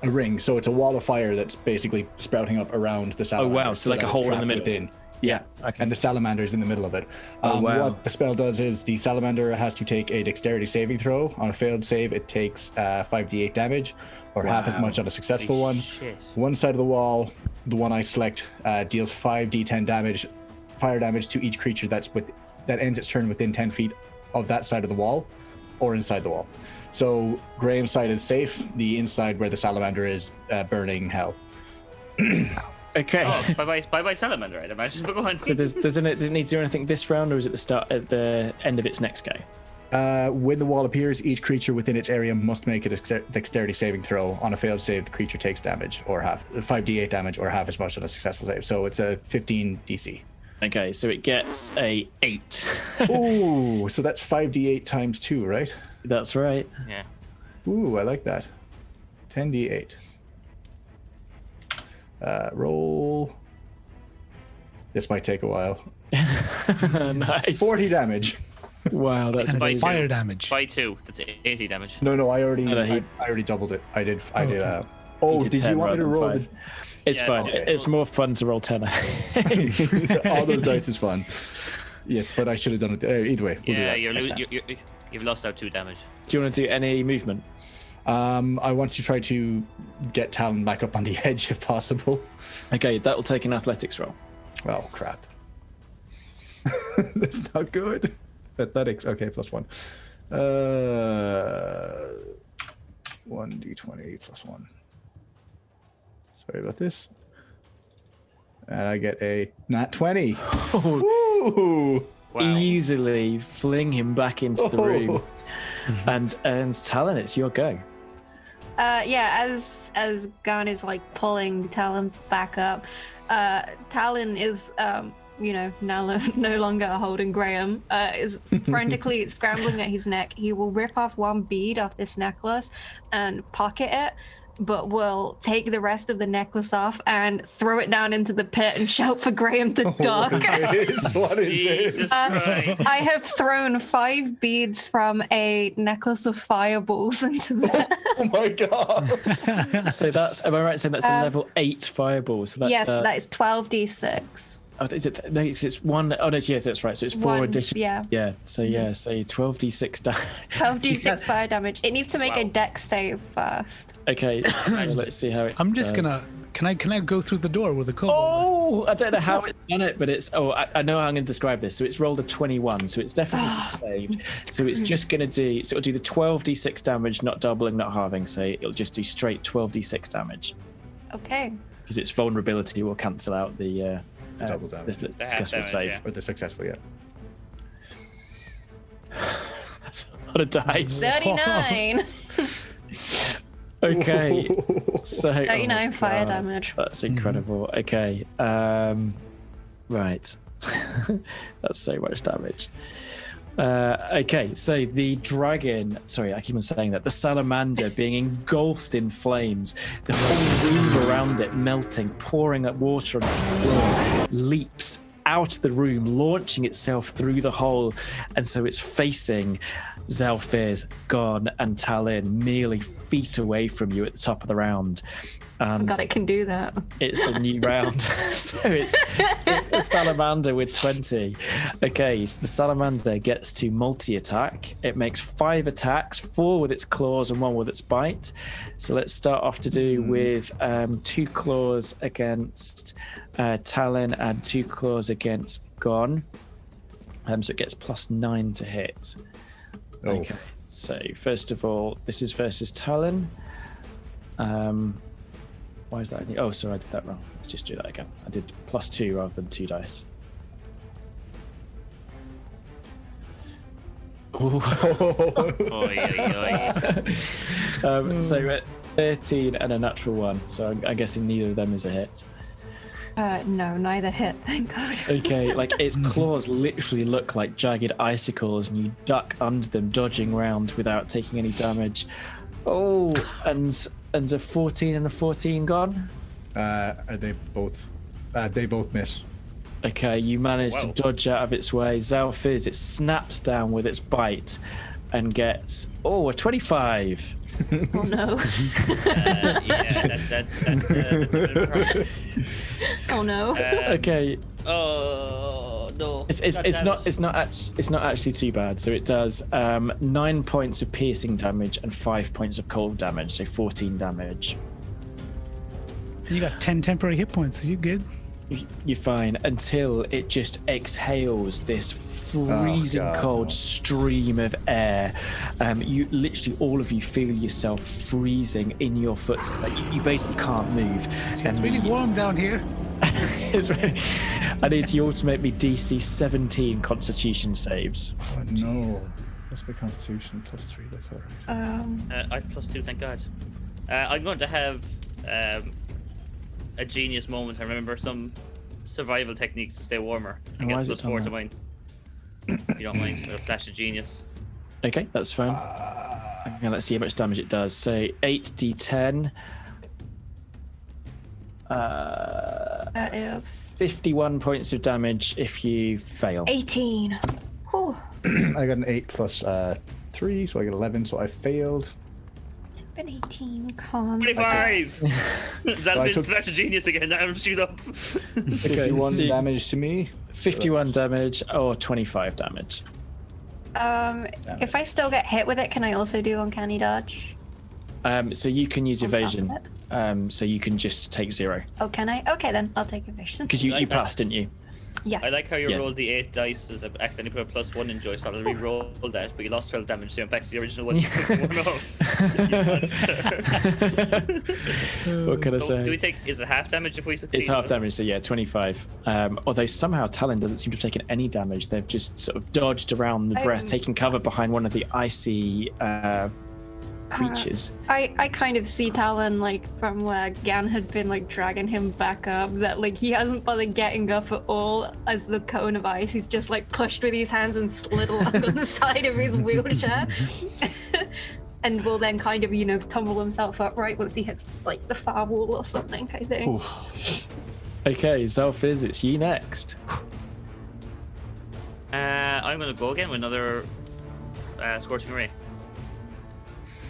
Speaker 3: a ring? So it's a wall of fire that's basically sprouting up around the salamander.
Speaker 1: wow, so like
Speaker 3: that
Speaker 1: a
Speaker 3: it's
Speaker 1: hole in the
Speaker 3: trapped
Speaker 1: middle.
Speaker 3: within.
Speaker 1: Yeah. Okay.
Speaker 3: And the salamander's in the middle of it.
Speaker 1: Oh, wow.
Speaker 3: What the spell does is the salamander has to take a dexterity saving throw. On a failed save, it takes 5d8 damage, or half as much on a successful one.
Speaker 2: Shit.
Speaker 3: One side of the wall, the one I select, deals 5d10 damage, fire damage to each creature that ends its turn within 10 feet of that side of the wall, or inside the wall. So Graham's side is safe. The inside where the salamander is burning hell.
Speaker 1: Okay.
Speaker 2: Oh, bye-bye salamander, I'd imagine. But go on.
Speaker 1: So does it need to do anything this round, or is it at the end of its next go?
Speaker 3: When the wall appears, each creature within its area must make a dexterity saving throw. On a failed save, the creature takes damage, or 5d8 damage, or half as much on a successful save. So it's a 15 DC.
Speaker 1: Okay, so it gets a 8.
Speaker 3: Ooh, so that's 5d8 times 2, right?
Speaker 1: That's right.
Speaker 2: Yeah.
Speaker 3: Ooh, I like that. 10d8. Roll. This might take a while.
Speaker 1: Nice.
Speaker 3: 40 damage.
Speaker 1: Wow, that's
Speaker 5: And
Speaker 2: By
Speaker 5: it's
Speaker 1: amazing.
Speaker 5: fire damage.
Speaker 2: By 2, that's 80 damage.
Speaker 3: No, I already
Speaker 1: he-
Speaker 3: I already doubled it. I did.
Speaker 5: Okay.
Speaker 3: Did you
Speaker 1: 10
Speaker 3: want me to
Speaker 1: rather than
Speaker 3: roll?
Speaker 1: 5. It's
Speaker 2: Yeah,
Speaker 1: fine.
Speaker 2: okay.
Speaker 1: It's more fun to roll 10.
Speaker 3: All those dice is fun. Yes, but I should have done it. Either way, we'll do
Speaker 2: Yeah,
Speaker 3: that.
Speaker 2: you've lost out 2 damage.
Speaker 1: Do you want to do any movement?
Speaker 3: I want to try to get Talon back up on the edge if possible.
Speaker 1: Okay, that will take an athletics roll.
Speaker 3: Oh crap! That's not good. Athletics. Okay, +1. 1d20 +1. Sorry about this. And I get a nat 20. Ooh.
Speaker 2: Wow.
Speaker 1: Easily fling him back into the room. And Talon, it's your go.
Speaker 4: As Gann is like pulling Talon back up, Talon is now no longer holding Graham, is frantically scrambling at his neck. He will rip off one bead off this necklace and pocket it, but will take the rest of the necklace off and throw it down into the pit and shout for Graham to duck.
Speaker 3: What is
Speaker 2: Jesus
Speaker 3: this?
Speaker 2: Christ.
Speaker 4: I have thrown 5 beads from a necklace of fireballs into the.
Speaker 3: Oh my god.
Speaker 1: So that's, am I right in saying that's a level 8 fireball? So that,
Speaker 4: Yes, that is 12d6.
Speaker 1: oh, is it? No, it's one. Oh no, yes, that's right. So it's 4
Speaker 4: One,
Speaker 1: additional.
Speaker 4: yeah.
Speaker 1: Yeah. So yeah, so 12d6 damage.
Speaker 4: 12d6 fire damage. It needs to make a dex save first.
Speaker 1: Okay, so let's see how it.
Speaker 5: I'm just
Speaker 1: does.
Speaker 5: gonna. Can I go through the door with a kobold?
Speaker 1: Oh, I don't know how it's done it, but it's. Oh, I know how I'm going to describe this. So it's rolled a 21, so it's definitely saved. So it's just going to do. So it'll do the 12d6 damage, not doubling, not halving. So it'll just do straight 12d6 damage
Speaker 4: Okay.
Speaker 1: because its vulnerability will cancel out the
Speaker 3: Double damage.
Speaker 1: this
Speaker 2: The half
Speaker 1: successful
Speaker 2: damage,
Speaker 1: save.
Speaker 2: yeah.
Speaker 3: Or the successful, yeah.
Speaker 1: That's a lot of dice.
Speaker 4: 39.
Speaker 1: Okay, so
Speaker 4: 39
Speaker 1: oh,
Speaker 4: fire
Speaker 1: God.
Speaker 4: damage.
Speaker 1: That's incredible. Okay, right. That's so much damage. Okay, so the dragon, sorry, I keep on saying that, the salamander being engulfed in flames, the whole room around it melting, pouring up water on its floor, leaps out of the room, launching itself through the hole, and so it's facing Xalfiz, Gann, and Talin, merely feet away from you at the top of the round. And
Speaker 4: God, it can do that.
Speaker 1: it's a new round. So it's the salamander with 20. Okay, so the salamander gets to multi-attack. It makes 5 attacks, 4 with its claws and 1 with its bite. So let's start off to do with 2 claws against Talin and 2 claws against Gann. So it gets +9 to hit.
Speaker 3: Oh.
Speaker 1: Okay, so first of all, this is versus Talin. Why is that? Oh, sorry, I did that wrong. Let's just do that again. I did +2 rather than 2 dice. Ooh.
Speaker 2: Oy, oy, oy.
Speaker 1: So 13 and a natural 1. So I'm guessing neither of them is a hit.
Speaker 4: No, neither hit, thank God.
Speaker 1: Okay, like its claws literally look like jagged icicles, and you duck under them, dodging around without taking any damage. Oh, and a 14 and a 14 gone.
Speaker 3: Are they both? They both miss.
Speaker 1: Okay, you manage to
Speaker 2: Wow.
Speaker 1: dodge out of its way. Xalfiz, it snaps down with its bite and gets a 25.
Speaker 4: Oh no.
Speaker 2: Yeah, that's a bit of a problem.
Speaker 4: Oh no.
Speaker 1: Okay,
Speaker 2: Oh no.
Speaker 1: it's not actually too bad. So it does 9 points of piercing damage and 5 points of cold damage, so 14 damage.
Speaker 5: You got 10 temporary hit points. Are you good?
Speaker 1: You're fine until it just exhales this freezing
Speaker 3: God,
Speaker 1: cold
Speaker 3: no.
Speaker 1: stream of air. You literally, all of you feel yourself freezing in your foot. Like you basically can't move.
Speaker 5: It's really warm down here.
Speaker 1: It's really, I need you all to make me DC 17 Constitution saves.
Speaker 3: Oh no. What's my constitution? +3. That's alright.
Speaker 2: I have +2, thank God. I'm going to have a genius moment. I remember some survival techniques to stay warmer. I
Speaker 1: And why
Speaker 2: get
Speaker 1: is it
Speaker 2: +4
Speaker 1: on
Speaker 2: to
Speaker 1: that?
Speaker 2: mine. If you don't mind, a flash of genius.
Speaker 1: Okay, that's fine. Okay, let's see how much damage it does. So 8d10.
Speaker 4: That is
Speaker 1: 51 points of damage if you fail.
Speaker 4: 18. Whew.
Speaker 3: I got an 8 plus 3, so I get 11. So I failed.
Speaker 4: An 18, con.
Speaker 2: 25! Xalfiz,
Speaker 3: took-
Speaker 2: flash of genius again. I'm shoot up.
Speaker 3: 51
Speaker 1: see-
Speaker 3: damage to me.
Speaker 1: 51 damage or 25 damage.
Speaker 4: If I still get hit with it, can I also do uncanny dodge?
Speaker 1: So you can use
Speaker 4: On top of
Speaker 1: evasion. So you can just take 0
Speaker 4: Oh, can I? Okay, then I'll take evasion.
Speaker 1: because you
Speaker 2: Like that.
Speaker 1: passed, didn't you?
Speaker 4: Yes.
Speaker 2: I like how you
Speaker 1: Yeah.
Speaker 2: rolled the 8 dice as I accidentally put a +1 in Joy, so I'll re-roll that, but you lost 12 damage, so you went back to the original one. You took the one off.
Speaker 1: What can I
Speaker 2: So
Speaker 1: say?
Speaker 2: do we take, is it half damage if we succeed?
Speaker 1: It's half damage, so yeah, 25. Although somehow Talin doesn't seem to have taken any damage. They've just sort of dodged around the breath, taking cover behind one of the icy creatures.
Speaker 4: I kind of see Talin like from where Gann had been like dragging him back up, that like he hasn't bothered getting up at all as the cone of ice. He's just like pushed with his hands and slid along on the side of his wheelchair. and will then kind of, tumble himself upright once he hits like the far wall or something, I think.
Speaker 3: Oof.
Speaker 1: Okay, Xalfiz, it's you next.
Speaker 2: I'm going to go again with another Scorching Ray.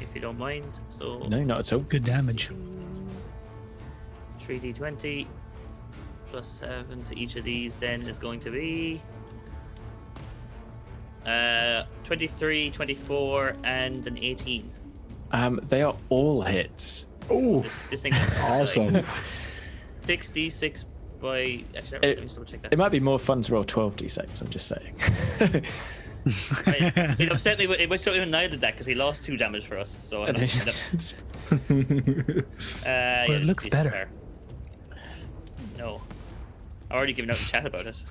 Speaker 2: If you don't mind. So
Speaker 1: No, not at all.
Speaker 5: Good damage.
Speaker 2: 3d20 plus 7 to each of these then is going to be 23, 24, and an 18.
Speaker 1: They are all hits.
Speaker 3: Oh,
Speaker 2: This thing
Speaker 3: awesome.
Speaker 2: 66 by. Actually, let me double check that.
Speaker 1: It might be more fun to roll 12d6, I'm just saying.
Speaker 2: It upset me. It upset me when Niall did that because he lost 2 damage for us. So I don't,
Speaker 5: But it looks better.
Speaker 2: Fair. No, I've already given out in chat about it.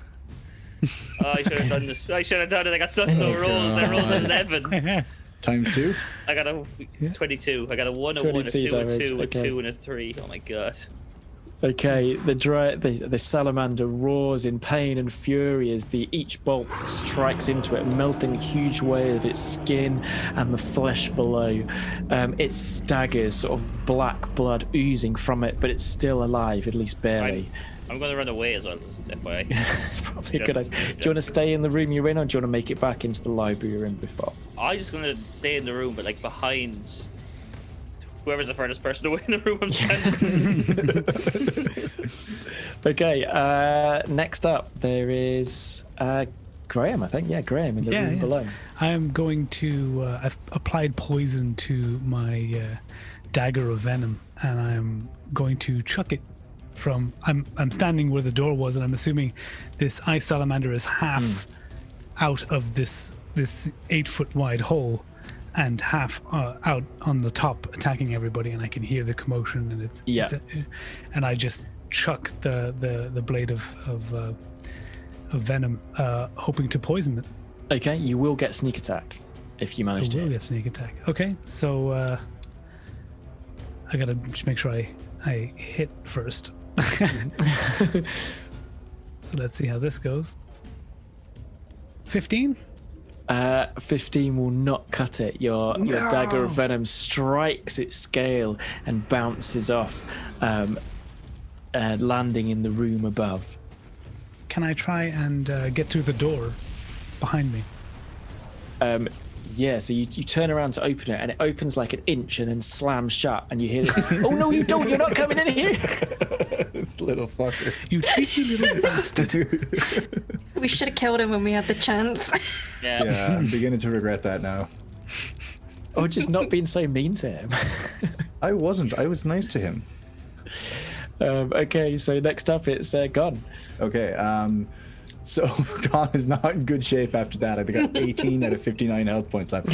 Speaker 2: Oh, I should have done this. I should have done it. I got such low rolls. I rolled an 11.
Speaker 3: Times 2.
Speaker 2: I got a 22. I got a 1, a 1, a 2, a 2, a 2, and a 3. Oh my god.
Speaker 1: Okay, the salamander roars in pain and fury as each bolt strikes into it, melting a huge way of its skin and the flesh below. It staggers, sort of black blood oozing from it, but it's still alive, at least barely.
Speaker 2: I'm going to run away as well, just FYI.
Speaker 1: Probably a good idea. Do you want to stay in the room you're in, or do you want to make it back into the library you're in before?
Speaker 2: I'm just going to stay in the room, but like behind whoever's the furthest person away in the room I'm standing.
Speaker 1: Okay, next up there is Graham, I think. Yeah, Graham in the room below.
Speaker 5: I'm going to. I've applied poison to my dagger of venom, and I'm going to chuck it from. I'm standing where the door was, and I'm assuming this ice salamander is half out of this 8-foot wide hole, and half out on the top attacking everybody, and I can hear the commotion, and and I just chuck the blade of venom, hoping to poison it.
Speaker 1: Okay, you will get sneak attack if you manage to.
Speaker 5: I will get sneak attack. Okay, so I gotta just make sure I hit first. So let's see how this goes. 15?
Speaker 1: 15 will not cut it. Your dagger of venom strikes its scale and bounces off, landing in the room above.
Speaker 5: Can I try and get through the door behind me?
Speaker 1: Yeah, so you turn around to open it, and it opens like an inch and then slams shut, and you hear this, oh no, you don't, you're not coming in here.
Speaker 3: This little fucker.
Speaker 5: You cheeky little bastard.
Speaker 4: We should have killed him when we had the chance.
Speaker 2: Yeah.
Speaker 3: I'm beginning to regret that now.
Speaker 1: Or just not being so mean to him.
Speaker 3: I wasn't. I was nice to him.
Speaker 1: Okay, so next up it's Gann.
Speaker 3: Okay, so Gann is not in good shape after that. I think I got 18 out of 59 health points left.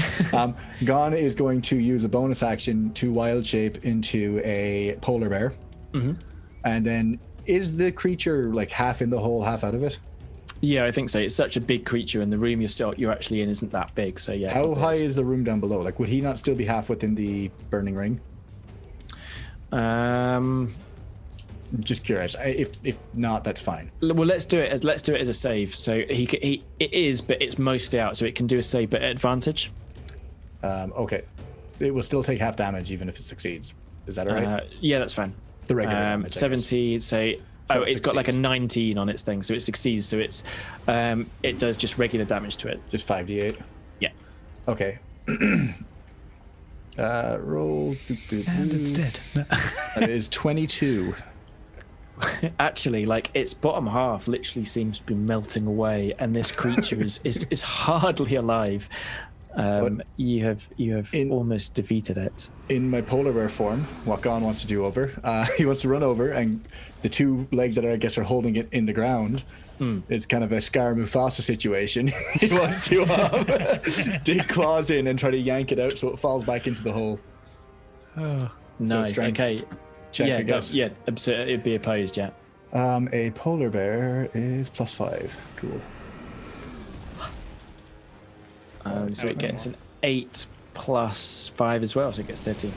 Speaker 3: Gann is going to use a bonus action to wild shape into a polar bear.
Speaker 1: Mm-hmm.
Speaker 3: And then, is the creature like half in the hole, half out of it?
Speaker 1: Yeah, I think so. It's such a big creature, and the room you're actually in isn't that big. So yeah.
Speaker 3: How high is the room down below? Like, would he not still be half within the burning ring? Just curious. If not, that's fine.
Speaker 1: Well, let's do it as a save. So it is, but it's mostly out, so it can do a save, but at advantage.
Speaker 3: Okay, it will still take half damage even if it succeeds. Is that all right?
Speaker 1: Yeah, that's fine.
Speaker 3: The regular damage,
Speaker 1: 70. So it's got like a 19 on its thing, so it succeeds. So it's it does just regular damage to it.
Speaker 3: Just 5d8.
Speaker 1: Yeah.
Speaker 3: Okay. Roll.
Speaker 5: And it's dead.
Speaker 3: That is 22.
Speaker 1: Actually, like its bottom half literally seems to be melting away, and this creature is hardly alive. You have almost defeated it.
Speaker 3: In my polar bear form, what Gann wants to do he wants to run over, and the two legs that I guess are holding it in the ground. It's kind of a Scar Mufasa situation. He wants to dig claws in and try to yank it out so it falls back into the hole.
Speaker 5: Oh,
Speaker 1: nice.
Speaker 3: So
Speaker 1: Okay.
Speaker 3: Check, I guess.
Speaker 1: Yeah. It'd be opposed. Yeah.
Speaker 3: A polar bear is +5. Cool.
Speaker 1: So it gets an 8 plus 5 as well, so it gets 13.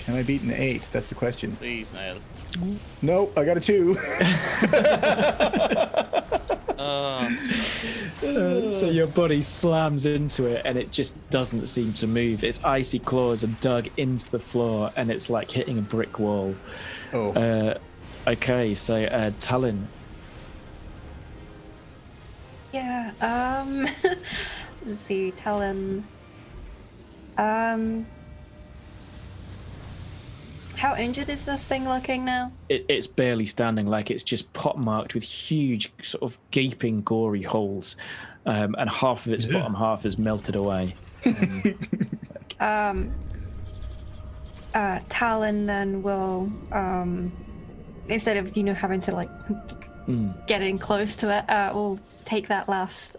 Speaker 3: Can I beat an 8? That's the question.
Speaker 2: Please, Niall.
Speaker 3: No, I got a 2.
Speaker 1: So your body slams into it and it just doesn't seem to move. Its icy claws are dug into the floor and it's like hitting a brick wall. Okay, so Talin.
Speaker 4: Yeah, let's see, Talin. How injured is this thing looking now?
Speaker 1: It's barely standing, like it's just pockmarked with huge, sort of gaping, gory holes, and half of its bottom half is melted away.
Speaker 4: Talin then will, instead of having to like get in close to it, will take that last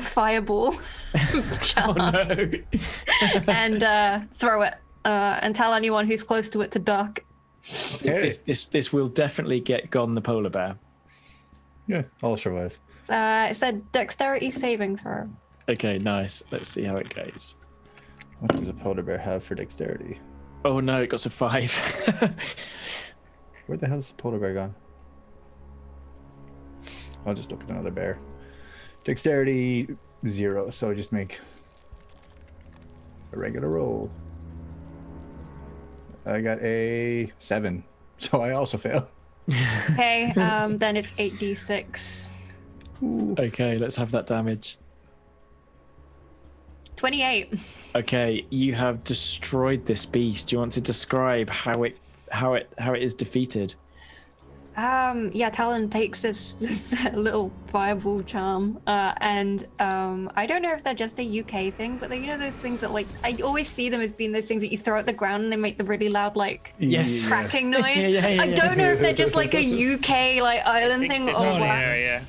Speaker 4: fireball and throw it. And tell anyone who's close to it to duck.
Speaker 1: So this will definitely get Gann the polar bear.
Speaker 3: Yeah, I'll survive.
Speaker 4: It said dexterity saving throw.
Speaker 1: Okay, nice. Let's see how it goes.
Speaker 3: What does a polar bear have for dexterity?
Speaker 1: Oh no, it got a 5.
Speaker 3: Where the hell is the polar bear gone? I'll just look at another bear. Dexterity 0, so just make a regular roll. I got a 7, so I also fail.
Speaker 4: Okay, then it's 8d6.
Speaker 1: Okay, let's have that damage.
Speaker 4: 28.
Speaker 1: Okay, you have destroyed this beast. Do you want to describe how it is defeated?
Speaker 4: Yeah, Talin takes this little fireball charm, and I don't know if they're just a UK thing, but they're those things that like I always see them as being those things that you throw at the ground and they make the really loud like cracking noise. I don't know if they're just like a UK like island thing or what.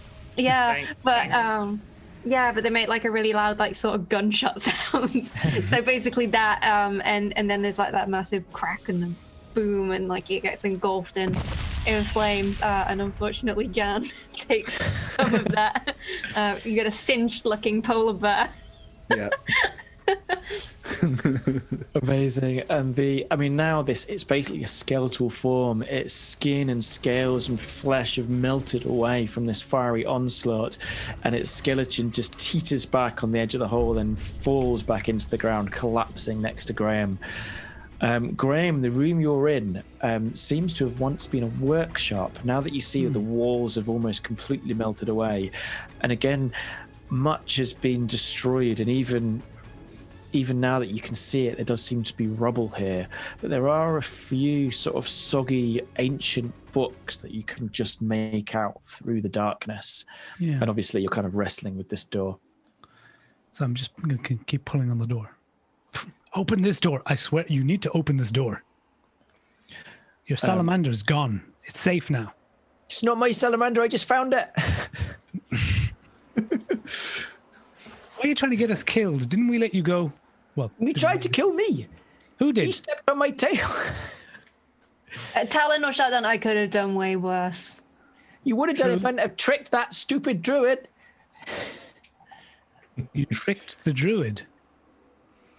Speaker 4: But they make like a really loud like sort of gunshot sound. So basically that, and then there's like that massive crack and then boom, and like it gets engulfed in flames, and unfortunately Gann takes some of that. You get a singed looking polar bear.
Speaker 3: Yeah.
Speaker 1: Amazing. And now it's basically a skeletal form. Its skin and scales and flesh have melted away from this fiery onslaught, and its skeleton just teeters back on the edge of the hole and falls back into the ground, collapsing next to Graham. Graham, the room you're in seems to have once been a workshop. Now that you see the walls have almost completely melted away, and again, much has been destroyed, and even now that you can see it, there does seem to be rubble here. But there are a few sort of soggy ancient books that you can just make out through the darkness. Yeah. And obviously you're kind of wrestling with this door.
Speaker 5: So I'm just going to keep pulling on the door. Open this door. I swear, you need to open this door. Your salamander's gone. It's safe now.
Speaker 1: It's not my salamander. I just found it.
Speaker 5: Why are you trying to get us killed? Didn't we let you go? Well,
Speaker 1: you tried to kill me.
Speaker 5: Who did?
Speaker 1: He stepped on my tail.
Speaker 4: Talin or Shutdown, I could have done way worse.
Speaker 1: You would have done it if I hadn't have tricked that stupid druid.
Speaker 5: You tricked the druid.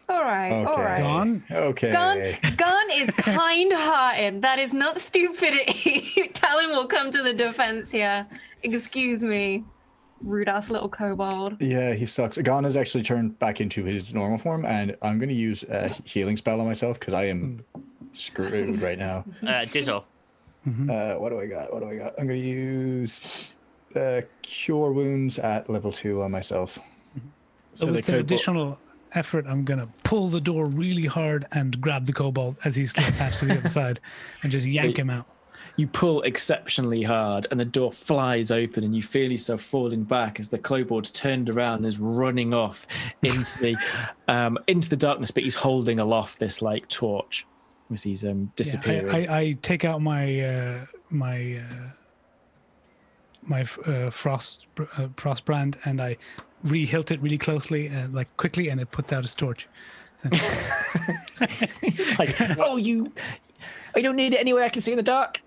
Speaker 4: All right.
Speaker 5: Gann?
Speaker 3: Okay.
Speaker 4: Gann is kind-hearted. That is not stupidity. Talin will come to the defense here. Excuse me, rude-ass little kobold.
Speaker 3: Yeah, he sucks. Gann has actually turned back into his normal form, and I'm going to use a healing spell on myself because I am screwed right now.
Speaker 2: Ditto.
Speaker 3: What do I got? I'm going to use Cure Wounds at level 2 on myself.
Speaker 5: So with an additional effort, I'm going to pull the door really hard and grab the kobold as he's still attached to the other side and just yank him out.
Speaker 1: You pull exceptionally hard and the door flies open and you feel yourself falling back as the kobold's turned around and is running off into the darkness, but he's holding aloft this like torch as he's disappearing.
Speaker 5: Yeah, I take out my frost brand and I re-hilt it really closely, like quickly, and it puts out his torch. So,
Speaker 1: like, I don't need it anyway. I can see in the dark.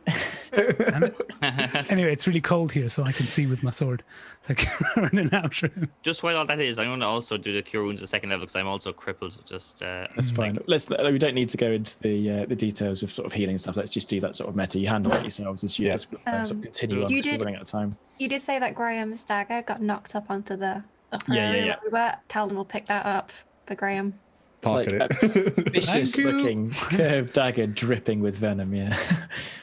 Speaker 5: Damn it. Anyway, it's really cold here, so I can see with my sword. So I can run in after him.
Speaker 2: Just while all that is, I'm going to also do the cure wounds at second level because I'm also crippled. Just
Speaker 1: That's fine. We don't need to go into the details of sort of healing stuff. Let's just do that sort of meta. You handle it yourselves as you sort of continue on.
Speaker 4: You
Speaker 1: We're
Speaker 4: did-
Speaker 1: running out of time.
Speaker 4: You did say that Graham's dagger got knocked up onto the upper
Speaker 1: Yeah.
Speaker 4: area we were. Talon will pick that up for Graham.
Speaker 1: It's like
Speaker 3: Pocket
Speaker 1: a
Speaker 3: it.
Speaker 1: vicious
Speaker 5: Thank you.
Speaker 1: looking curved dagger dripping with venom. Yeah.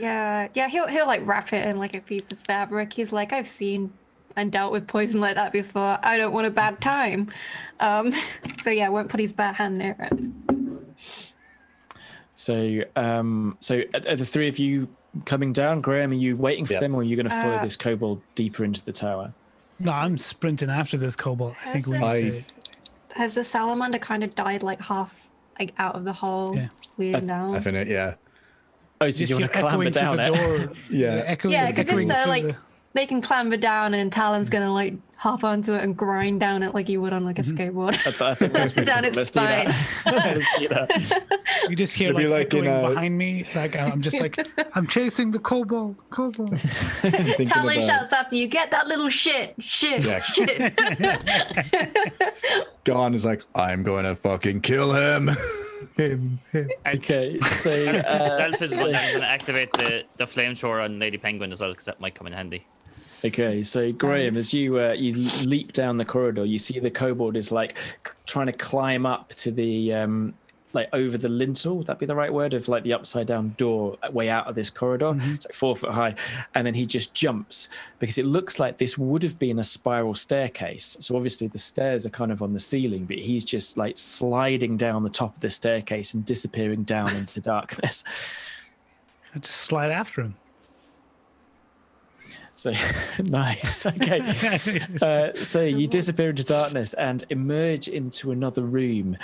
Speaker 4: Yeah, he'll like wrap it in like a piece of fabric. He's like, I've seen and dealt with poison like that before. I don't want a bad time. So yeah, won't put his bare hand near it.
Speaker 1: So are the three of you coming down? Graham, are you waiting for them, or are you going to follow this kobold deeper into the tower?
Speaker 5: No, I'm sprinting after this kobold. I think we need to...
Speaker 4: Has the salamander kind of died like half like out of the hole, leading down?
Speaker 3: I finished, yeah.
Speaker 1: Oh, so you want to clamber down it?
Speaker 5: Door.
Speaker 3: Yeah.
Speaker 4: Yeah, because if so, like they can clamber down, and Talon's gonna like hop onto it and grind down it like you would on like a skateboard.
Speaker 1: I think that's
Speaker 4: Down
Speaker 1: pretty
Speaker 4: its
Speaker 1: cool. Let's do
Speaker 4: spine.
Speaker 1: that. Let's do that.
Speaker 5: You just hear
Speaker 3: It'd be
Speaker 5: like
Speaker 3: like in
Speaker 5: echoing
Speaker 3: a-
Speaker 5: behind me. Like I'm just like, I'm chasing the kobold.
Speaker 3: Thinking
Speaker 4: Talon
Speaker 3: about-
Speaker 4: shouts after you, "Get that little shit!"
Speaker 3: Yeah.
Speaker 4: Shit.
Speaker 3: Gann is like, I'm going to fucking kill him. him.
Speaker 1: Okay, so
Speaker 2: Xalfiz is one that's going to activate the flamethrower on Lady Penguin as well because that might come in handy.
Speaker 1: okay, so Graham, as you leap down the corridor, you see the kobold is like trying to climb up to the like over the lintel. Would that be the right word? Of like the upside down door way out of this corridor. It's like 4 foot high, and then he just jumps because it looks like this would have been a spiral staircase. So obviously the stairs are kind of on the ceiling, but he's just like sliding down the top of the staircase and disappearing down into darkness.
Speaker 5: I just slide after him.
Speaker 1: So nice. Okay. So you disappear into darkness and emerge into another room,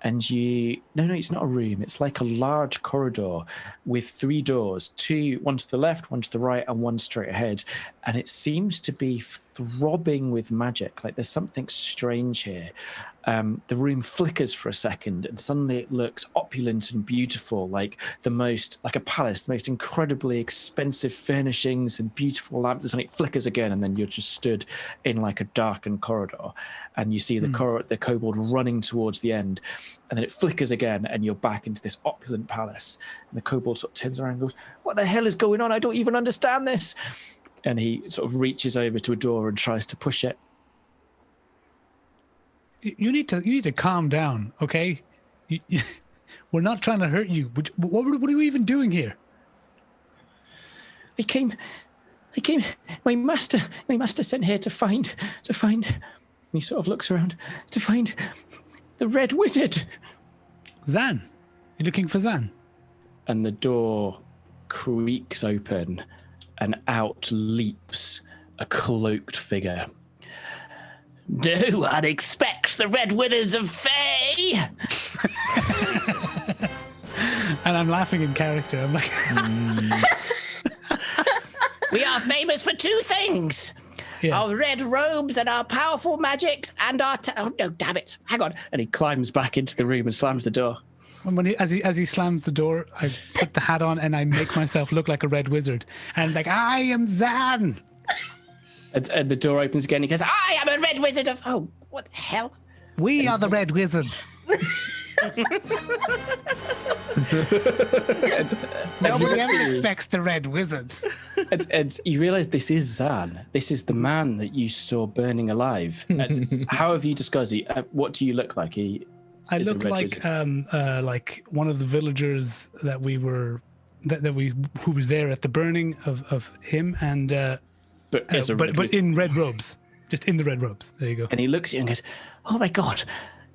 Speaker 1: and no, it's not a room. It's like a large corridor with 3 doors, one to the left, one to the right, and one straight ahead. And it seems to be throbbing with magic. Like there's something strange here. The room flickers for a second, and suddenly it looks opulent and beautiful, like a palace, the most incredibly expensive furnishings and beautiful lamps. And it flickers again, and then you're just stood in like a darkened corridor, and you see the kobold running towards the end, and then it flickers again, and you're back into this opulent palace. And the kobold sort of turns around and goes, "What the hell is going on? I don't even understand this." And he sort of reaches over to a door and tries to push it.
Speaker 5: You need to calm down, okay? We're not trying to hurt you. What are you even doing here?
Speaker 1: I came. My master sent here to find. And he sort of looks around to find the Red Wizard.
Speaker 5: Zan, you looking for Zan?
Speaker 1: And the door creaks open, and out leaps a cloaked figure. No one expects the Red Withers of Fae.
Speaker 5: And I'm laughing in character. I'm like,
Speaker 1: We are famous for 2 things.
Speaker 5: yeah.
Speaker 1: Our red robes and our powerful magics and our... oh, no, damn it. Hang on. And he climbs back into the room and slams the door.
Speaker 5: And when as he slams the door, I put the hat on and I make myself look like a red wizard. And like, I am Zan.
Speaker 1: And the door opens again. He goes, I am a red wizard of... Oh, what the hell?
Speaker 5: We are the red wizards. Nobody ever expects the red wizards.
Speaker 1: And you realise this is Zan. This is the man that you saw burning alive. How have you disguised it? What do you look like?
Speaker 5: I
Speaker 1: Is a
Speaker 5: look
Speaker 1: red
Speaker 5: like one of the villagers that we were who was there at the burning of him and but in red robes, just in the red robes. There you go.
Speaker 1: And he looks at you and goes, "Oh my God,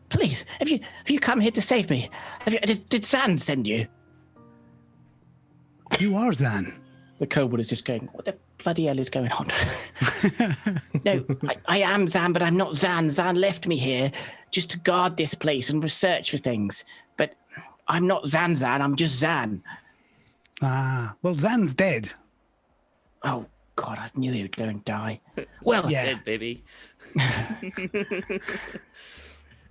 Speaker 1: please, have you come here to save me? Did Zan send you?"
Speaker 5: You are Zan.
Speaker 1: The kobold is just going, "What the bloody hell is going on?" No, I am Zan, but I'm not Zan. Zan left me here just to guard this place and research for things. But I'm not Zan, I'm just Zan.
Speaker 5: Ah, well, Zan's dead.
Speaker 1: Oh God, I knew he would go and die.
Speaker 2: Well,
Speaker 5: yeah.
Speaker 2: dead, baby.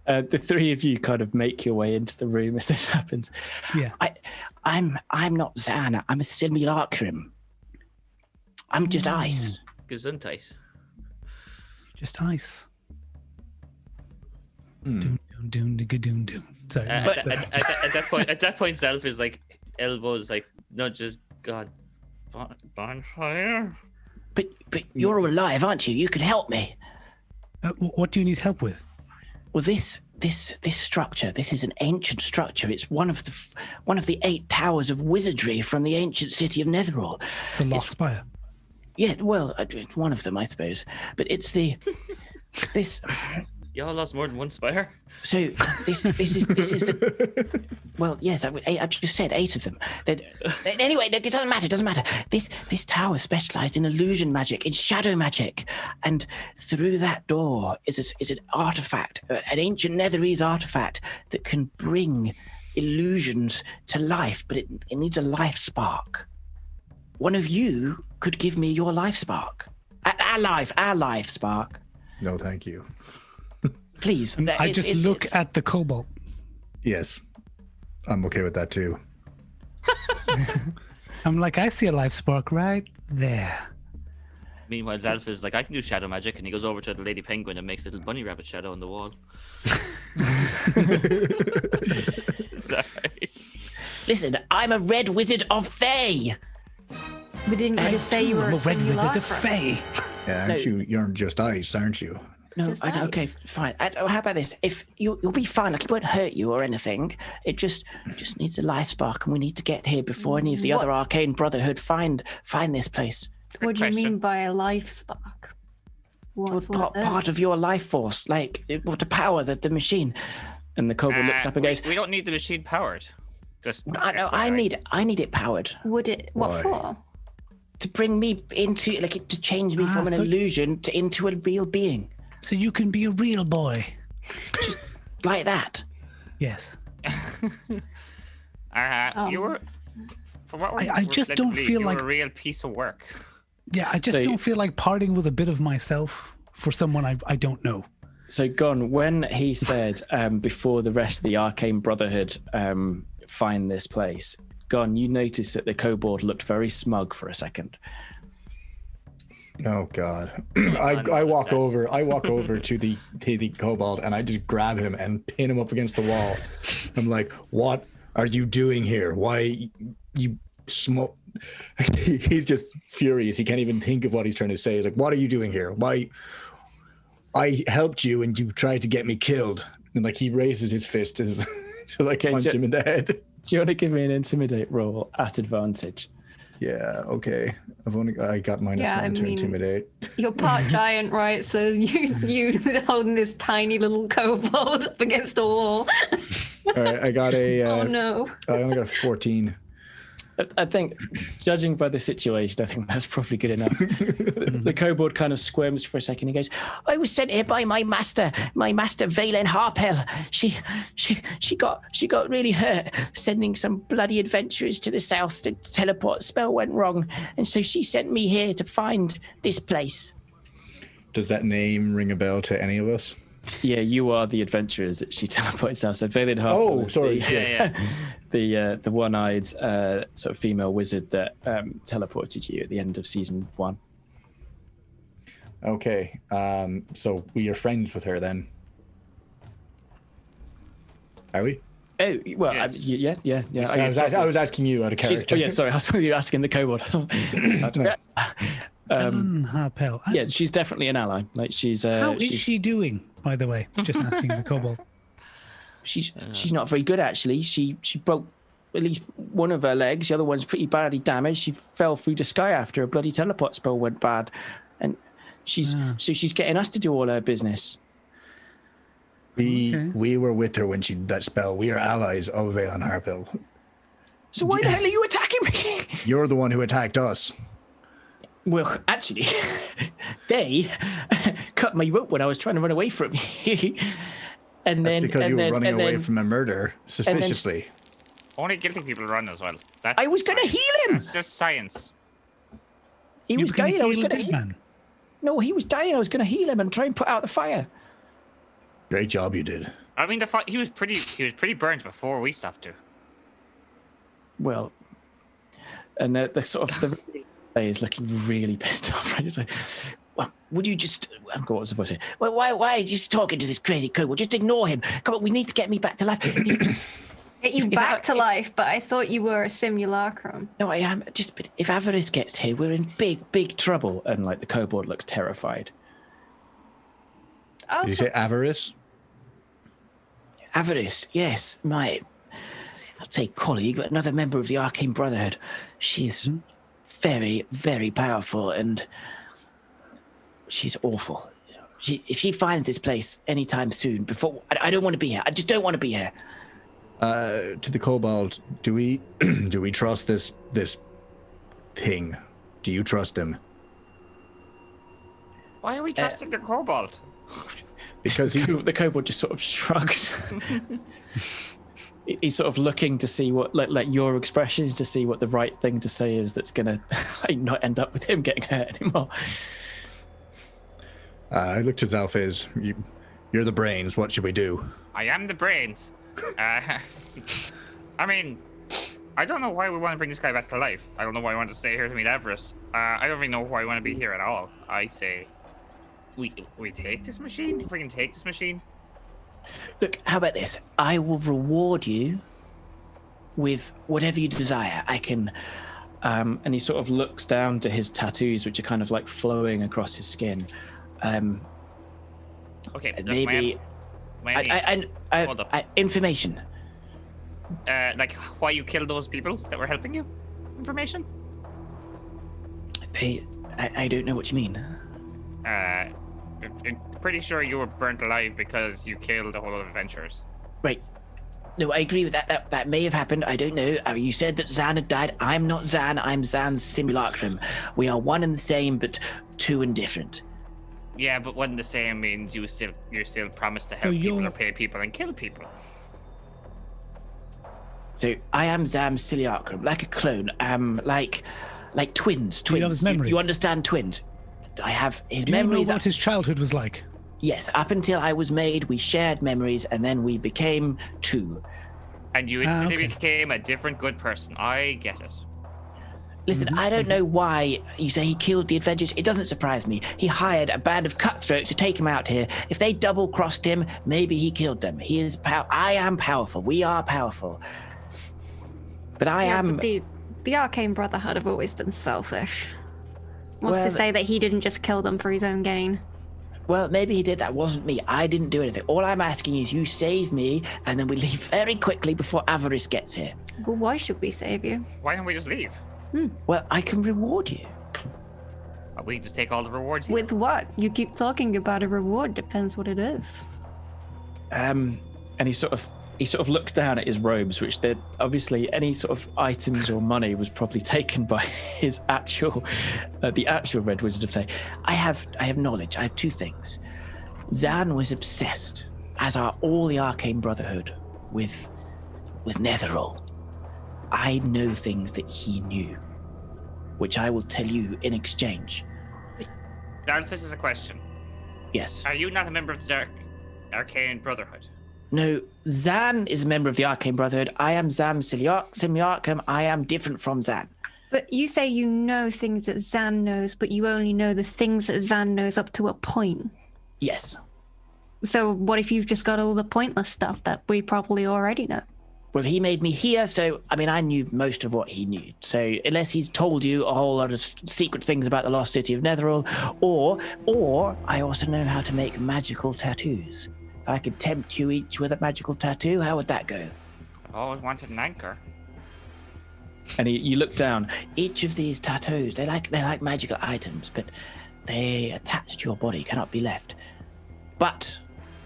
Speaker 1: The 3 of you kind of make your way into the room as this happens.
Speaker 5: Yeah.
Speaker 1: I'm not Zan. I'm a simulacrum. I'm just ice.
Speaker 2: Gesundheit.
Speaker 5: Just ice.
Speaker 3: Hmm.
Speaker 5: Doom, doom, doom, doom, doom. Sorry.
Speaker 2: At that point, Xalfiz like elbows like nudges. God, bonfire.
Speaker 1: But you're all alive, aren't you? You can help me.
Speaker 5: What do you need help with?
Speaker 1: Well, this structure. This is an ancient structure. It's one of the 8 towers of wizardry from the ancient city of Netherall.
Speaker 5: The Lost Spire.
Speaker 1: Yeah, well, it's one of them, I suppose. But it's this.
Speaker 2: Y'all lost more than one spire.
Speaker 1: So this is the. Well, yes, I just said 8 of them. Anyway, it doesn't matter. It doesn't matter. This tower specialized in illusion magic, in shadow magic, and through that door is an artifact, an ancient Netherese artifact that can bring illusions to life, but it needs a life spark. One of you could give me your life spark. Our life spark.
Speaker 3: No, thank you.
Speaker 1: Please.
Speaker 5: I just look at the cobalt.
Speaker 3: Yes, I'm okay with that too.
Speaker 5: I'm like, I see a life spark right there.
Speaker 2: Meanwhile, Xalfiz is like, I can do shadow magic, and he goes over to the Lady Penguin and makes a little bunny rabbit shadow on the wall. Sorry.
Speaker 1: Listen, I'm a red wizard of Thay.
Speaker 4: But didn't you just say you were
Speaker 5: I'm
Speaker 4: a
Speaker 5: a red with the
Speaker 4: simulacra?
Speaker 5: Fae.
Speaker 3: Yeah, aren't you? You're just ice, aren't you?
Speaker 1: No,
Speaker 4: Just
Speaker 1: okay,
Speaker 4: ice.
Speaker 1: fine. How about this? If you'll be fine, like it won't hurt you or anything. It just needs a life spark, and we need to get here before any of the other arcane brotherhood find this place.
Speaker 4: What do you
Speaker 2: question.
Speaker 4: mean by a life spark? What's one of those?
Speaker 1: Part of your life force, like to power the machine. And the kobold looks up and goes,
Speaker 2: We don't need the machine powered. Just
Speaker 1: I know, I need it powered
Speaker 4: Would it? What
Speaker 3: Why?
Speaker 4: for?
Speaker 1: to bring me into to change me from an
Speaker 5: so-
Speaker 1: illusion into a real being,
Speaker 5: So you can be a real boy.
Speaker 1: like that.
Speaker 5: Yes.
Speaker 2: You were. For what
Speaker 5: I just don't feel
Speaker 2: you
Speaker 5: like-
Speaker 2: were a real piece of work.
Speaker 5: Yeah, I just
Speaker 1: So-
Speaker 5: don't feel like parting with a bit of myself for someone I don't know.
Speaker 1: So, Gon, when he said before the rest of the Arcane Brotherhood find this place, Gon, you noticed that the kobold looked very smug for a second.
Speaker 3: Oh God! I walk over to the kobold and I just grab him and pin him up against the wall. I'm like, "What are you doing here? Why you smoke?" He's just furious. He can't even think of what he's trying to say. He's like, "What are you doing here? Why? I helped you and you tried to get me killed." And like he raises his fist as so I punch him in the head.
Speaker 1: Do you want to give me an intimidate roll at advantage?
Speaker 3: Yeah. Okay. I got -1 to intimidate.
Speaker 4: You're part giant, right? So you holding this tiny little kobold up against a wall.
Speaker 3: All right. I got a.
Speaker 4: Oh no.
Speaker 3: I only got a 14.
Speaker 1: I think, judging by the situation, I think that's probably good enough. The kobold kind of squirms for a second. He goes, "I was sent here by my master, Valen Harpel. She got really hurt sending some bloody adventurers to the south. The teleport spell went wrong, and so she sent me here to find this place."
Speaker 3: Does that name ring a bell to any of us?
Speaker 1: Yeah, you are the adventurers that she teleports out. So Valen Harpel.
Speaker 3: Oh, sorry.
Speaker 1: The one-eyed sort of female wizard that teleported you at the end of season 1.
Speaker 3: Okay. So we are friends with her then. Are we?
Speaker 1: Oh well,
Speaker 2: Yes.
Speaker 1: yeah.
Speaker 3: I was asking you out of character.
Speaker 1: Oh yeah, sorry, I was asking the kobold.
Speaker 5: Ellen Harpel.
Speaker 1: Yeah, she's definitely an ally. Like she's
Speaker 5: How is she doing, by the way? Just asking the kobold.
Speaker 1: she's not very good actually. She broke at least one of her legs. The other one's pretty badly damaged. She fell through the sky after a bloody teleport spell went bad, and she's getting us to do all her business.
Speaker 3: We were with her when she did that spell. We are allies of Valen Harpel.
Speaker 1: So why the hell are you attacking me?
Speaker 3: You're the one who attacked us.
Speaker 1: Well, actually, they cut my rope when I was trying to run away from you. And then
Speaker 3: Because you were running away
Speaker 1: then
Speaker 3: from a murder suspiciously.
Speaker 6: Only guilty people run as well. That's
Speaker 1: I was going to heal him.
Speaker 6: That's just science.
Speaker 1: He
Speaker 5: You
Speaker 1: was
Speaker 5: can
Speaker 1: dying. I was
Speaker 5: heal
Speaker 1: going to
Speaker 5: dead
Speaker 1: heal.
Speaker 5: man.
Speaker 1: No, he was dying. I was going to heal him and try and put out the fire.
Speaker 3: Great job you did.
Speaker 6: I mean, he was pretty burnt before we stopped to.
Speaker 1: Well, and the sort of is looking really pissed off. Right? He's like, well, would you just... What was the voice here? Well, why are you just talking to this crazy kobold? Just ignore him. Come on, we need to get me back to life.
Speaker 4: Get you back to life, but I thought you were a simulacrum.
Speaker 1: No, I am. But if Avarice gets here, we're in big trouble. And like the kobold looks terrified.
Speaker 4: Oh,
Speaker 3: Did you say avarice?
Speaker 1: Avarice, yes, my, I'd say colleague, but another member of the Arcane Brotherhood. She's very, very powerful, and she's awful. If she finds this place anytime soon, I don't want to be here. I just don't want to be here.
Speaker 3: To the kobold, do we trust this thing? Do you trust him?
Speaker 6: Why are we trusting the kobold?
Speaker 3: Because
Speaker 1: the kobold just sort of shrugs. He's sort of looking to see what, like your expressions, to see what the right thing to say is that's gonna not end up with him getting hurt anymore.
Speaker 3: I looked at Xalfiz. You're the brains. What should we do?
Speaker 6: I am the brains. I mean, I don't know why we want to bring this guy back to life. I don't know why we want to stay here to meet Everest. I don't even know why we want to be here at all. I say, we take this machine? If we can take this machine?
Speaker 1: Look, how about this? I will reward you with whatever you desire. I can... and he sort of looks down to his tattoos, which are kind of like flowing across his skin.
Speaker 6: Okay, look,
Speaker 1: maybe...
Speaker 6: Hold up.
Speaker 1: Information.
Speaker 6: Like why you killed those people that were helping you? Information?
Speaker 1: I don't know what you mean.
Speaker 6: I'm pretty sure you were burnt alive because you killed the whole adventurers.
Speaker 1: Right. No, I agree with that. That may have happened. I don't know. You said that Xan had died. I'm not Xan. I'm Xan's simulacrum. We are one and the same, but two and different.
Speaker 6: Yeah, but one and the same means you're still promised to help people or pay people and kill people.
Speaker 1: So I am Xan's simulacrum, like a clone. Like twins.
Speaker 5: Do you have his memories?
Speaker 1: You understand twins? I have his
Speaker 5: Do
Speaker 1: memories.
Speaker 5: Do you know what his childhood was like?
Speaker 1: Yes, up until I was made, we shared memories, and then we became two.
Speaker 6: And you instantly became a different good person. I get it.
Speaker 1: Listen, I don't know why you say he killed the adventurers. It doesn't surprise me. He hired a band of cutthroats to take him out here. If they double-crossed him, maybe he killed them. He is I am powerful. We are powerful. But I am...
Speaker 4: But the Arcane Brotherhood have always been selfish. What's to say that he didn't just kill them for his own gain?
Speaker 1: Well, maybe he did. That wasn't me. I didn't do anything. All I'm asking is you save me, and then we leave very quickly before Avarice gets here.
Speaker 4: Well, why should we save you?
Speaker 6: Why don't we just leave?
Speaker 1: Well, I can reward you.
Speaker 6: We just take all the rewards here.
Speaker 4: With what? You keep talking about a reward. Depends what it is.
Speaker 1: And he sort of looks down at his robes, which they're obviously any sort of items or money was probably taken by his actual, the actual Red Wizard of Thay. I have knowledge. I have two things. Xan was obsessed, as are all the Arcane Brotherhood, with Netheril. I know things that he knew, which I will tell you in exchange.
Speaker 6: Xalfiz is a question.
Speaker 1: Yes.
Speaker 6: Are you not a member of the Arcane Brotherhood?
Speaker 1: No, Xan is a member of the Arcane Brotherhood. I am Xan Simulacrum. I am different from Xan.
Speaker 4: But you say you know things that Xan knows, but you only know the things that Xan knows up to a point.
Speaker 1: Yes.
Speaker 4: So what if you've just got all the pointless stuff that we probably already know?
Speaker 1: Well, he made me here, so, I mean, I knew most of what he knew. So unless he's told you a whole lot of secret things about the lost city of Netheril, or I also know how to make magical tattoos. If I could tempt you each with a magical tattoo, how would that go?
Speaker 6: I've always wanted an anchor.
Speaker 1: And you look down. Each of these tattoos, they're like magical items, but they attach to your body, cannot be left. But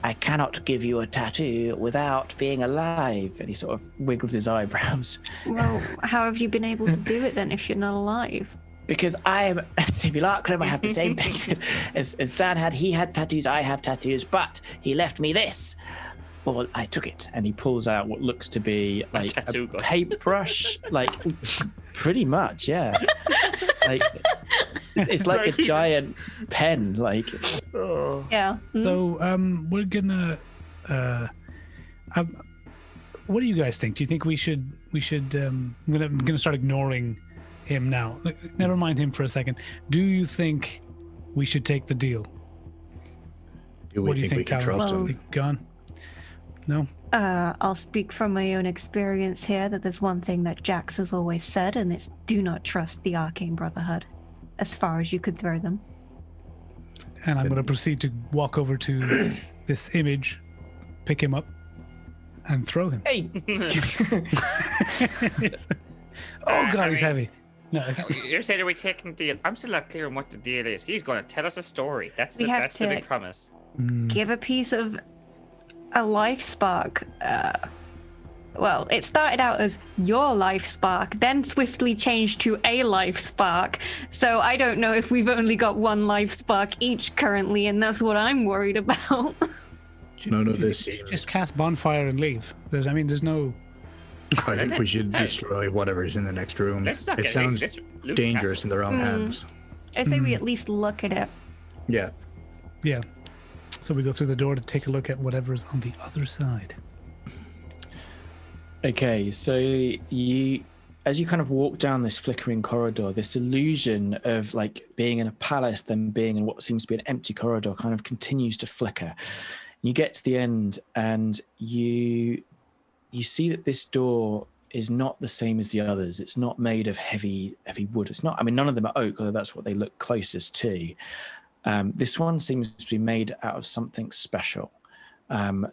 Speaker 1: I cannot give you a tattoo without being alive. And he sort of wiggles his eyebrows.
Speaker 4: Well, how have you been able to do it then if you're not alive?
Speaker 1: Because I am a simulacrum. I have the same things as Xan had. He had tattoos, I have tattoos, but he left me this. Well, I took it, and he pulls out what looks to be like a paintbrush, like pretty much, yeah. Like it's like a giant pen, like.
Speaker 4: Yeah.
Speaker 5: So we're gonna. What do you guys think? Do you think we should? I'm gonna start ignoring him now. Never mind him for a second. Do you think we should take the deal?
Speaker 3: Do
Speaker 5: What
Speaker 3: we
Speaker 5: do you
Speaker 3: think we can
Speaker 5: Talin?
Speaker 3: trust
Speaker 4: Well-
Speaker 3: him?
Speaker 5: Gone? No?
Speaker 4: I'll speak from my own experience here that there's one thing that Jax has always said, and it's do not trust the Arcane Brotherhood as far as you could throw them.
Speaker 5: And I'm going to proceed to walk over to this image, pick him up, and throw him.
Speaker 1: Hey,
Speaker 5: Oh God,
Speaker 6: I
Speaker 5: he's
Speaker 6: mean-
Speaker 5: heavy. No, I can't.
Speaker 6: You're saying are we taking the deal? I'm still not clear on what the deal is. He's going to tell us a story. That's
Speaker 4: We
Speaker 6: the
Speaker 4: have
Speaker 6: that's the
Speaker 4: to-
Speaker 6: big promise.
Speaker 4: Give a piece of a life spark. Well, it started out as your life spark, then swiftly changed to a life spark. So I don't know if we've only got one life spark each currently, and that's what I'm worried about.
Speaker 3: None of this seems.
Speaker 5: Just cast bonfire and leave. There's no.
Speaker 3: I think we should destroy whatever's in the next room.
Speaker 6: Let's not
Speaker 3: It
Speaker 6: get
Speaker 3: sounds
Speaker 6: let's loot
Speaker 3: dangerous
Speaker 6: the
Speaker 3: in the wrong hands.
Speaker 4: I say we at least look at it.
Speaker 3: Yeah.
Speaker 5: Yeah. So we go through the door to take a look at whatever's on the other side.
Speaker 1: okay, so as you kind of walk down this flickering corridor, this illusion of like being in a palace, then being in what seems to be an empty corridor, kind of continues to flicker. You get to the end, and you see that this door is not the same as the others. It's not made of heavy wood. It's not. I mean, none of them are oak, although that's what they look closest to. This one seems to be made out of something special,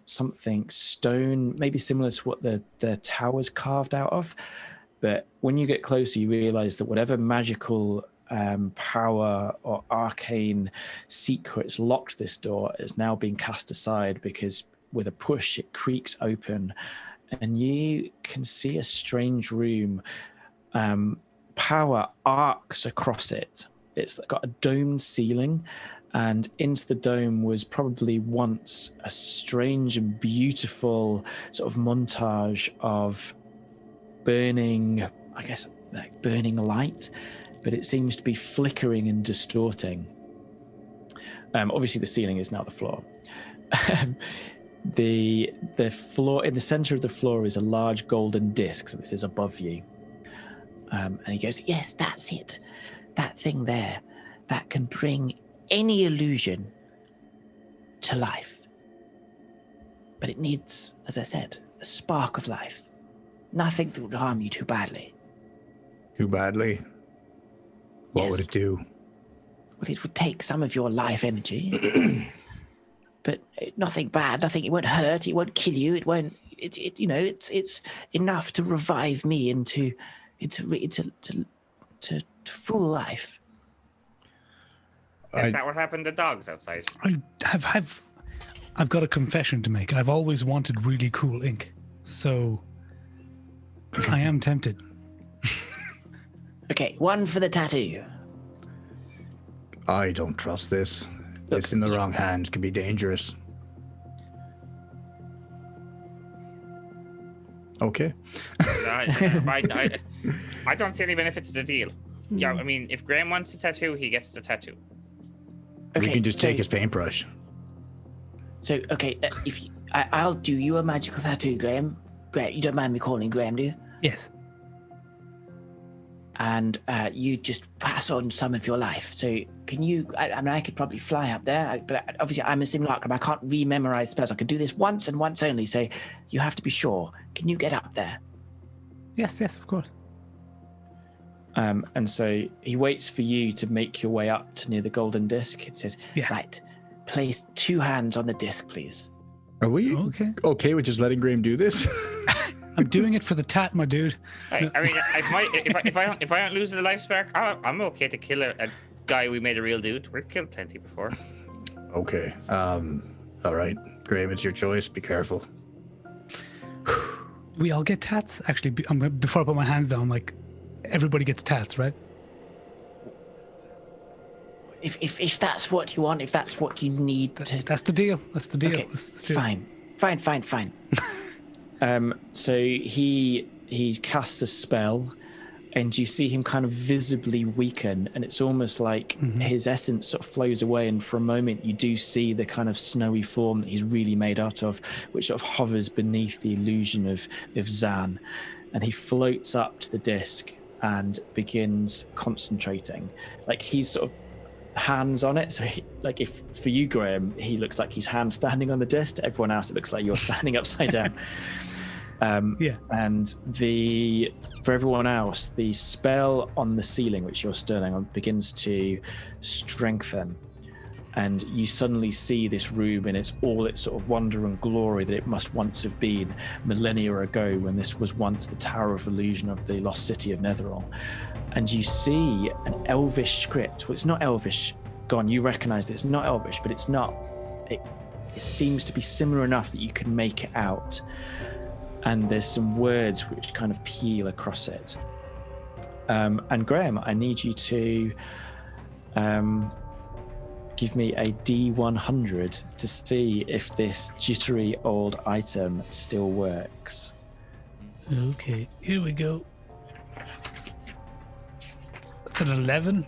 Speaker 1: something stone, maybe similar to what the tower's carved out of. But when you get closer, you realize that whatever magical power or arcane secrets locked this door is now being cast aside, because with a push, it creaks open, and you can see a strange room. Power arcs across it. It's got a domed ceiling, and into the dome was probably once a strange and beautiful sort of montage of burning, I guess, like burning light, but it seems to be flickering and distorting. Obviously, the ceiling is now the floor. The floor, in the center of the floor, is a large golden disc. So this is above you. And he goes, "Yes, that's it. That thing there, that can bring any illusion to life. But it needs, as I said, a spark of life. Nothing that would harm you too badly."
Speaker 3: Too badly. What
Speaker 1: Yes.
Speaker 3: would it do?
Speaker 1: Well, it would take some of your life energy, but nothing bad. Nothing. It won't hurt. It won't kill you. It won't. It's enough to revive me into full life.
Speaker 6: Is that what happened to dogs outside?
Speaker 5: I've got a confession to make. I've always wanted really cool ink, so I am tempted.
Speaker 1: Okay, one for the tattoo.
Speaker 3: I don't trust this. It's in the wrong hands. Can be dangerous. Okay.
Speaker 6: I don't see any benefit to the deal. Yeah, I mean, if Graham wants the tattoo, he gets the tattoo.
Speaker 1: Okay,
Speaker 3: We can just
Speaker 1: so,
Speaker 3: take his paintbrush.
Speaker 1: So okay, I'll do you a magical tattoo, Graham. Graham, you don't mind me calling Graham, do you?
Speaker 5: Yes.
Speaker 1: And you just pass on some of your life. So can you? I mean, I could probably fly up there, but obviously I'm a simulacrum. I can't rememorize spells. I can do this once and once only. So you have to be sure. Can you get up there?
Speaker 5: Yes, of course.
Speaker 1: And so he waits for you to make your way up to near the golden disc. It says,
Speaker 5: Yeah.
Speaker 1: "Right, place 2 hands on the disc, please."
Speaker 3: Are we
Speaker 5: Okay.
Speaker 3: with just letting Graham do this?
Speaker 5: I'm doing it for the tat, my dude.
Speaker 6: I mean, if I don't lose the life spark, I'm okay to kill a guy we made a real dude. We've killed plenty before.
Speaker 3: Okay. All right. Graham, it's your choice. Be careful.
Speaker 5: We all get tats? Actually, before I put my hands down, like, everybody gets tats, right?
Speaker 1: If that's what you want, if that's what you need to.
Speaker 5: That's the deal. That's the deal.
Speaker 1: Okay,
Speaker 5: Let's do it.
Speaker 1: fine. So he casts a spell, and you see him kind of visibly weaken, and it's almost like his essence sort of flows away, and for a moment you do see the kind of snowy form that he's really made out of, which sort of hovers beneath the illusion of Zan, and he floats up to the disc, and begins concentrating. Like he's sort of hands on it. So like if for you, Graham, he looks like he's hand standing on the disc. To everyone else, it looks like you're standing upside down. And for everyone else, the spell on the ceiling, which you're standing on, begins to strengthen. And you suddenly see this room in its sort of wonder and glory that it must once have been millennia ago, when this was once the Tower of Illusion of the lost city of Netherall. And you see an elvish script. Well, it's not elvish. Gann, you recognize it. It's not elvish, but it's not. It seems to be similar enough that you can make it out. And there's some words which kind of peel across it. And Graham, I need you to give me a D100 to see if this jittery old item still works.
Speaker 5: Okay, here we go. It's an 11.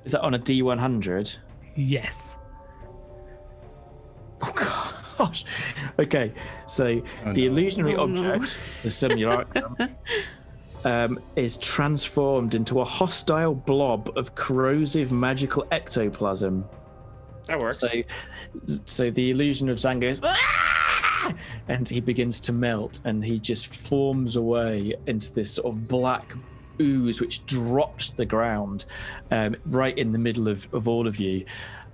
Speaker 1: Is that on a D100?
Speaker 5: Yes.
Speaker 1: Oh gosh. Okay, so the illusionary object, the simulacrum, is transformed into a hostile blob of corrosive magical ectoplasm.
Speaker 2: That works.
Speaker 1: So the illusion of Zan goes, "Ah!" and he begins to melt, and he just forms away into this sort of black ooze which drops to the ground right in the middle of all of you,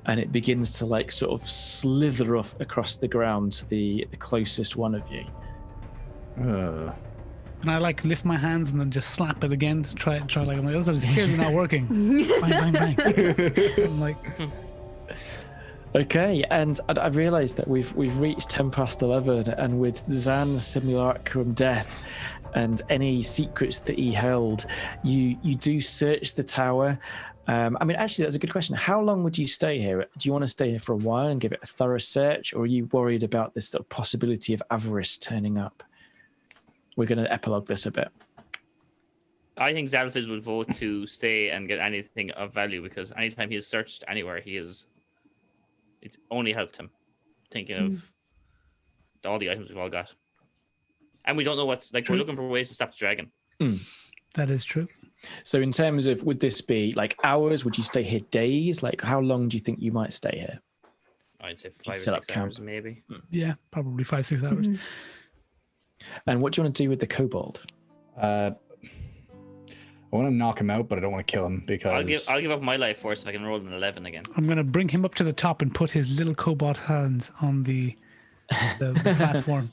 Speaker 1: and it begins to like sort of slither off across the ground to the closest one of you.
Speaker 5: And I like lift my hands and then just slap it again to try like I'm like, oh, it's clearly not working. Bang, bang, bang. I'm like,
Speaker 1: okay, and I realised that we've reached 11, and with Zan's simulacrum death and any secrets that he held, you do search the tower. I mean, actually, that's a good question. How long would you stay here? Do you want to stay here for a while and give it a thorough search, or are you worried about this sort of possibility of avarice turning up? We're going to epilogue this a bit.
Speaker 2: I think Xalfiz would vote to stay and get anything of value, because anytime he has searched anywhere, it's only helped him. Thinking of all the items we've all got. And we don't know what's, like, we're looking for ways to stop the dragon.
Speaker 5: that is true.
Speaker 1: So in terms of, would this be like hours? Would you stay here days? Like how long do you think you might stay here?
Speaker 2: I'd say 5 or 6 hours, maybe.
Speaker 5: Yeah, probably 5-6 hours.
Speaker 1: And what do you want to do with the kobold?
Speaker 3: I want to knock him out, but I don't want to kill him because
Speaker 2: I'll give up my life force if I can roll an 11 again.
Speaker 5: I'm going to bring him up to the top and put his little cobalt hands on the platform.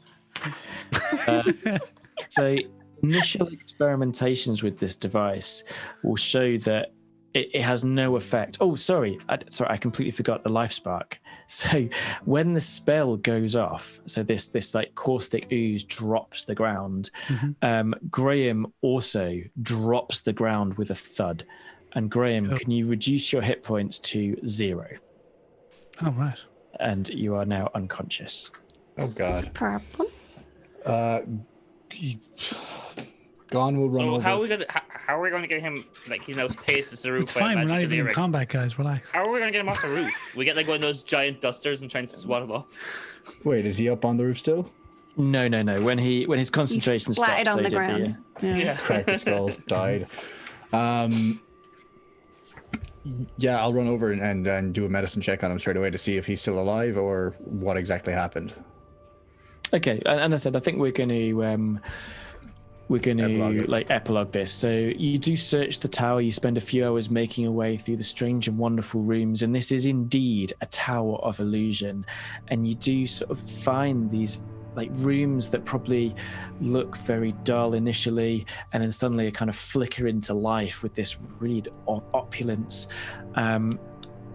Speaker 1: So initial experimentations with this device will show that it has no effect. Oh, sorry, I completely forgot the life spark. So when the spell goes off, so this like caustic ooze drops the ground, Graham also drops the ground with a thud. And Graham, can you reduce your hit points to 0?
Speaker 5: Oh, right.
Speaker 1: And you are now unconscious.
Speaker 3: oh god,
Speaker 4: Problem.
Speaker 3: Gann will run
Speaker 2: So
Speaker 3: over.
Speaker 2: how are we going to get him, like, he's now pasted to the roof?
Speaker 5: It's
Speaker 2: by
Speaker 5: fine. We're
Speaker 2: magic
Speaker 5: not even in
Speaker 2: delirium?
Speaker 5: combat, guys. Relax.
Speaker 2: How are we going to get him off the roof? We get like one of those giant dusters and try and swat him off.
Speaker 3: Wait, is he up on the roof still?
Speaker 1: No. When his concentration stops,
Speaker 4: Splatted on the
Speaker 1: so did
Speaker 4: ground. Yeah.
Speaker 3: Cracked the skull, died. Yeah, I'll run over and do a medicine check on him straight away to see if he's still alive or what exactly happened.
Speaker 1: Okay, and I said I think we're going to
Speaker 3: Epilogue it.
Speaker 1: like epilogue this. So you do search the tower. You spend a few hours making your way through the strange and wonderful rooms, and this is indeed a tower of illusion. And you do sort of find these like rooms that probably look very dull initially, and then suddenly kind of flicker into life with this really opulence.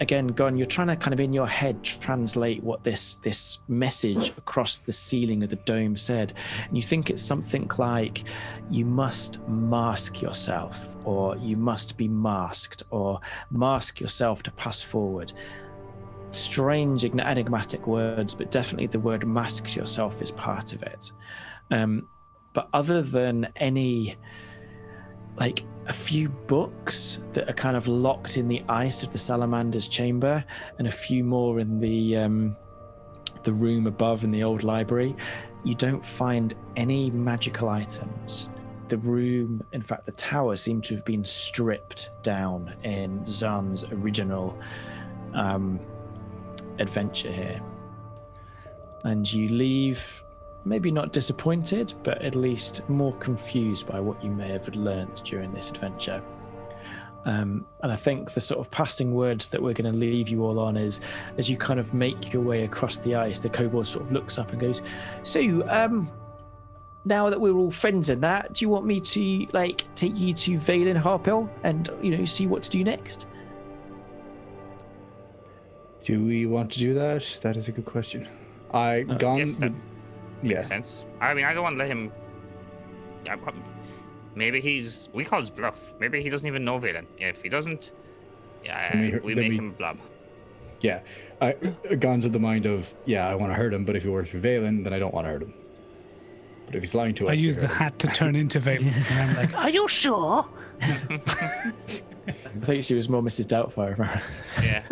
Speaker 1: Again, Gann, you're trying to kind of in your head translate what this message across the ceiling of the dome said. And you think it's something like, you must mask yourself, or you must be masked, or mask yourself to pass forward. Strange, enigmatic words, but definitely the word masks yourself is part of it. But other than any, like, a few books that are kind of locked in the ice of the salamander's chamber, and a few more in the room above in the old library, you don't find any magical items. the room, in fact, the tower seemed to have been stripped down in Zan's original adventure here. And you leave maybe not disappointed, but at least more confused by what you may have learnt during this adventure. And I think the sort of passing words that we're going to leave you all on is, as you kind of make your way across the ice, the kobold sort of looks up and goes, "So, now that we're all friends and that, do you want me to take you to Vale and Harpel and see what to do next?"
Speaker 3: Do we want to do that? That is a good question. Gann.
Speaker 6: Yes, that
Speaker 3: Yeah.
Speaker 6: makes sense. I mean, I don't want to let him. Maybe we call his bluff. Maybe he doesn't even know Valen. If he doesn't, we make him blub.
Speaker 3: Yeah. Gann's of the mind of, I want to hurt him, but if he works for Valen, then I don't want to hurt him. But if he's lying to us,
Speaker 5: I use the hat to turn into Valen, and I'm like, "Are you sure?"
Speaker 1: I think she was more Mrs. Doubtfire.
Speaker 6: Yeah.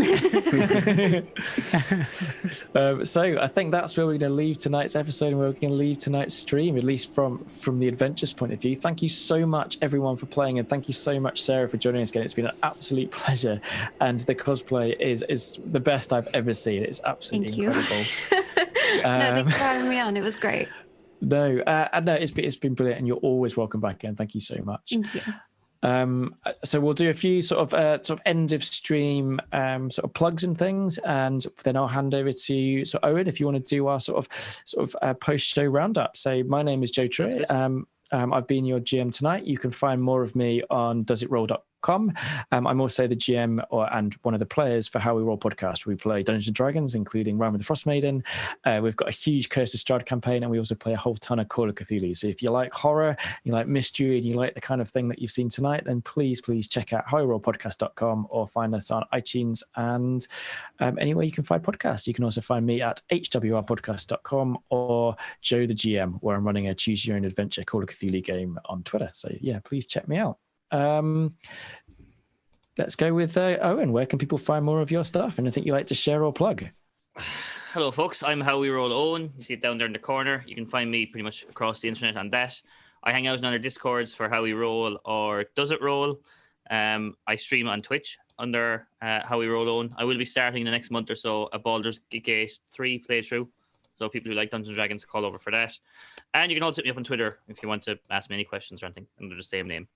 Speaker 1: So I think that's where we're going to leave tonight's episode, and we're going to leave tonight's stream, at least from the adventure's point of view. Thank you so much, everyone, for playing, and thank you so much, Sarah, for joining us again. It's been an absolute pleasure, and the cosplay is the best I've ever seen. It's absolutely incredible.
Speaker 4: No, thanks for having me on. It was great.
Speaker 1: No, it's been brilliant, and you're always welcome back again. Thank you so much.
Speaker 4: Thank you.
Speaker 1: So we'll do a few sort of end of stream sort of plugs and things, and then I'll hand over to Owen if you want to do our sort of post show roundup. So my name is Joe Trey. I've been your GM tonight. You can find more of me on doesitroll.com. I'm also the GM and one of the players for How We Roll podcast. We play Dungeons and Dragons, including Rime with the Frost Maiden. We've got a huge Curse of Strahd campaign, and we also play a whole ton of Call of Cthulhu. So if you like horror, you like mystery, and you like the kind of thing that you've seen tonight, then please check out howwerollpodcast.com or find us on iTunes and anywhere you can find podcasts. You can also find me at hwrpodcast.com or Joe the GM, where I'm running a Choose Your Own Adventure Call of Cthulhu game on Twitter. So yeah, please check me out. Let's go with Owen. Where can people find more of your stuff? Anything you like to share or plug?
Speaker 2: Hello, folks. I'm How We Roll Owen. You see it down there in the corner. You can find me pretty much across the internet on that. I hang out on other Discords for How We Roll or Does It Roll. I stream on Twitch under How We Roll Owen. I will be starting the next month or so a Baldur's Gate 3 playthrough. So people who like Dungeons & Dragons, call over for that. And you can also hit me up on Twitter if you want to ask me any questions or anything under the same name.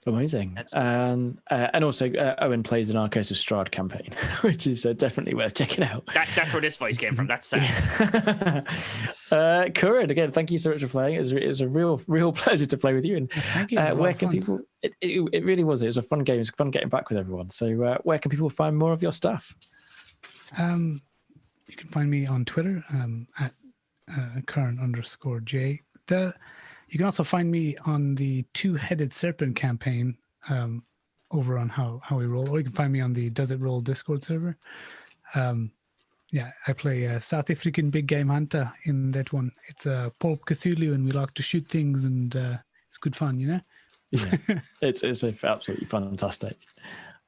Speaker 1: Amazing. And also Owen plays an Curse of Strahd campaign, which is definitely worth checking out.
Speaker 2: That's where this voice came from. That's sad.
Speaker 1: Kuran, again, thank you so much for playing. It was a real pleasure to play with you. And
Speaker 5: Thank you.
Speaker 1: where can people... It really was. It was a fun game. It was fun getting back with everyone. So where can people find more of your stuff?
Speaker 5: You can find me on Twitter at Kuran_J. You can also find me on the Two-Headed Serpent campaign over on How We Roll, or you can find me on the Does It Roll Discord server. I play South African Big Game Hunter in that one. It's a Pulp Cthulhu, and we like to shoot things, and it's good fun, you know?
Speaker 1: Yeah, it's absolutely fantastic.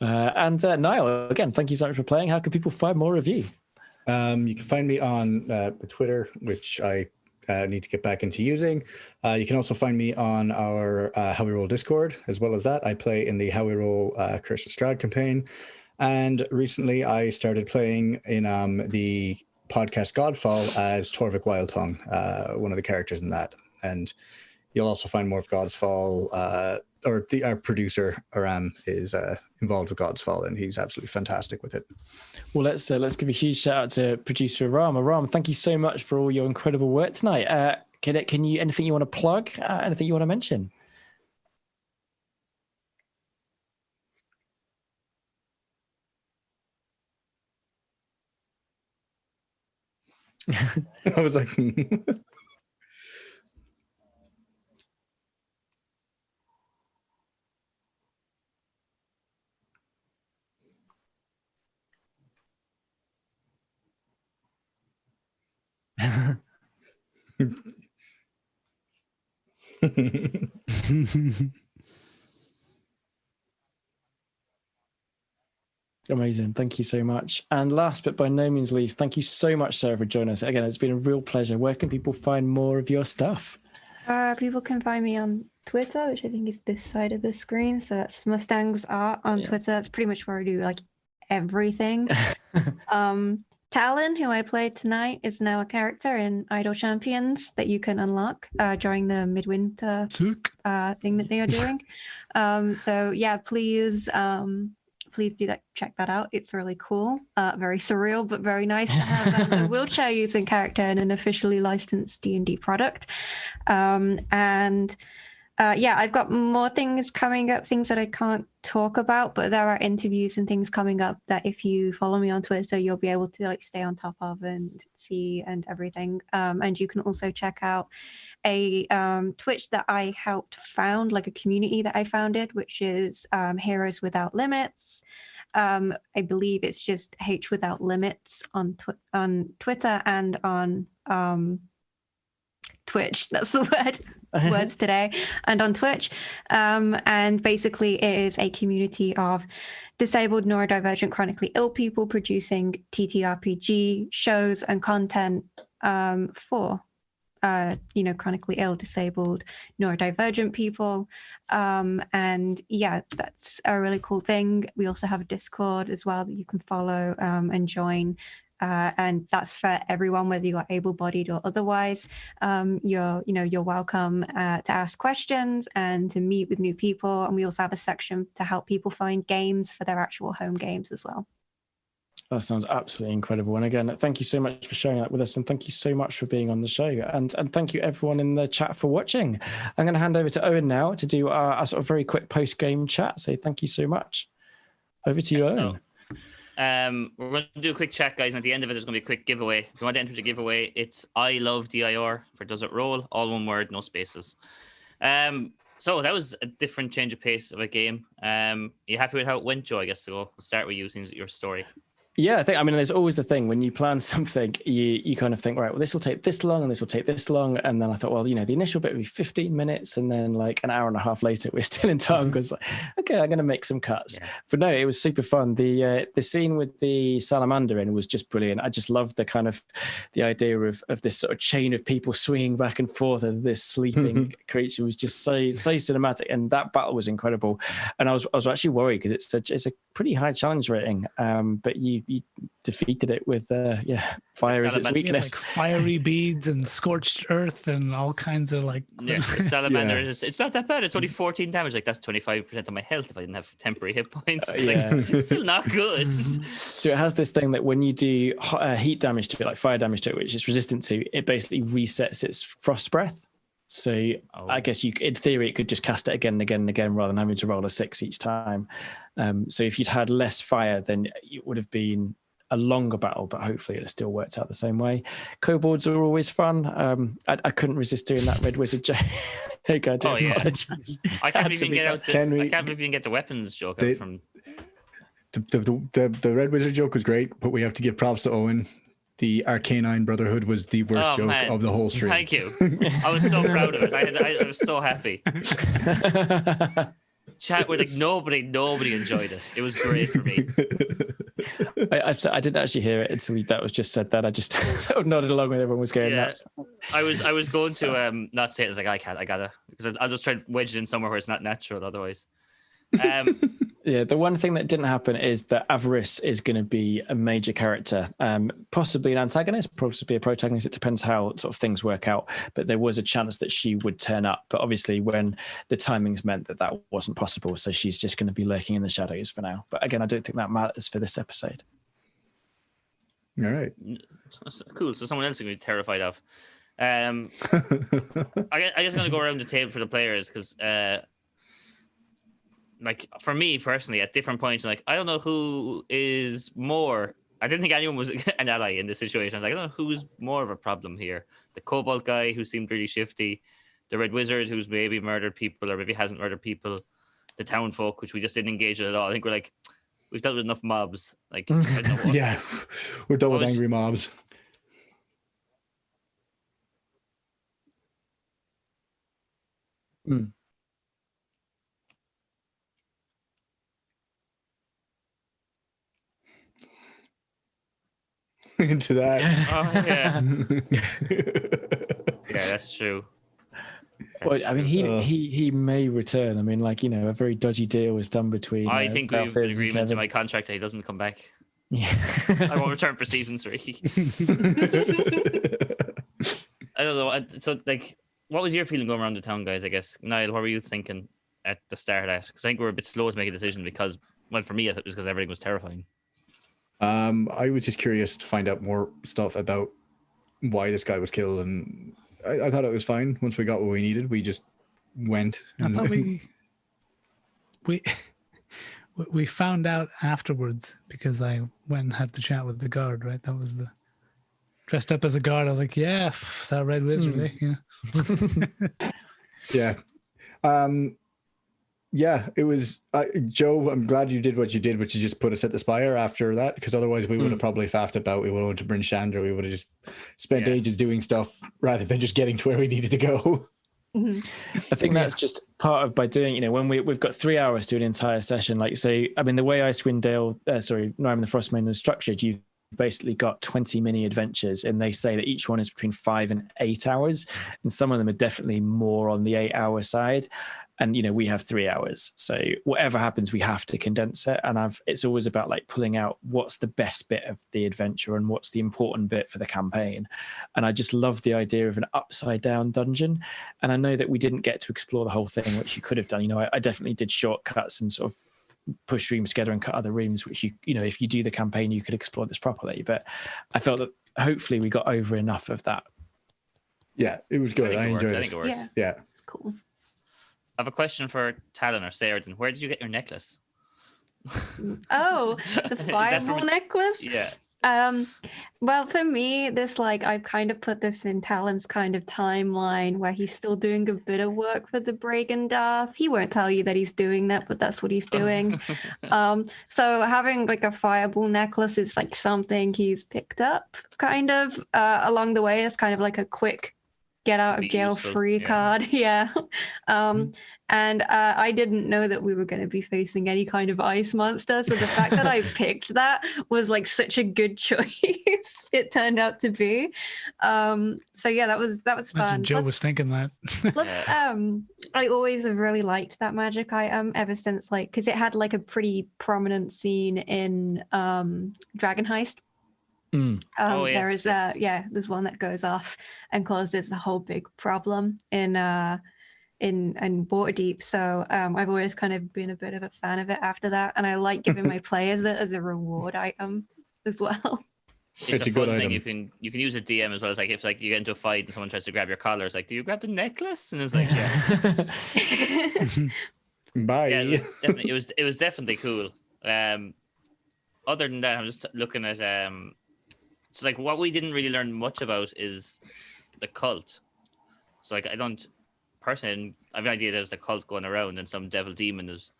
Speaker 1: And Niall, again, thank you so much for playing. How can people find more of you?
Speaker 3: You can find me on Twitter, which I need to get back into using. You can also find me on our How We Roll Discord. As well as that, I play in the How We Roll Curse of Strahd campaign. And recently I started playing in the podcast Godfall as Torvik Wildtongue, one of the characters in that. And you'll also find more of Godfall, our producer Aram is involved with Godfall, and he's absolutely fantastic with it.
Speaker 1: Well, let's give a huge shout out to producer Aram. Aram, thank you so much for all your incredible work tonight. Can you anything you want to plug? Anything you want to mention?
Speaker 3: I was like,
Speaker 1: Amazing. Thank you so much. And last but by no means least, thank you so much, Sarah, for joining us. Again, it's been a real pleasure. Where can people find more of your stuff?
Speaker 4: People can find me on Twitter, which I think is this side of the screen. So that's Mustangs Art on Twitter. That's pretty much where I do like everything. Talin, who I played tonight, is now a character in Idle Champions that you can unlock during the midwinter thing that they are doing. So yeah, please do that. Check that out. It's really cool. Very surreal, but very nice to have a wheelchair using character in an officially licensed D&D product. I've got more things coming up, things that I can't talk about, but there are interviews and things coming up that if you follow me on Twitter, you'll be able to like stay on top of and see and everything. And you can also check out a Twitch that I helped found, like a community that I founded, which is Heroes Without Limits. I believe it's just H Without Limits on Twitter and on Twitch. That's the words today, and on Twitch. And basically it is a community of disabled, neurodivergent, chronically ill people producing TTRPG shows and content for chronically ill, disabled, neurodivergent people. And yeah, that's a really cool thing. We also have a Discord as well that you can follow and join. And that's for everyone, whether you are able-bodied or otherwise. You're welcome to ask questions and to meet with new people. And we also have a section to help people find games for their actual home games as well.
Speaker 1: That sounds absolutely incredible. And again, thank you so much for sharing that with us. And thank you so much for being on the show. And thank you everyone in the chat for watching. I'm going to hand over to Eoghan now to do our sort of very quick post-game chat. So thank you so much. Over to you, Eoghan.
Speaker 2: We're going to do a quick chat, guys, and at the end of it, there's going to be a quick giveaway. If you want to enter the giveaway, it's I love DIR for Does It Roll, all one word, no spaces. So that was a different change of pace of a game. You happy with how it went, Joe? I guess so. We'll start with you, since your story.
Speaker 1: Yeah, I mean, there's always the thing when you plan something, you kind of think, right, well, this will take this long and this will take this long. And then I thought, well, the initial bit would be 15 minutes. And then like an hour and a half later, we're still in time because, okay, I'm going to make some cuts. Yeah. But no, it was super fun. The scene with the salamander in was just brilliant. I just loved the kind of the idea of this sort of chain of people swinging back and forth as this sleeping creature was just so cinematic. And that battle was incredible. And I was actually worried because it's a pretty high challenge rating. But you defeated it with fire is its weakness.
Speaker 5: Like fiery beads and scorched earth and all kinds of like
Speaker 2: the salamander it's not that bad. It's only 14 damage. Like that's 25% of my health if I didn't have temporary hit points. Still not good.
Speaker 1: So it has this thing that when you do heat damage to it, like fire damage to it, which it's resistant to, it basically resets its frost breath. So I guess in theory, it could just cast it again and again and again rather than having to roll a 6 each time. So if you'd had less fire, then it would have been a longer battle, but hopefully it still worked out the same way. Kobolds are always fun. I couldn't resist doing that Red Wizard joke. I can't
Speaker 2: even get the weapons joke from.
Speaker 3: The Red Wizard joke was great, but we have to give props to Owen. The Arcanine Brotherhood was the worst joke of the whole stream.
Speaker 2: Thank you. I was so proud of it. I was so happy. Chat where like nobody enjoyed it. It was great for me.
Speaker 1: I didn't actually hear it until that was just said. That I just nodded along when everyone was going nuts.
Speaker 2: I was going to not say it. I was like, I gotta, because I'll just try to wedge it in somewhere where it's not natural otherwise.
Speaker 1: Yeah, the one thing that didn't happen is that Avarice is going to be a major character, possibly an antagonist, possibly a protagonist. It depends how sort of things work out. But there was a chance that she would turn up. But obviously, when the timings meant that wasn't possible, so she's just going to be lurking in the shadows for now. But again, I don't think that matters for this episode.
Speaker 3: All right,
Speaker 2: cool. So someone else is going to be terrified of. I just going to go around the table for the players because. Like for me personally, at different points, like I don't know who is more. I didn't think anyone was an ally in this situation. I was like, I don't know who's more of a problem here. The Cobalt guy who seemed really shifty, the Red Wizard who's maybe murdered people or maybe hasn't murdered people, the town folk which we just didn't engage with at all. I think we've dealt with enough mobs. Like
Speaker 3: yeah, we're done with angry mobs. Into that.
Speaker 2: Oh yeah. Yeah, that's true.
Speaker 1: Well, I mean, he may return. I mean, like, you know, a very dodgy deal was done between.
Speaker 2: I think we've an
Speaker 1: Xalfiz and
Speaker 2: agreement in
Speaker 1: Kevin.
Speaker 2: my contract that he doesn't come back.
Speaker 1: Yeah.
Speaker 2: I won't return for season 3. I don't know. So, like, what was your feeling going around the town, guys? I guess, Niall, what were you thinking at the start of that? Because I think we were a bit slow to make a decision because, well, for me, it was because everything was terrifying.
Speaker 3: I was just curious to find out more stuff about why this guy was killed, and I thought it was fine. Once we got what we needed, we just went.
Speaker 5: I thought we found out afterwards because I went and had the chat with the guard, right? That was the dressed up as a guard. I was like, yeah, that red wizard, eh?
Speaker 3: Yeah. Yeah, it was Joe. I'm glad you did what you did, which is just put us at the spire after that, because otherwise we would have probably faffed about. We would have went to Bryn Shander. We would have just spent ages doing stuff rather than just getting to where we needed to go.
Speaker 1: I think that's just part of by doing, you know, when we've got 3 hours to do an entire session, like, say, I mean, the way Icewind Dale, Rime the Frostmaiden is structured, you've basically got 20 mini adventures, and they say that each one is between 5 and 8 hours, and some of them are definitely more on the 8-hour side. And, you know, we have 3 hours. So whatever happens, we have to condense it. And it's always about like pulling out what's the best bit of the adventure and what's the important bit for the campaign. And I just love the idea of an upside down dungeon. And I know that we didn't get to explore the whole thing, which you could have done. You know, I definitely did shortcuts and sort of push rooms together and cut other rooms, which you know, if you do the campaign, you could explore this properly. But I felt that hopefully we got over enough of that.
Speaker 3: Yeah, it was good. I enjoyed it.
Speaker 2: I think it worked.
Speaker 4: Yeah, it's cool.
Speaker 2: I have a question for Talin or Sara. Where did you get your necklace?
Speaker 4: Oh, the fireball necklace?
Speaker 2: Yeah.
Speaker 4: Well, for me, this, like, I've kind of put this in Talin's kind of timeline where he's still doing a bit of work for the Bregendarth. He won't tell you that he's doing that, but that's what he's doing. So having like a fireball necklace is like something he's picked up kind of along the way. It's kind of like a quick get out of jail free card. Yeah. And I didn't know that we were going to be facing any kind of ice monster. So the fact that I picked that was like such a good choice. It turned out to be. So yeah, that was fun.
Speaker 5: Joe was thinking that.
Speaker 4: Plus, I always have really liked that magic item ever since, like, because it had like a pretty prominent scene in Dragon Heist. There is there's one that goes off and causes a whole big problem in Waterdeep. So I've always kind of been a bit of a fan of it after that, and I like giving my players it as a reward item as well.
Speaker 2: It's a fun thing. You can use a DM as well. It's like if like you get into a fight and someone tries to grab your collar, it's like, do you grab the necklace? And it's like, yeah.
Speaker 3: Bye.
Speaker 2: Yeah, it was definitely cool. Other than that, I'm just looking at so like what we didn't really learn much about is the cult. So like I don't personally I have an idea there's a cult going around and some devil demon is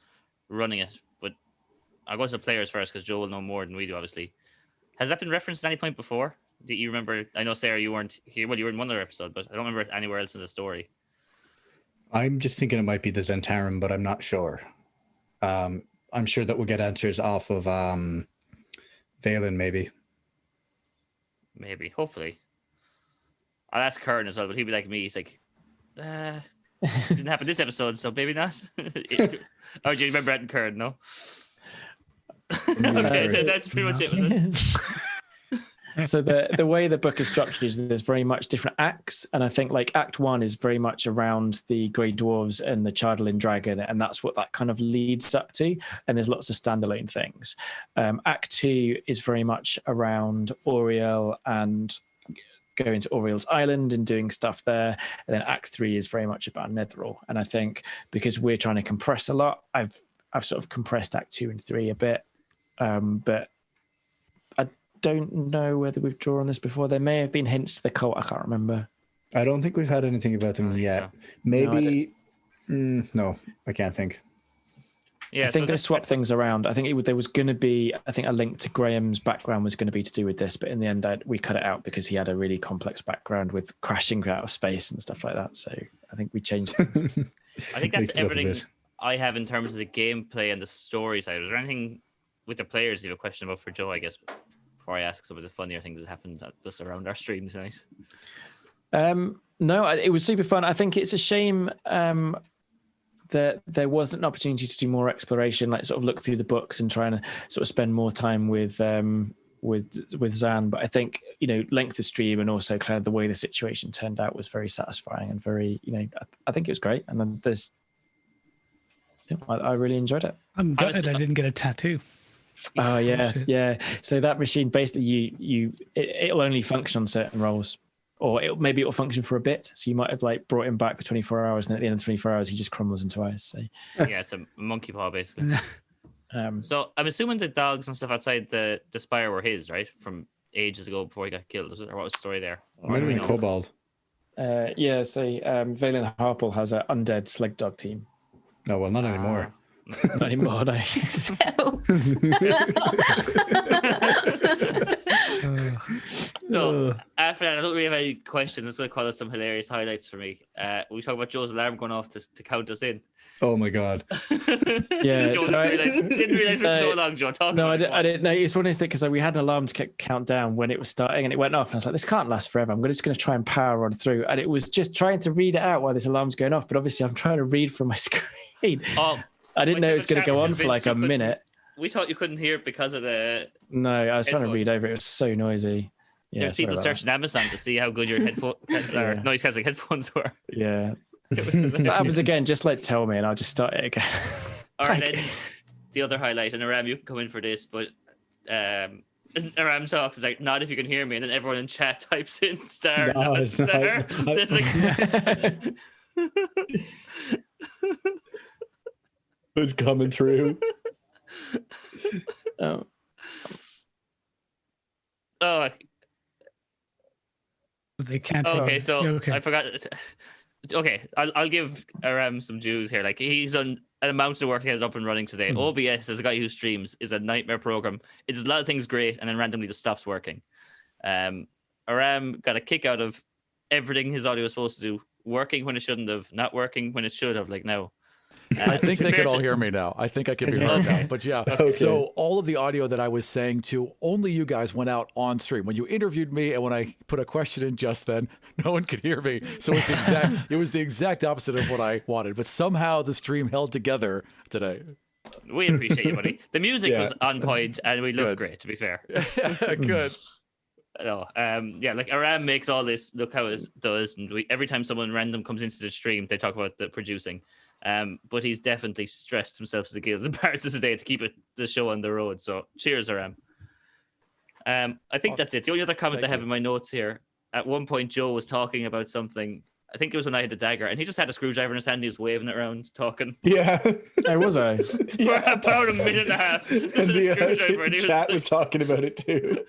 Speaker 2: running it. But I'll go to the players first because Joe will know more than we do, obviously. Has that been referenced at any point before? Do you remember? I know, Sara, you weren't here. Well, you were in one other episode, but I don't remember it anywhere else in the story.
Speaker 3: I'm just thinking it might be the Zentarum, but I'm not sure. I'm sure that we'll get answers off of Valen, maybe.
Speaker 2: Maybe, hopefully. I'll ask Kuran as well, but he'd be like me. He's like, didn't happen this episode, so maybe not. Oh, do you remember Ed and Kuran? No. Okay, that's pretty much it. Was it?
Speaker 1: So the way the book is structured is there's very much different acts, and I think like Act 1 is very much around the Grey Dwarves and the Chardalin Dragon, and that's what that kind of leads up to, and there's lots of standalone things. Act 2 is very much around Auriel and going to Auriel's Island and doing stuff there, and then Act 3 is very much about Netheril, and I think because we're trying to compress a lot, I've sort of compressed Act 2 and 3 a bit, but I don't know whether we've drawn on this before. There may have been hints to the cult. I can't remember.
Speaker 3: I don't think we've had anything about them yet. So. Maybe. No, I can't think.
Speaker 1: Yeah, I think they swapped things around. I think there was going to be, I think a link to Graham's background was going to be to do with this, but in the end we cut it out because he had a really complex background with crashing out of space and stuff like that. So I think we changed things.
Speaker 2: I think that's everything I have in terms of the gameplay and the story side. Was there anything with the players you have a question about for Joe, I guess, before I ask some of the funnier things that happened just around our stream tonight?
Speaker 1: No, it was super fun. I think it's a shame that there wasn't an opportunity to do more exploration, like sort of look through the books and try and sort of spend more time with Zan. But I think, length of stream and also kind of the way the situation turned out was very satisfying and very, I think it was great. And then I really enjoyed it.
Speaker 5: I'm gutted I didn't get a tattoo.
Speaker 1: Oh yeah, yeah. So that machine basically it'll only function on certain roles, or maybe it'll function for a bit. So you might have like brought him back for 24 hours, and at the end of 24 hours, he just crumbles into ice. So
Speaker 2: yeah, it's a monkey paw basically. So I'm assuming the dogs and stuff outside the spire were his, right, from ages ago before he got killed. Or what was the story there?
Speaker 3: Might have been Kobold.
Speaker 1: Yeah. So Valen Harple has an undead slug dog team.
Speaker 3: No, well, not anymore.
Speaker 1: Not anymore, no.
Speaker 2: So after that, I don't really have any questions. It's going to call out some hilarious highlights for me. We talk about Joe's alarm going off to count us in.
Speaker 3: Oh my god!
Speaker 1: Yeah,
Speaker 2: Joe didn't realize for so long, Joe.
Speaker 1: I didn't know. It's one of those things because we had an alarm to count down when it was starting, and it went off. And I was like, "This can't last forever. I'm just going to try and power on through." And it was just trying to read it out while this alarm's going off. But obviously, I'm trying to read from my screen. I didn't know it was going to go on for like a minute.
Speaker 2: We thought you couldn't hear it because of the.
Speaker 1: No, I was trying to read over it. It was so noisy. Yeah,
Speaker 2: there's people searching Amazon to see how good your noise cancelling headphones were.
Speaker 1: Yeah. That happens again, just like tell me and I'll just start it again.
Speaker 2: All right, then the other highlight, and Aram, you can come in for this, but Aram talks is like, not if you can hear me, and then everyone in chat types in star,
Speaker 3: no,
Speaker 2: not star.
Speaker 3: It's coming through.
Speaker 2: Oh,
Speaker 5: they can't.
Speaker 2: Okay, so I forgot. Okay, I'll give Aram some dues here. Like, he's done an amount of work to get it up and running today. OBS, as a guy who streams, is a nightmare program. It does a lot of things great, and then randomly just stops working. Aram got a kick out of everything his audio was supposed to do, working when it shouldn't have, not working when it should have. Like now.
Speaker 7: I think they could all hear me now. I think I can be heard now. But yeah, so all of the audio that I was saying to only you guys went out on stream. When you interviewed me and when I put a question in just then, no one could hear me. So it was the exact opposite of what I wanted. But somehow the stream held together today.
Speaker 2: We appreciate you, buddy. The music was on point and we looked great, to be fair.
Speaker 7: Good.
Speaker 2: No, like Aram makes all this look how it does, and every time someone random comes into the stream, they talk about the producing. But he's definitely stressed himself to the gills and parts today to keep the show on the road. So cheers, Aram. I think that's it. The only other comment I have in my notes here, at one point Joe was talking about something. I think it was when I had the dagger, and he just had a screwdriver in his hand. He was waving it around, talking.
Speaker 3: Yeah,
Speaker 1: I was.
Speaker 2: For about a minute and a half.
Speaker 3: And the chat was talking about it too.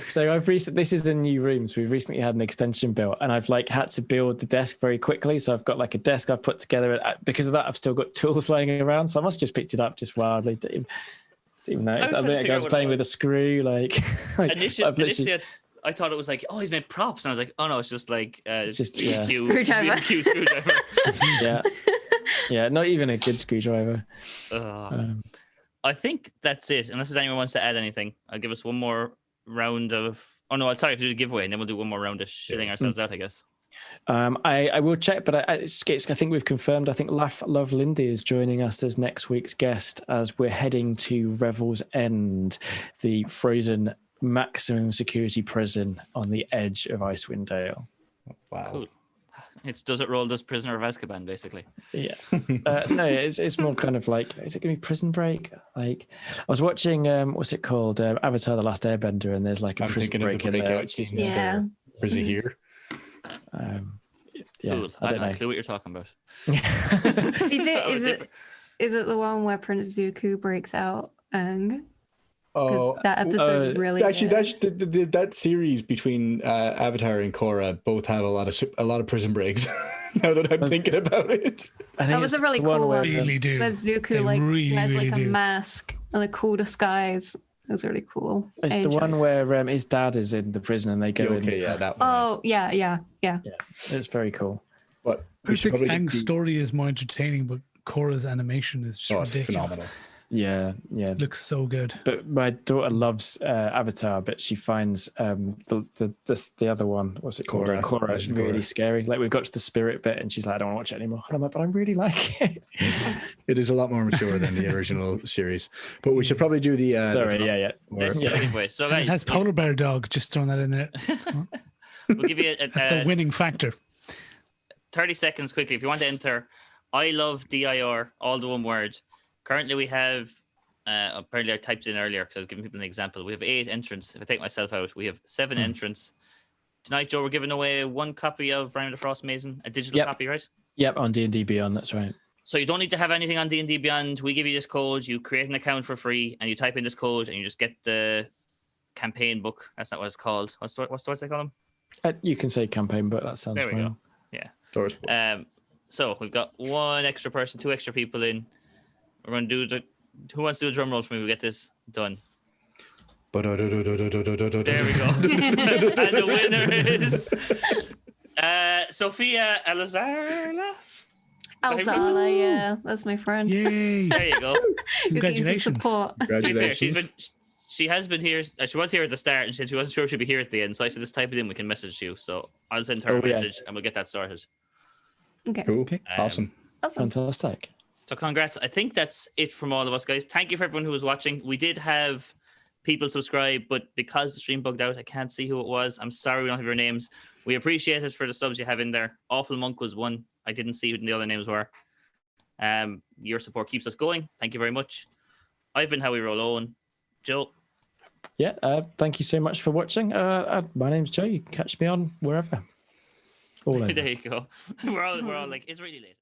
Speaker 1: So I've recently. This is in new rooms. We've recently had an extension built, and I've like had to build the desk very quickly. So I've got like a desk I've put together. Because of that, I've still got tools lying around. So I must have just picked it up just wildly. Didn't even notice. I was playing with a screw.
Speaker 2: Initially, I thought it was like, oh, he's made props, and I was like, oh no, it's just like
Speaker 1: it's just
Speaker 2: screwdriver.
Speaker 1: Yeah, not even a good screwdriver.
Speaker 2: I think that's it. Unless anyone wants to add anything, I'll give us one more round of. Oh no, I'll sorry to do the giveaway, and then we'll do one more round of shitting ourselves out, I guess.
Speaker 1: I will check, but I think we've confirmed. I think Laugh Love Lindy is joining us as next week's guest as we're heading to Revel's End, the frozen maximum security prison on the edge of Icewind Dale.
Speaker 3: Wow.
Speaker 2: Cool. Does it roll as Prisoner of Azkaban, basically?
Speaker 1: Yeah. No, it's more kind of like, is it going to be Prison Break? Like, I was watching, what's it called? Avatar: The Last Airbender, and there's like a Prison Break in there, which is
Speaker 3: Or is it here?
Speaker 1: Yeah,
Speaker 2: cool.
Speaker 1: I don't know.
Speaker 2: Clue what you're talking about.
Speaker 4: Is it the one where Prince Zuko breaks out Aang?
Speaker 3: Oh,
Speaker 4: that episode's really
Speaker 3: actually
Speaker 4: good.
Speaker 3: that series between Avatar and Korra both have a lot of prison breaks. Now that I'm thinking about it,
Speaker 4: That was a really cool one.
Speaker 5: Really do.
Speaker 4: Where Zuko has like a mask and a cool disguise. It was really cool.
Speaker 1: It's the one where his dad is in the prison and they go in.
Speaker 3: Yeah, that one.
Speaker 4: Oh, yeah.
Speaker 1: It's very cool.
Speaker 3: But
Speaker 5: I think Aang's story is more entertaining, but Korra's animation is just ridiculous.
Speaker 3: Phenomenal.
Speaker 1: Yeah.
Speaker 5: Looks so good.
Speaker 1: But my daughter loves Avatar, but she finds the other one, what's it called? Korra, really scary. Like we've got to the spirit bit, and she's like, I don't want to watch it anymore. And I'm like, but I really like it.
Speaker 3: It is a lot more mature than the original series. But we should probably do the.
Speaker 2: Let's do a giveaway. So guys,
Speaker 5: It has polar bear dog. Just throwing that in there.
Speaker 2: we'll give you
Speaker 5: The winning factor.
Speaker 2: 30 seconds quickly if you want to enter. I love DIR, all the one word. Currently we have apparently I typed in earlier because I was giving people an example. We have 8 entrants. If I take myself out, we have 7 entrants. Tonight, Joe, we're giving away 1 copy of Rime of the Frost Maiden, a digital copy, right?
Speaker 1: Yep, on D&D Beyond, that's right.
Speaker 2: So you don't need to have anything on D&D Beyond. We give you this code, you create an account for free, and you type in this code, and you just get the campaign book. That's not what it's called. What's the words they call them?
Speaker 1: You can say campaign book, that sounds
Speaker 2: fine. There we go. Yeah. So we've got 1 extra person, 2 extra people in. We're going to do who wants to do a drum roll for me? We get this done. There we go. And the winner is Sophia Alazarla.
Speaker 4: Altala, yeah, that's my friend.
Speaker 5: Yay!
Speaker 2: There you go.
Speaker 5: Congratulations.
Speaker 3: Congratulations.
Speaker 2: She has been here. She was here at the start, and she said she wasn't sure she'd be here at the end. So I said, just type it in. We can message you. So I'll send her a message, and we'll get that started.
Speaker 4: Okay.
Speaker 3: Cool. Okay. Awesome.
Speaker 1: Fantastic.
Speaker 2: So congrats. I think that's it from all of us, guys. Thank you for everyone who was watching. We did have people subscribe, but because the stream bugged out, I can't see who it was. I'm sorry we don't have your names. We appreciate it for the subs you have in there. Awful Monk was one. I didn't see who the other names were. Your support keeps us going. Thank you very much. I've been Howie Roll Owen. Joe.
Speaker 1: Yeah, thank you so much for watching. My name's Joe. You can catch me on wherever. All over.
Speaker 2: There you go. We're all like, it's really late.